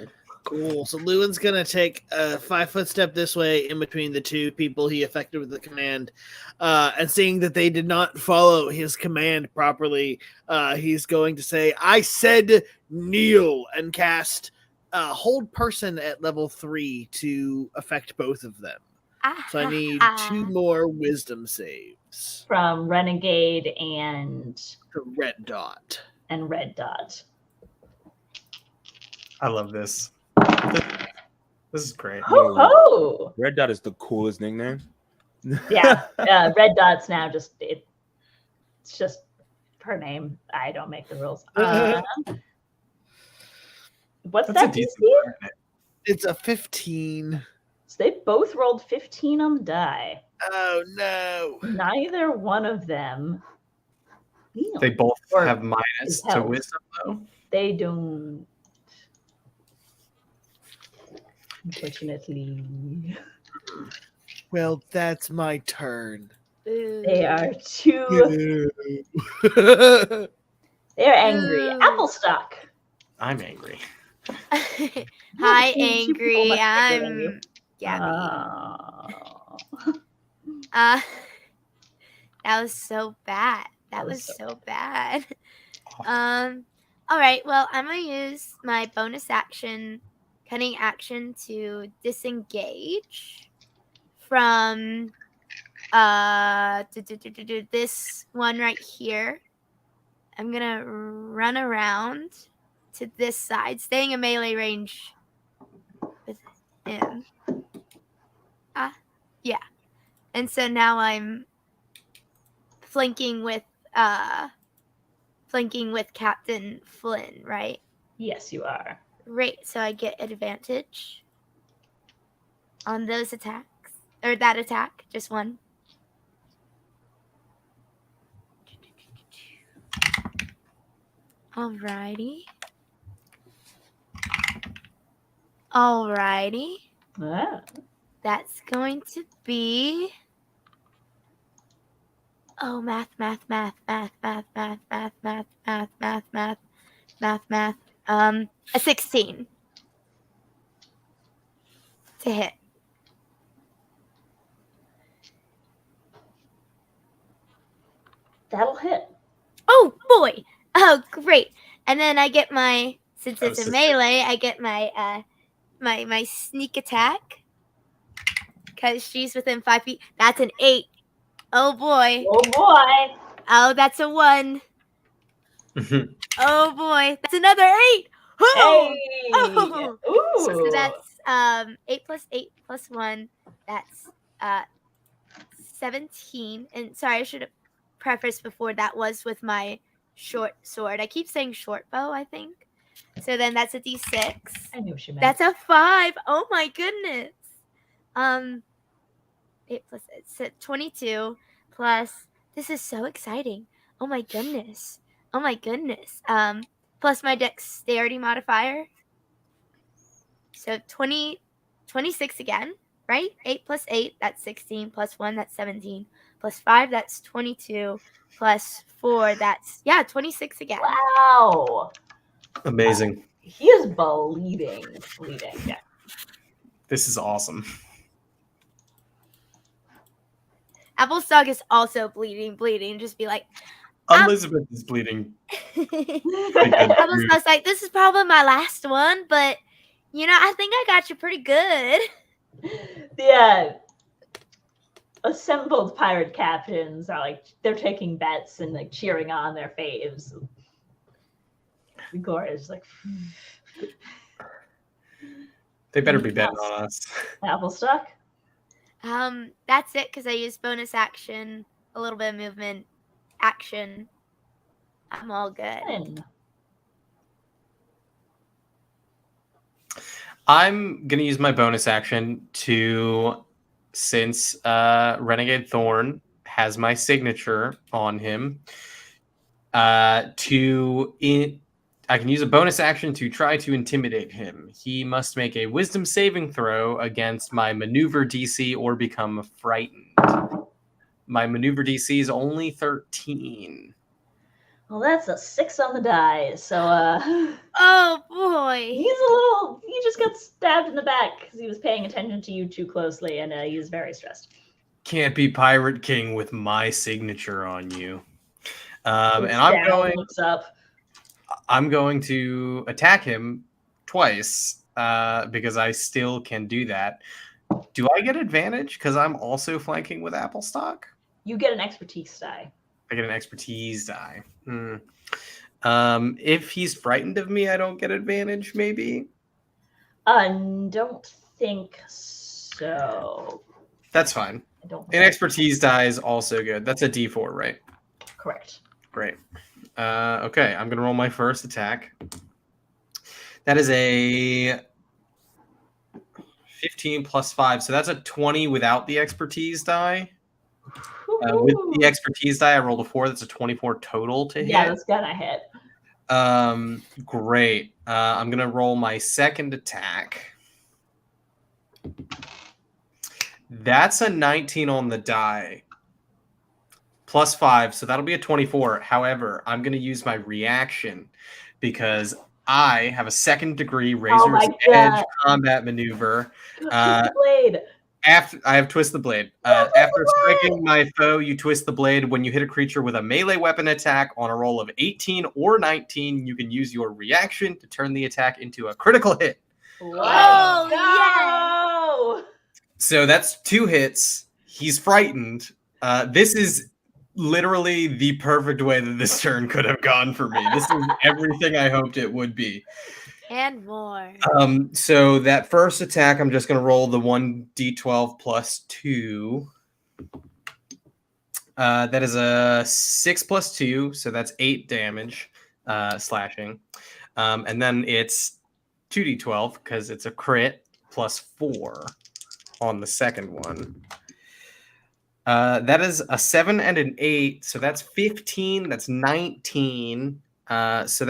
Cool. So Lewin's gonna take a 5-foot step this way in between the 2 people he affected with the command, and seeing that they did not follow his command properly, he's going to say, "I said kneel," and cast hold person at level 3 to affect both of them. So I need 2 more wisdom saves. From Renegade and The red dot. Red Dot. I love this. This is great. Ho ho! Red Dot is the coolest nickname. Yeah, Red Dot's now just it's just her name. I don't make the rules. What's That's that a decent DC? target. It's a 15. So they both rolled 15 on the die. Oh no. Neither one of them. They both Or have minus is to held. wisdom, though. They don't. Unfortunately, Well, that's my turn. Boo. they are too. They're angry. Ooh. Applestock. I'm angry. Hi, Two people angry. much bigger than you. I'm Gabby. Oh. That was so bad. That That was was so so bad. All right. Well, I'm gonna use my bonus action, cunning action, to disengage from this one right here. I'm gonna run around to this side, staying in melee range with him. Yeah. And so now I'm flanking with Captain Flynn, right? Yes, you are. Right. So I get advantage on those attacks, or that attack, just one. Alrighty. Ah. That's going to be math. A 16 to hit. That'll hit. Oh boy! Oh great! And then I get since it's a sister. melee, I get my my sneak attack because she's within 5 feet. That's an 8. Oh boy! Oh boy! Oh, that's a 1. Oh boy, that's another 8. Oh! Hey! Oh! Ooh! So that's 8 plus 8 plus 1. That's 17. And sorry, I should have prefaced before that was with my short sword. I keep saying short bow, I think. So then that's a d6. I knew what you meant. That's a 5. Oh my goodness. 8 plus 8, so 22 plus. This is so exciting. Oh my goodness. Plus my dexterity modifier. So 26 again, right? 8 plus 8, that's 16. Plus 1, that's 17. Plus 5, that's 22. Plus 4, that's 26 again. Wow! Amazing. He is bleeding. Yeah. This is awesome. Applestock is also bleeding. Just be like, Elizabeth is bleeding. Applestock's like, this is probably my last one, but I think I got you pretty good. The assembled pirate captains are they're taking bets and cheering on their faves. Igor is like, They better be betting on us. Applestock? That's it because I used bonus action, a little bit of movement, action. I'm all good. Fine. I'm going to use my bonus action since Renegade Thorn has my signature on him, I can use a bonus action to try to intimidate him. He must make a wisdom saving throw against my maneuver DC or become frightened. My maneuver DC is only 13. Well, that's a 6 on the die. So, oh boy, he just got stabbed in the back because he was paying attention to you too closely, and he's very stressed. Can't be Pirate King with my signature on you. And Looks up. I'm going to attack him twice because I still can do that. Do I get advantage because I'm also flanking with Applestock? You get an expertise die. I get an expertise die. If he's frightened of me, I don't get advantage, maybe? Don't think so. That's fine. I don't. An expertise die is also good. That's a D4, right? Correct. Great. Okay, I'm going to roll my first attack. That is a 15 plus 5. So that's a 20 without the expertise die. With the expertise die, I rolled a 4. That's a 24 total to hit. Yeah, that's gonna hit. Great. I'm going to roll my second attack. That's a 19 on the die. Plus 5, so that'll be a 24. However, I'm going to use my reaction because I have a second degree Razor's Edge combat maneuver. Blade. After I have twist the blade. After striking my foe, you twist the blade. When you hit a creature with a melee weapon attack on a roll of 18 or 19, you can use your reaction to turn the attack into a critical hit. Let's Oh, go! So that's 2 hits. He's frightened. This is literally the perfect way that this turn could have gone for me. This is everything I hoped it would be. and more. So that first attack, I'm just going to roll the 1d12 plus 2. That is a 6 plus 2, so that's 8 damage, slashing. And then it's 2d12 because it's a crit plus 4 on the second one. That is a 7 and an 8, so that's 15. That's 19. So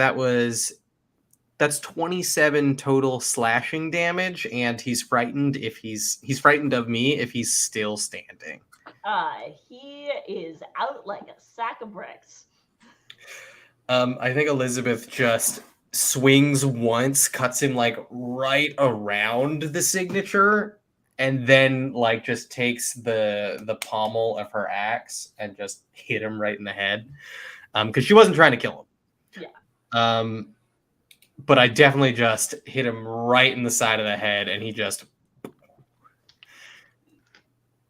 that's 27 total slashing damage, and he's frightened if he's frightened of me if he's still standing. He is out like a sack of bricks. I think Elizabeth just swings once, cuts him like right around the signature, and then like just takes the pommel of her axe and just hit him right in the head. Because she wasn't trying to kill him. Yeah. But I definitely just hit him right in the side of the head, and he just...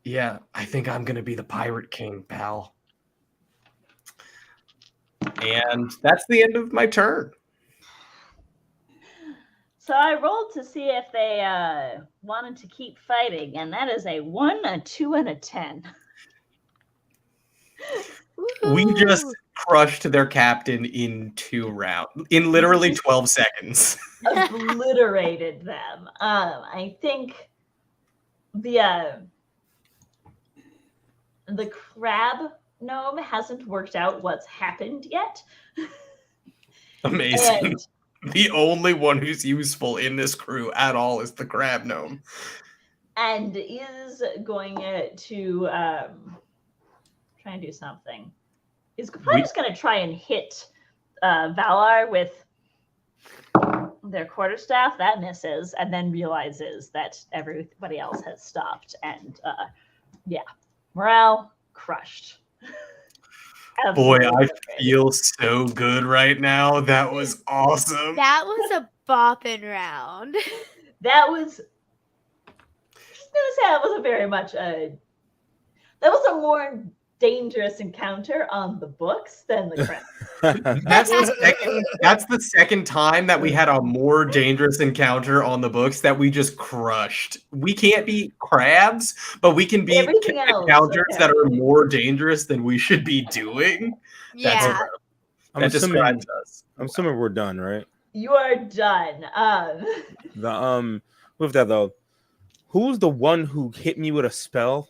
Yeah, I think I'm going to be the Pirate King, pal. And that's the end of my turn. So I rolled to see if they wanted to keep fighting, and that is a 1, a 2, and a 10. We just crushed their captain in 2 rounds, in literally 12 seconds. Obliterated them. I think the crab gnome hasn't worked out what's happened yet. Amazing. And the only one who's useful in this crew at all is the crab gnome. And is going to try and do something. He's probably just going to try and hit Valar with their quarterstaff. That misses, and then realizes that everybody else has stopped. And yeah, morale crushed. Boy, I feel so good right now. That was awesome. That was a bopping round. That was... I was going to say that was a very much that was a more dangerous encounter on the books than the crab. That's the second time that we had a more dangerous encounter on the books that we just crushed. We can't be crabs, but we can be encounters that are more dangerous than we should be doing. Yeah. That describes us. I'm assuming we're done, right? You are done. With that though, who's the one who hit me with a spell?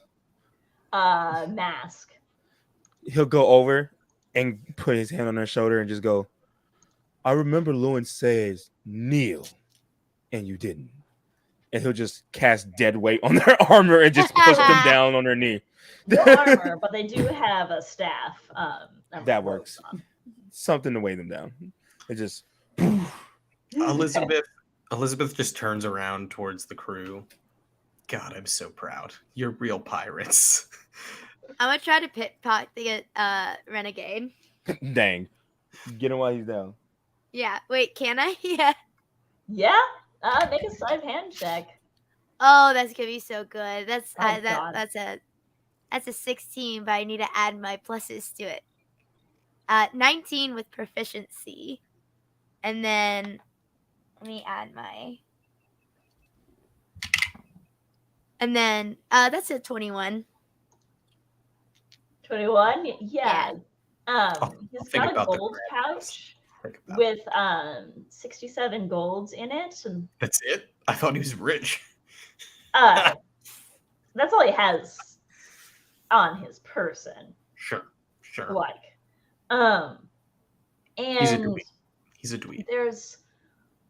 Mask. He'll go over and put his hand on her shoulder and just go, I remember Lewin says kneel, and you didn't. And he'll just cast dead weight on their armor and just push them down on their knee. No armor, but they do have a staff. That works. Something to weigh them down. It just... Elizabeth just turns around towards the crew. God, I'm so proud. You're real pirates. I'm gonna try to pickpocket the renegade. Dang. Get him while he's down. Yeah. Wait, can I? Yeah. Yeah. Make a sleight of hand check. Oh, that's gonna be so good. That's God. that's a 16, but I need to add my pluses to it. 19 with proficiency, and then let me add my. And then that's a 21. 21? Yeah. He's think got a about the gold crab. pouch with 67 golds in it. And That's it? I thought he was rich. that's all he has on his person. Sure. Like. And He's a dweeb. there's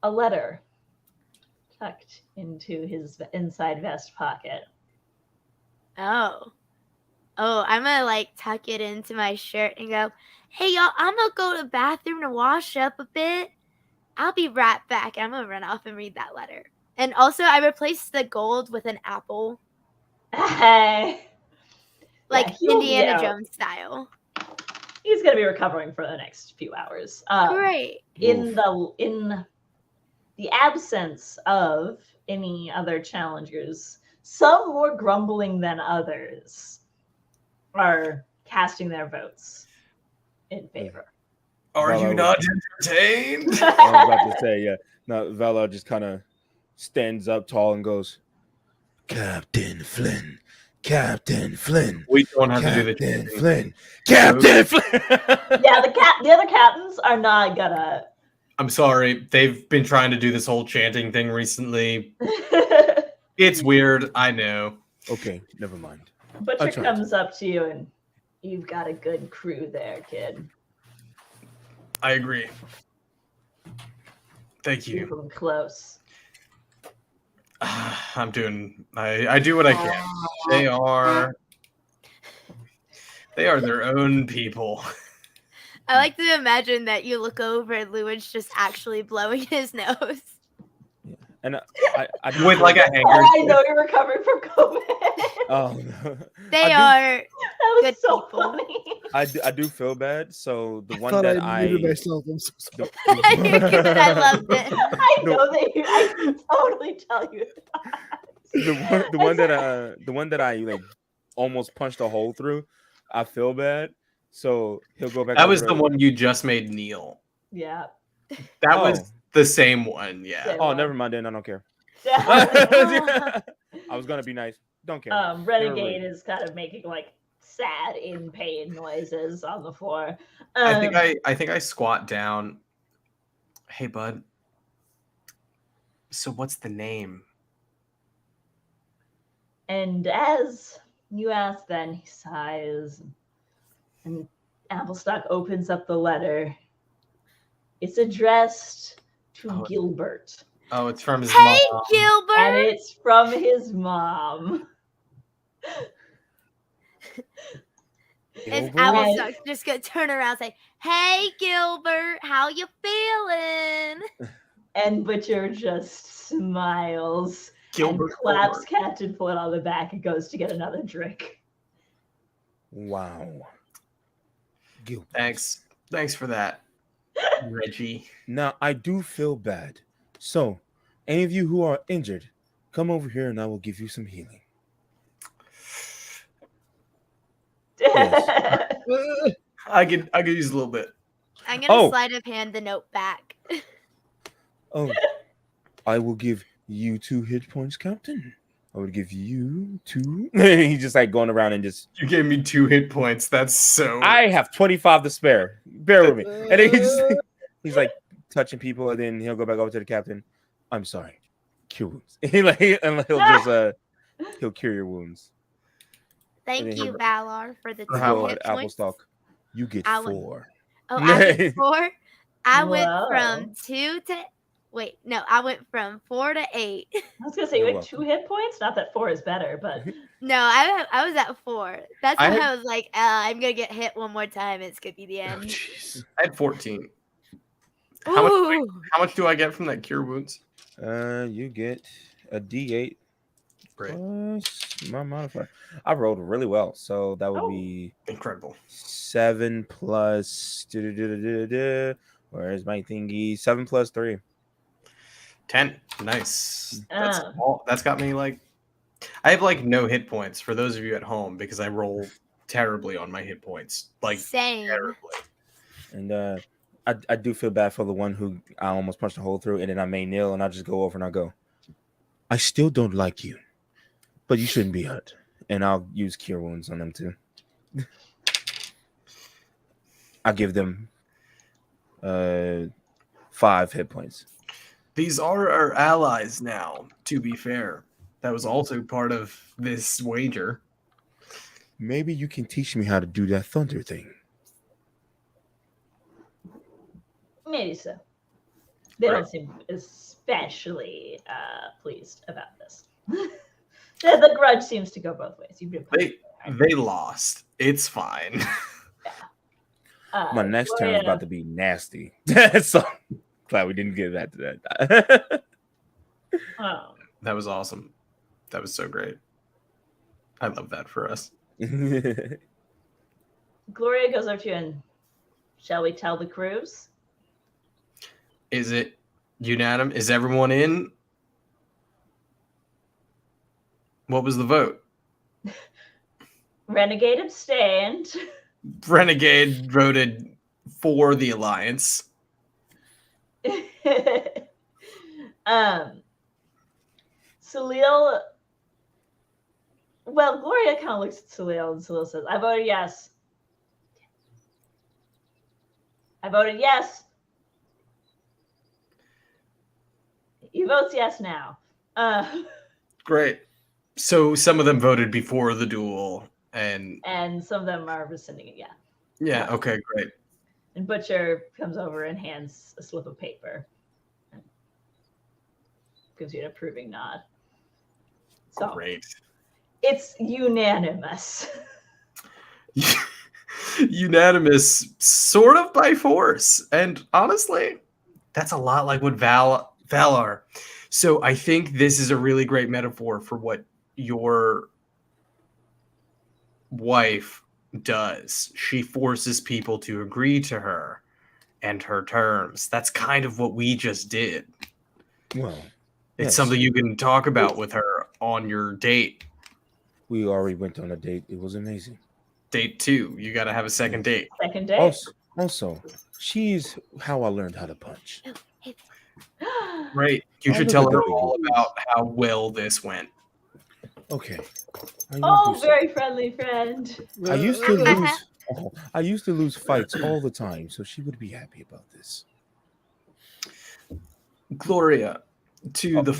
a letter tucked into his inside vest pocket. Oh, I'm gonna like tuck it into my shirt and go, hey y'all, I'm gonna go to the bathroom to wash up a bit. I'll be right back. I'm gonna run off and read that letter. And also I replaced the gold with an apple Hey. Like Yeah, he'll be Indiana out. Jones style. He's gonna be recovering for the next few hours. Great. In the absence of any other challengers, some more grumbling than others are casting their votes in favor. Are you Valar not was- entertained? I was about to say, yeah. No, Valar just kind of stands up tall and goes, Captain Flynn, Captain Flynn, We don't have to do the Captain chanting. Flynn, Captain Flynn. Yeah, the other captains are not gonna. I'm sorry. They've been trying to do this whole chanting thing recently. It's weird. I know. Okay, never mind. Butcher tried. comes up to you and you've got a good crew there, kid. I agree. Thank Keep you. them close. I'm doing. I do what I can. They are their own people. I like to imagine that you look over and Lewin's just actually blowing his nose. And I With like a hanger. I know you're recovering from COVID. Oh, no. They That are was good so people. funny. I do feel bad. So the one thought that I muted myself. I'm so sorry. I loved it. I know that I can totally tell you. the one that I like almost punched a hole through. I feel bad. So he'll go back. That over was to- the one you just made kneel. Yeah. That Oh. was the same one. Yeah. Same. Oh, never mind. Then I don't care. Yeah. I was gonna be nice. Don't care. Renegade is kind of making like sad in pain noises on the floor. I think I squat down. Hey, bud. So what's the name? And as you ask, then he sighs, and Applestock opens up the letter. It's addressed to Oh. Gilbert, Oh, it's from his Hey, mom. and Gilbert. it's from his mom. If Gilbert? Applestock's just gonna turn around and say, "Hey, Gilbert, how you feeling?" And Butcher just smiles Gilbert and claps Gilbert. Captain Flynn on the back and goes to get another drink. Wow. Gilbert. Thanks for that, Reggie. Now I do feel bad. So, any of you who are injured, come over here and I will give you some healing. Yes. I could use a little bit. I'm gonna Oh. slide of hand the note back. Oh, I will give you 2 hit points, Captain. I would give you 2. He's just like going around and just. You gave me 2 hit points. That's so. I have 25 to spare. Bear with me. And then he's like touching people, and then he'll go back over to the captain. I'm sorry. Cure wounds. And he'll just he'll cure your wounds. Thank then you, he'll- Valar, for the 2 Go hit ahead, points. Applestock. You get I would- 4. Oh, I get 4. I went Whoa. from 2 to I went from 4 to 8. I was gonna say you You're had 2 hit points. Not that 4 is better, but No, I was at 4. That's I why had- I was like, I'm gonna get hit one more time. It's gonna be the Oh, end. jeez. I had 14. How Ooh. much do I get from that cure wounds? You get a D8 Great. plus my modifier. I rolled really well, so that would Oh. be Incredible. 7 plus. Where's my thingy? 7 plus 3. 10. Nice. Ah. That's got me like. I have like no hit points for those of you at home because I roll terribly on my hit points. Like Same. terribly. And I do feel bad for the one who I almost punched a hole through, and then I may kneel, and I just go over and I go, I still don't like you, but you shouldn't be hurt. And I'll use cure wounds on them too. I'll give them 5 hit points. These are our allies now, to be fair. That was also part of this wager. Maybe you can teach me how to do that thunder thing. maybe so. They Right. don't seem especially pleased about this. The grudge seems to go both ways. You've been They lost. It's fine. My next turn is Gloria- about to be nasty. So glad we didn't get that to that. Oh, That was awesome. That was so great. I love that for us. Gloria goes up to you and, shall we tell the crews? Is it unanimous? Is everyone in? What was the vote? Renegade abstained. Renegade voted for the alliance. Salil. Well, Gloria kind of looks at Salil and Salil says, I voted yes. I voted yes. He votes yes now. Great. So some of them voted before the duel, and some of them are rescinding it, yeah. yeah, okay, great. And Butcher comes over and hands a slip of paper. And gives you an approving nod. So Great. it's unanimous. Unanimous, sort of by force. And honestly, that's a lot like what Valar. So I think this is a really great metaphor for what your wife does. She forces people to agree to her and her terms. That's kind of what we just did. Well, It's yes. something you can talk about with her on your date. We already went on a date. It was amazing. Date 2. You got to have a second date. Second day. Also, she's how I learned how to punch. Right. You should tell her all about how well this went. Okay. Oh, very friendly friend. I used to lose. I used to lose fights all the time, so she would be happy about this. Gloria, to the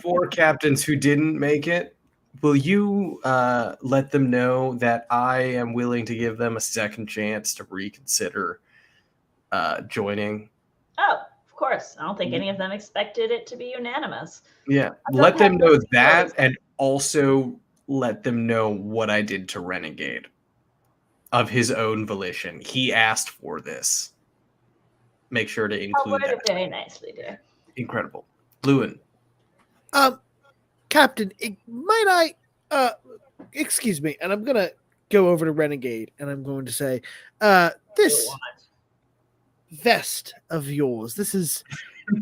four captains who didn't make it, will you let them know that I am willing to give them a second chance to reconsider joining? Oh, of course. I don't think any of them expected it to be unanimous. Yeah, let them know that, and also let them know what I did to Renegade of his own volition. He asked for this. Make sure to I'll include word that. it very nicely, dear. Incredible. Lewin. Captain, might I excuse me, and I'm gonna go over to Renegade and I'm going to say, this vest of yours, this is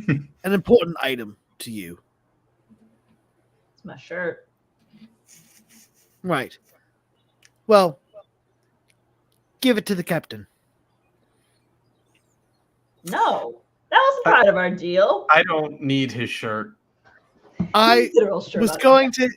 an important item to you. It's my shirt. Right. Well, give it to the captain. No, that wasn't part of our deal. I don't need his shirt. I Literal shirt was on. going to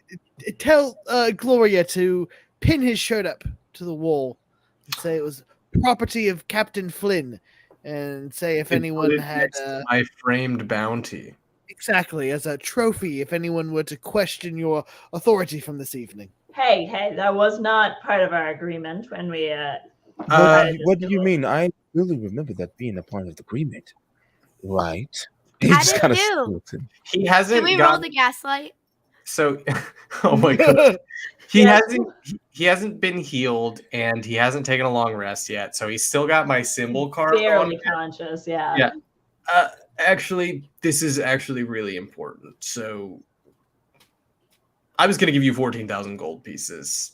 tell Gloria to pin his shirt up to the wall and say it was property of Captain Flynn, and say if anyone had my framed bounty. Exactly, as a trophy if anyone were to question your authority from this evening. Hey, that was not part of our agreement when we What do you mean? I really remember that being a part of the agreement. Right. I did too. He hasn't. Can we roll the gaslight? So, oh my god, he hasn't been healed, and he hasn't taken a long rest yet. So he's still got my symbol card barely on. conscious. Yeah. Yeah. Actually, this is actually really important. So, I was going to give you 14,000 gold pieces.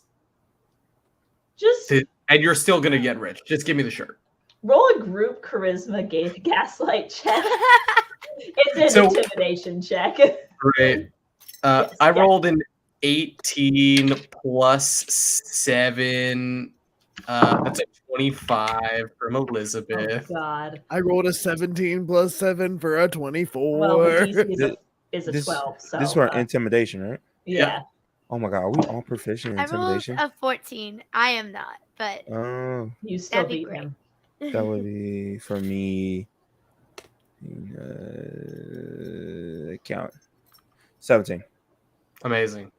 And you're still going to get rich. Just give me the shirt. Roll a group charisma gaslight check. It's an intimidation check. Great. I rolled an 18 plus 7. That's a 25 from Elizabeth. Oh, God. I rolled a 17 plus 7 for a 24. Well, the DC is a 12. So, this is our intimidation, right? Yeah. Oh my god, are we all proficient in intimidation? I rolled a 14. I am not, but you still beat him. That would be for me. Count 17. Amazing.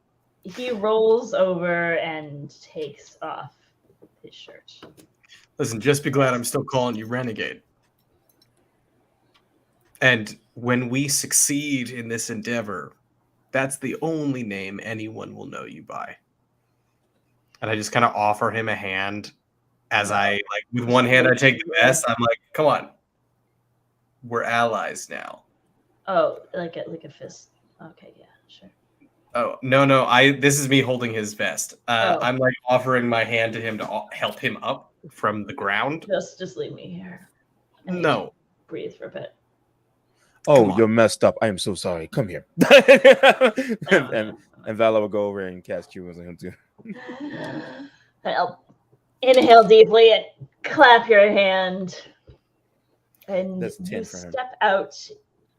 He rolls over and takes off his shirt. Listen, just be glad I'm still calling you Renegade. And when we succeed in this endeavor, that's the only name anyone will know you by. And I just kind of offer him a hand as with one hand, I take the vest. I'm like, come on. We're allies now. Oh, like a fist. Okay, yeah, sure. Oh no! This is me holding his vest. I'm like offering my hand to him to help him up from the ground. Just leave me here. I need No. to breathe for a bit. Oh, on. you're messed up. I am so sorry. Come here. and Vala will go over and cast cures on him too. Well, inhale deeply and clap your hand. And That's 10 you for him. step out.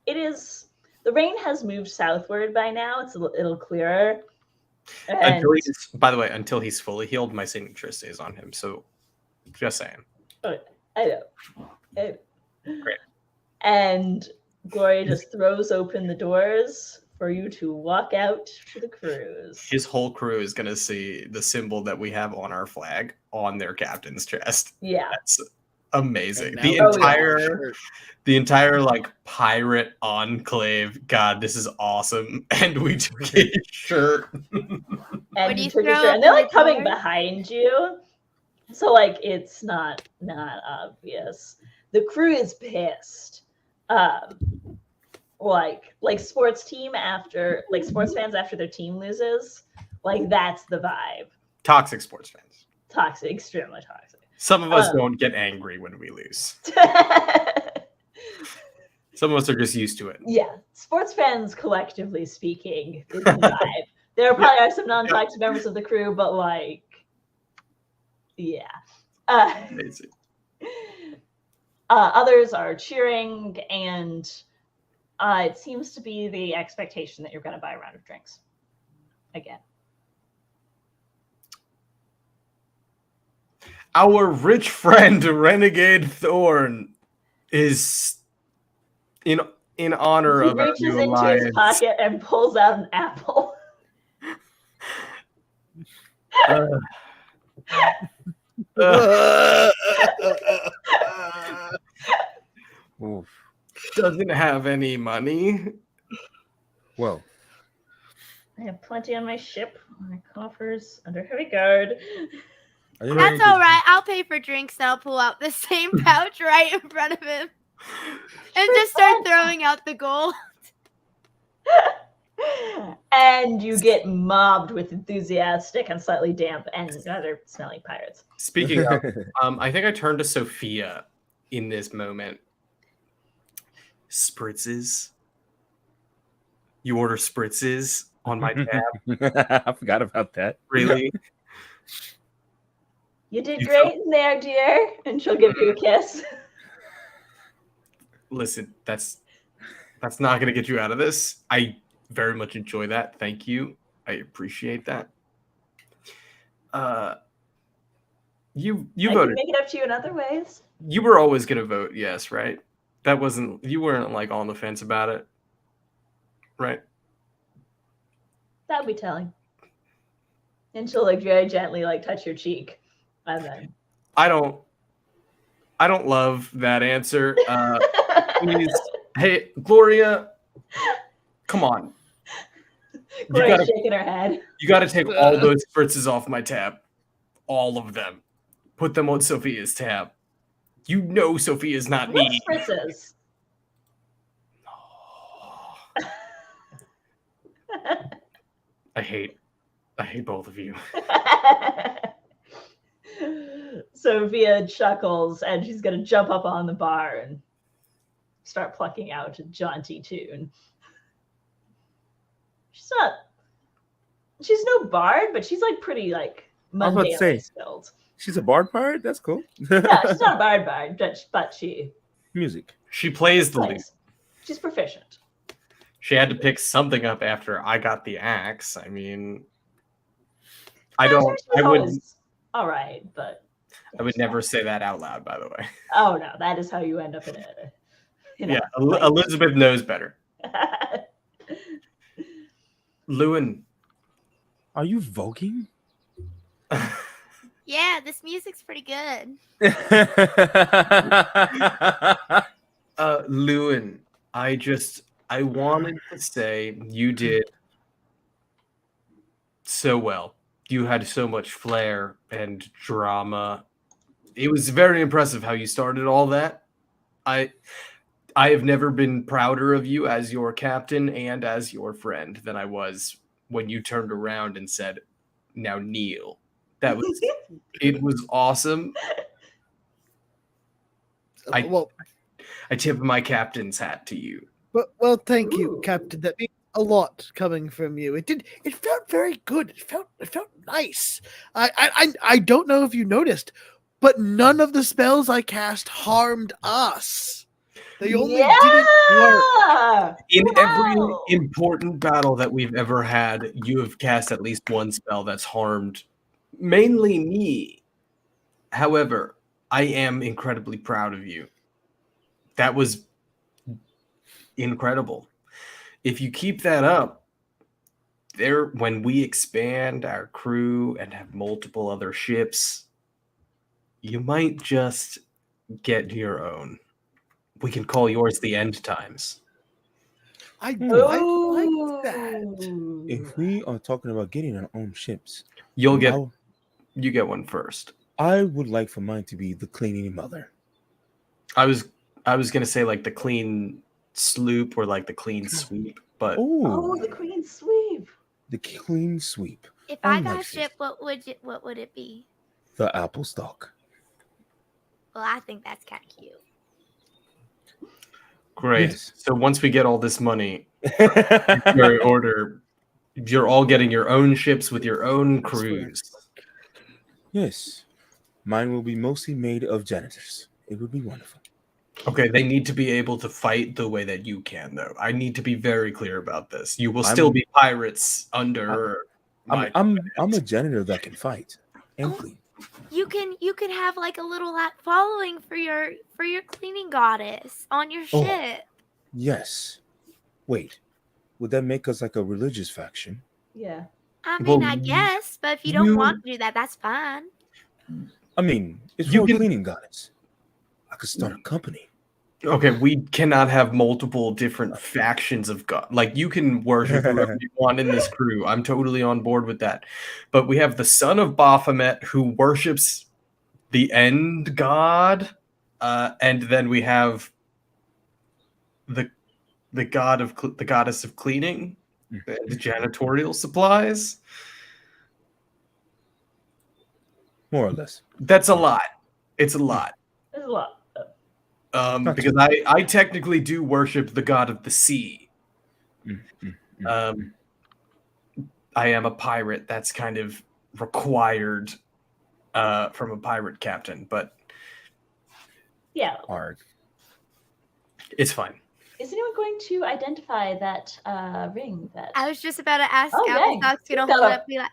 The rain has moved southward by now. It's a little clearer. And By the way, until he's fully healed, my signature stays on him. So, just saying. I know. Great. And Gloria just throws open the doors for you to walk out to the cruise. His whole crew is going to see the symbol that we have on our flag on their captain's chest. Yeah. That's amazing. And The entire like pirate enclave. God, this is awesome. And we took his shirt. And you you took your throw shirt. And they're like open the coming door? behind you. So like it's not obvious. The crew is pissed. Like sports fans after their team loses. Like that's the vibe. Toxic sports fans. Toxic, extremely toxic. Some of us don't get angry when we lose. Some of us are just used to it. Yeah, sports fans, collectively speaking, is the vibe. There probably are some non-toxic members of the crew, but like, yeah. Amazing. Others are cheering, and it seems to be the expectation that you're going to buy a round of drinks again. Our rich friend Renegade Thorn is in honor He of our reaches new into alliance. his pocket and pulls out an apple. Oof. Doesn't have any money. Well, I have plenty on my ship, my coffers under heavy guard. are you ready That's to- all right. I'll pay for drinks and I'll pull out the same pouch right in front of him and just start throwing out the gold. And you get mobbed with enthusiastic and slightly damp and other smelly pirates. Speaking of, I think I turned to Sophia in this moment. Spritzes. You order spritzes on my tab? I forgot about that. Really? You did You great in there, dear. And she'll give you a kiss. Listen, that's not going to get you out of this. I very much enjoy that. Thank you. I appreciate that. You I can voted. make it up to you in other ways. You were always going to vote yes, right? You weren't like on the fence about it, right? That would be telling. And she'll like very gently like touch your cheek. And then I don't love that answer. Please, hey Gloria, come on. Gloria's shaking her head. You got to take all those spritzes off my tab, all of them. Put them on Sophia's tab. You know Sophia's not What me. spritzes? I hate both of you. Sophia chuckles and she's gonna jump up on the bar and start plucking out a jaunty tune. She's no bard, but she's like pretty like I was about to say. mundanely skilled. She's a bard pirate? That's cool. Yeah, she's not a bard, but she Music. She plays the lute. plays. She's proficient. She had to pick something up after I got the axe. I mean, I would All right, but I would never say that out loud, by the way. Oh no, that is how you end up in it. Yeah, Elizabeth knows better. Lewin. Are you voguing? Yeah, this music's pretty good. Lewin, I wanted to say you did so well. You had so much flair and drama. It was very impressive how you started all that. I have never been prouder of you as your captain and as your friend than I was when you turned around and said, "Now kneel." It was awesome. Well, I tip my captain's hat to you. well, thank you, Captain. That means a lot coming from you. It did. It felt very good. It felt nice. I don't know if you noticed, but none of the spells I cast harmed us. They only didn't work. In every important battle that we've ever had, you have cast at least one spell that's harmed mainly me. However, I am incredibly proud of you. That was incredible. If you keep that up, when we expand our crew and have multiple other ships, you might just get your own. We can call yours the End Times. I like that. If we are talking about getting our own ships, You get one first. I would like for mine to be the cleaning mother. I was gonna say like the clean sloop or like the clean sweep, but Oh, the clean sweep. The clean sweep. If I Unlike got a ship, what would it be? The apple stalk. Well, I think that's kind of cute. great. Yes. So once we get all this money, your order, you're all getting your own ships with your own crews. Yes. Mine will be mostly made of janitors. It would be wonderful. Okay, they need to be able to fight the way that you can, though. I need to be very clear about this. You will still be pirates under. I'm a janitor that can fight and clean. You can have like a little following for your cleaning goddess on your Oh. ship. Yes. Wait. Would that make us like a religious faction? Yeah. I mean, Well, I guess, but if you don't want to do that, that's fine. I mean, it's You for can- a cleaning goddess. I could start a company. Okay, we cannot have multiple different factions of God. Like, you can worship whoever you want in this crew. I'm totally on board with that. But we have the son of Baphomet who worships the end god. And then we have the goddess of cleaning, the janitorial supplies. More or less. That's a lot. It's a lot. There's a lot. Because I technically do worship the god of the sea. I am a pirate. That's kind of required from a pirate captain, but Yeah. Arg. it's fine. Is anyone going to identify that ring that I was just about to ask. Oh, dang. Applestock's gonna You've got hold a- up, be like,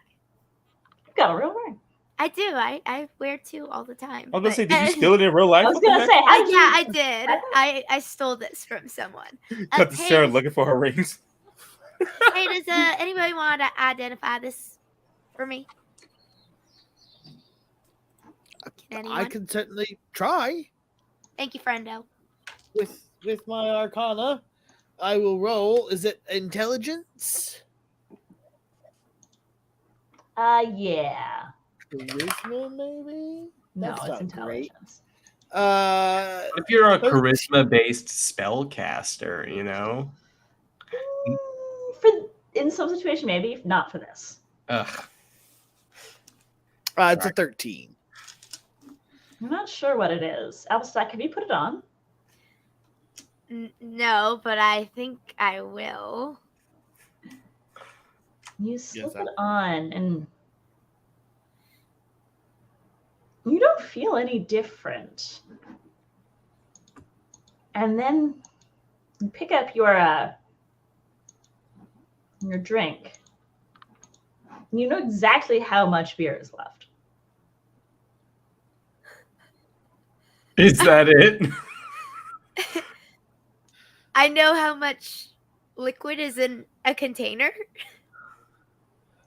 you've got a real ring? I do. I wear two all the time. I was gonna say, but- did you steal it in real life? I was gonna say, how did yeah, I you- did. I stole this from someone. Cut to Sarah Hey, looking for her rings. hey, does anybody want to identify this for me? Can anyone? I can certainly try Thank you, friendo. with my arcana. I will roll. Is it intelligence? Yeah. Charisma, maybe? No, That's it's not intelligence. If you're a charisma-based spellcaster, you know. In some situation, maybe not for this. Ugh. It's a 13. I'm not sure what it is. Albastack, have you put it on? No, but I think I will. You slip I- it on, and you don't feel any different. And then you pick up your drink. You know exactly how much beer is left. Is that it? I know how much liquid is in a container.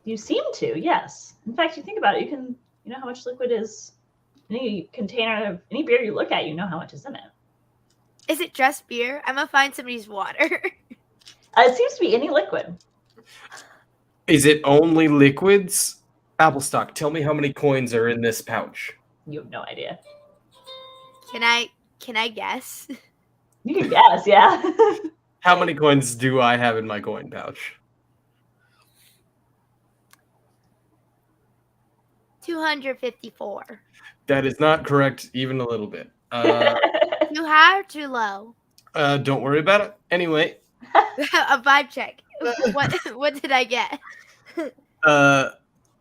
You seem to, yes. In fact, you think about it, you know how much liquid is any container of any beer you look at, you know how much is in it. Is it just beer? I'm gonna find somebody's water. It seems to be any liquid. Is it only liquids? Applestock, tell me how many coins are in this pouch. You have no idea. Can I guess? You can guess, yeah. How many coins do I have in my coin pouch? 254. That is not correct even a little bit. Too high or too low? Don't worry about it. Anyway, A vibe check. What did I get?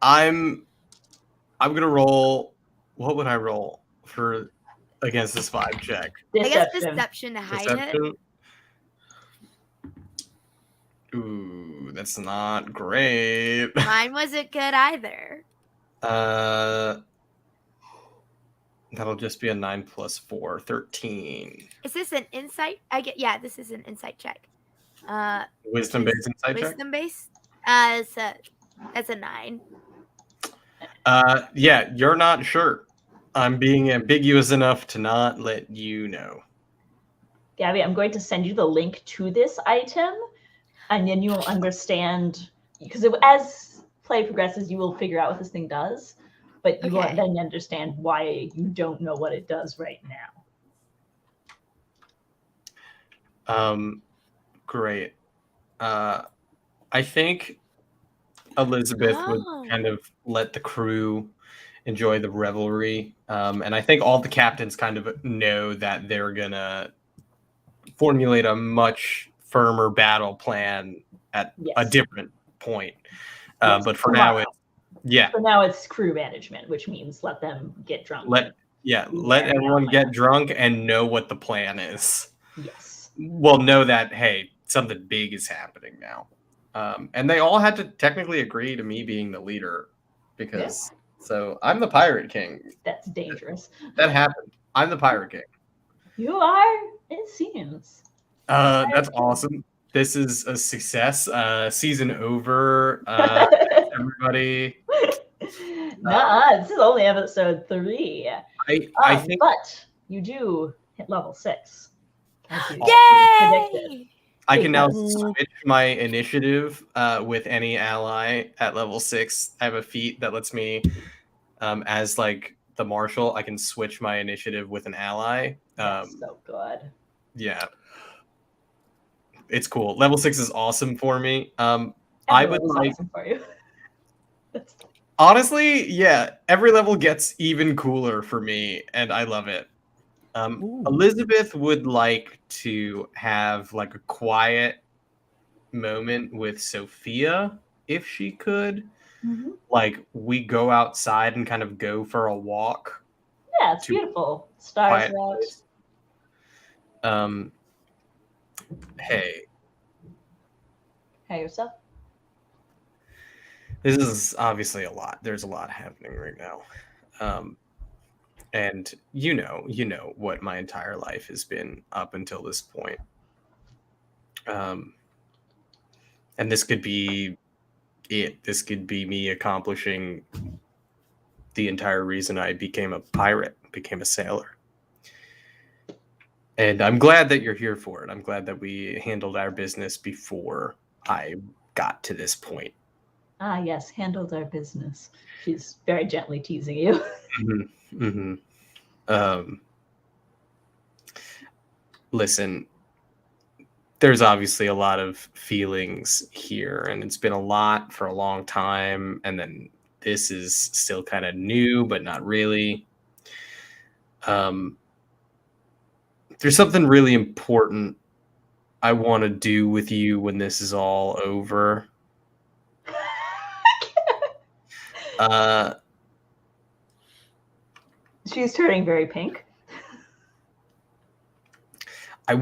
I'm gonna roll. What would I roll for against this vibe check? I guess Deception. deception to hide it. Deception. Ooh, that's not great. Mine wasn't good either. That'll just be a 9 plus 4, 13. Is this an insight? This is an insight check. Wisdom based insight check? Wisdom based? That's a 9. Yeah, you're not sure. I'm being ambiguous enough to not let you know. Gabby, I'm going to send you the link to this item, and then you will understand, because as play progresses, you will figure out what this thing does, but you won't then understand why you don't know what it does right now. Great. I think Elizabeth would kind of let the crew enjoy the revelry. And I think all the captains kind of know that they're gonna formulate a much firmer battle plan at a different point. But for now, For now, it's crew management, which means let them get drunk. Let everyone get drunk and know what the plan is. Yes. Well, know that, hey, something big is happening now. And they all had to technically agree to me being the leader because so I'm the Pirate King. That's dangerous. That happened. I'm the Pirate King. You are, it seems. That's awesome. This is a success. Season over. Everybody. This is only episode 3. I think, but you do hit level 6. Yay! I can now switch my initiative with any ally at level 6. I have a feat that lets me, as like the marshal, I can switch my initiative with an ally. That's so good. Yeah. It's cool. Level 6 is awesome for me. I would like awesome for you. Honestly, yeah, every level gets even cooler for me, and I love it. Elizabeth would like to have like a quiet moment with Sophia if she could. Mm-hmm. Like we go outside and kind of go for a walk. Yeah, it's beautiful. Stars out. Hey. Hey, yourself. This is obviously a lot. There's a lot happening right now. And you know what my entire life has been up until this point. And this could be it. This could be me accomplishing the entire reason I became a pirate, became a sailor. And I'm glad that you're here for it. I'm glad that we handled our business before I got to this point. Ah, yes, handled our business. She's very gently teasing you. Mm-hmm. Mm-hmm. Listen, there's obviously a lot of feelings here, and it's been a lot for a long time, and then this is still kind of new, but not really. There's something really important I want to do with you when this is all over. She's turning very pink. I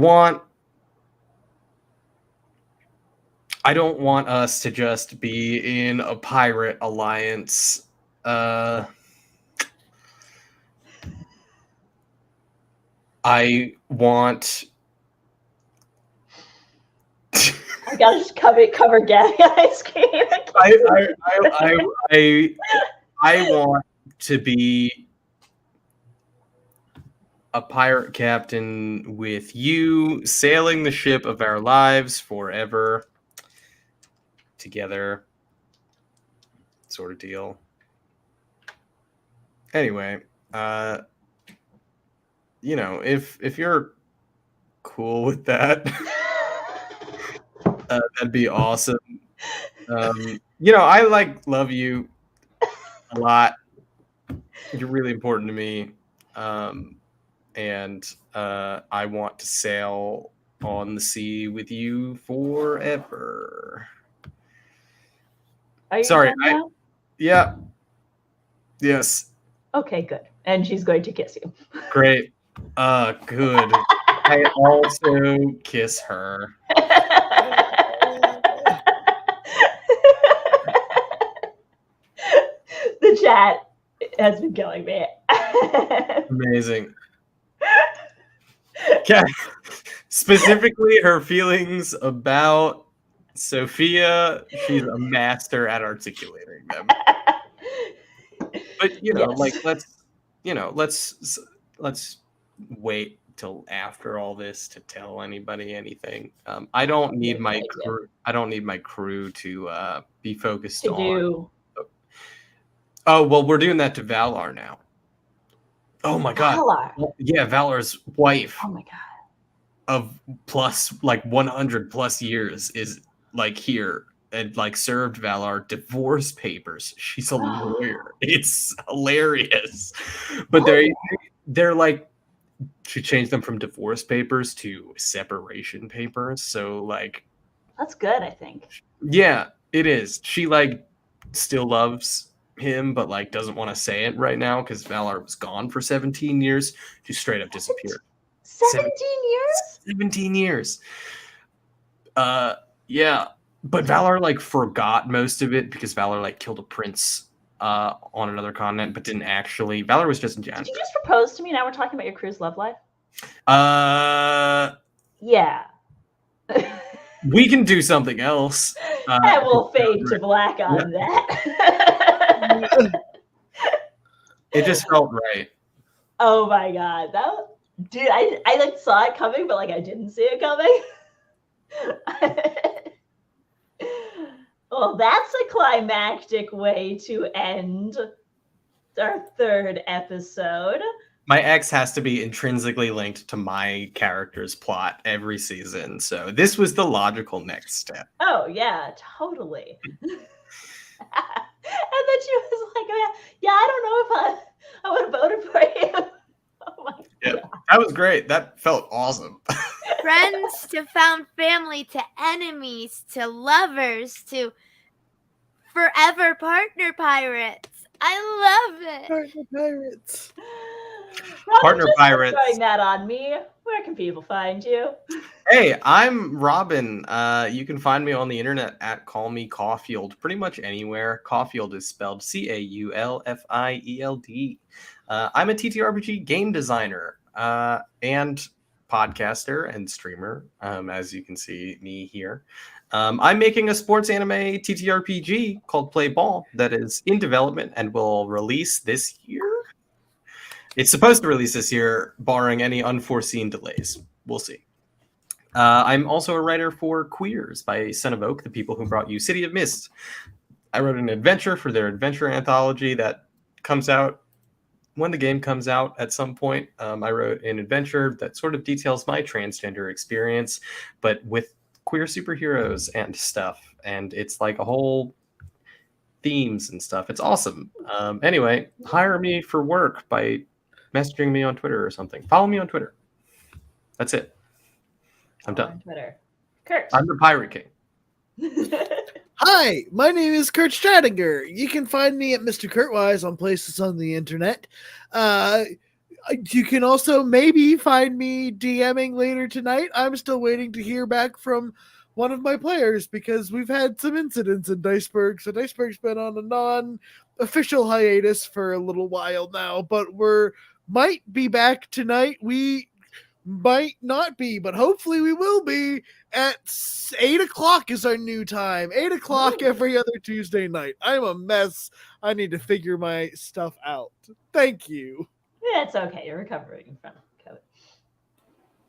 don't want us to just be in a pirate alliance. I want. I gotta just cover Gabby ice cream. I want to be a pirate captain with you, sailing the ship of our lives forever together, sort of deal. Anyway, if you're cool with that, that'd be awesome. I love you a lot. You're really important to me. And I want to sail on the sea with you forever. Are you Sorry, done now? Yeah. Yes. Okay, good. And she's going to kiss you. Great. Good. I also kiss her. The chat has been killing me. Amazing. Okay. Specifically, her feelings about Sophia, she's a master at articulating them. But Yes. let's wait till after all this to tell anybody anything. I don't need Good my idea. crew. I don't need my crew to be focused To on. do Oh well, we're doing that to Valar now. Oh my god. Valar. Well, yeah, Valar's wife Oh my god. of plus like 100 plus years is like here and like served Valar divorce papers. She's a lawyer. It's hilarious. But they're like she changed them from divorce papers to separation papers. So like That's good, I think. yeah, it is. She like still loves him, but like doesn't want to say it right now because Valar was gone for 17 years. She straight up disappeared. 17 years? 17 years. Yeah. But Valar like forgot most of it because Valar like killed a prince on another continent, but didn't actually. Valar was just in Did Jan. you just propose to me? Now we're talking about your crew's love life? Yeah. We can do something else. And we'll fade to black on that. It just felt right. Oh my god. Dude, I like saw it coming, but like I didn't see it coming. Well, that's a climactic way to end our third episode. My ex has to be intrinsically linked to my character's plot every season, so this was the logical next step. Oh yeah, totally. And then she was like, "Yeah, I don't know if I would have voted for you." Oh my god, that was great. That felt awesome. Friends to found family to enemies to lovers to forever partner pirates. I love it. Partner pirates. Robin, Partner just pirates. throwing that on me. Where can people find you? Hey, I'm Robin. You can find me on the internet at Call Me Caulfield, pretty much anywhere. Caulfield is spelled Caulfield. I'm a TTRPG game designer and podcaster and streamer, as you can see me here. I'm making a sports anime TTRPG called Play Ball that is in development and will release this year. It's supposed to release this year, barring any unforeseen delays. We'll see. I'm also a writer for Queers by Son of Oak, the people who brought you City of Mist. I wrote an adventure for their adventure anthology that comes out when the game comes out at some point. I wrote an adventure that sort of details my transgender experience, but with queer superheroes and stuff. And it's like a whole themes and stuff. It's awesome. Anyway, hire me for work by messaging me on Twitter or something. Follow me on Twitter. That's it. I'm done. On Twitter. Kurt. I'm the Pirate King. Hi, my name is Kurt Stradinger. You can find me at Mr. Kurtwise on places on the internet. You can also maybe find me DMing later tonight. I'm still waiting to hear back from one of my players because we've had some incidents in Diceberg. So Diceberg's been on a non-official hiatus for a little while now, but might be back tonight. We might not be, but hopefully we will be at 8 o'clock is our new time. 8 o'clock every other Tuesday night. I'm a mess. I need to figure my stuff out. Thank you. Yeah, it's okay. You're recovering from COVID.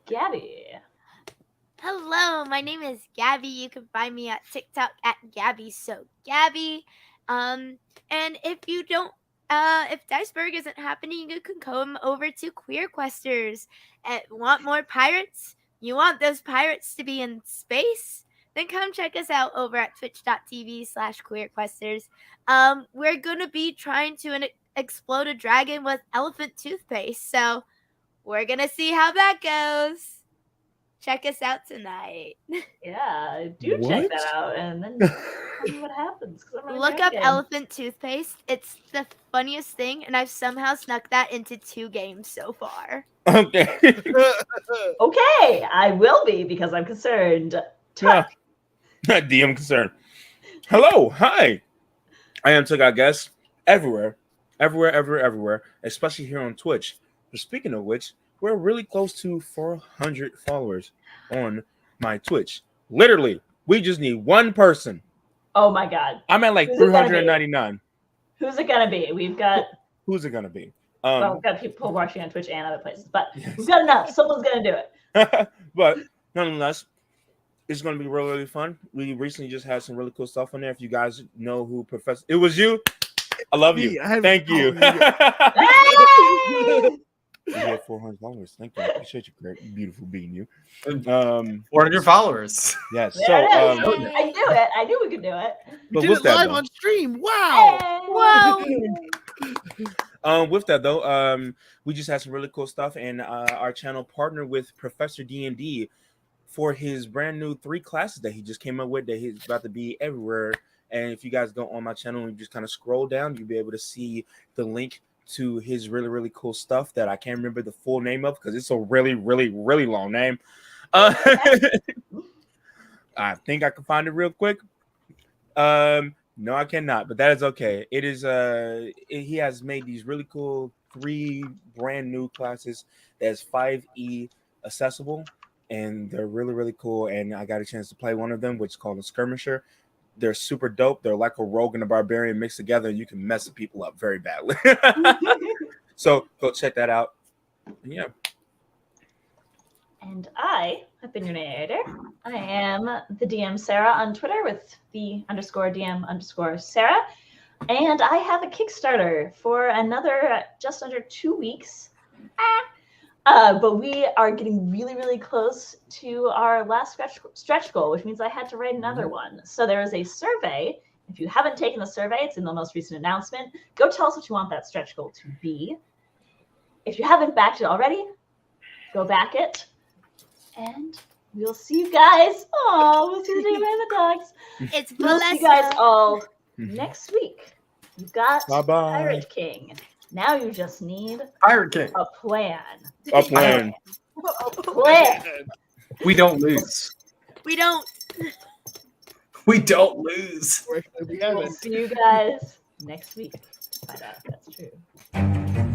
Gabby. Hello, my name is Gabby. You can find me at TikTok at GabbySoGabby. And if you don't if Diceberg isn't happening, you can come over to Queer Questers. Want more pirates? You want those pirates to be in space? Then come check us out over at twitch.tv/queerquesters. We're going to be trying to explode a dragon with elephant toothpaste. So we're gonna see how that goes. Check us out tonight. Yeah, do check that out and then tell me what happens. 'Cause I'm really Look up drinking. elephant toothpaste. It's the funniest thing, and I've somehow snuck that into 2 games so far. Okay. Okay, I will be because I'm concerned. Yeah. DM concern. Hello, hi. I am Took Out Guest everywhere, especially here on Twitch. But speaking of which, we're really close to 400 followers on my Twitch. Literally, we just need one person. Oh my god. I'm at like Who's it gonna be? 399. Who's it gonna be? We've got Who's it gonna be? well, we've got people watching on Twitch and other places, but Yes. we've got enough. Someone's gonna do it. But nonetheless, it's going to be really, really fun. We recently just had some really cool stuff on there. If you guys know who Professor, it was you. I love you. Thank you. Hey! You have 400 followers. Thank you. I appreciate you, great, beautiful being you. 400 followers. Yes. There So, it is. I knew it. I knew we could do it. We did with it that, live though- on stream. Wow. Whoa! with that though, we just had some really cool stuff, and our channel partnered with Professor D&D for his brand new 3 classes that he just came up with that he's about to be everywhere. And if you guys go on my channel and you just kind of scroll down, you'll be able to see the link to his really, really cool stuff that I can't remember the full name of because it's a really, really, really long name. I think I can find it real quick. No, I cannot, but that is okay. It is he has made these really cool 3 brand new classes that's 5E accessible, and they're really, really cool. And I got a chance to play one of them, which is called a skirmisher. They're super dope. They're like a rogue and a barbarian mixed together, and you can mess people up very badly. So go check that out. Yeah. And I have been your narrator. I am the DM Sarah on Twitter with the _DM _Sarah. And I have a Kickstarter for another just under 2 weeks. But we are getting really, really close to our last stretch goal, which means I had to write another one. So there is a survey. If you haven't taken the survey, it's in the most recent announcement. Go tell us what you want that stretch goal to be. If you haven't backed it already, go back it. And we'll see you guys. Oh, we'll see the day by the dogs. It's We'll see you guys Valessa. all next week. You've got Bye-bye. Pirate King. Now you just need Pirate King. a plan. Up land. A plan. We don't lose. We don't. We don't lose. We We'll see you guys next week. Find out if that's true.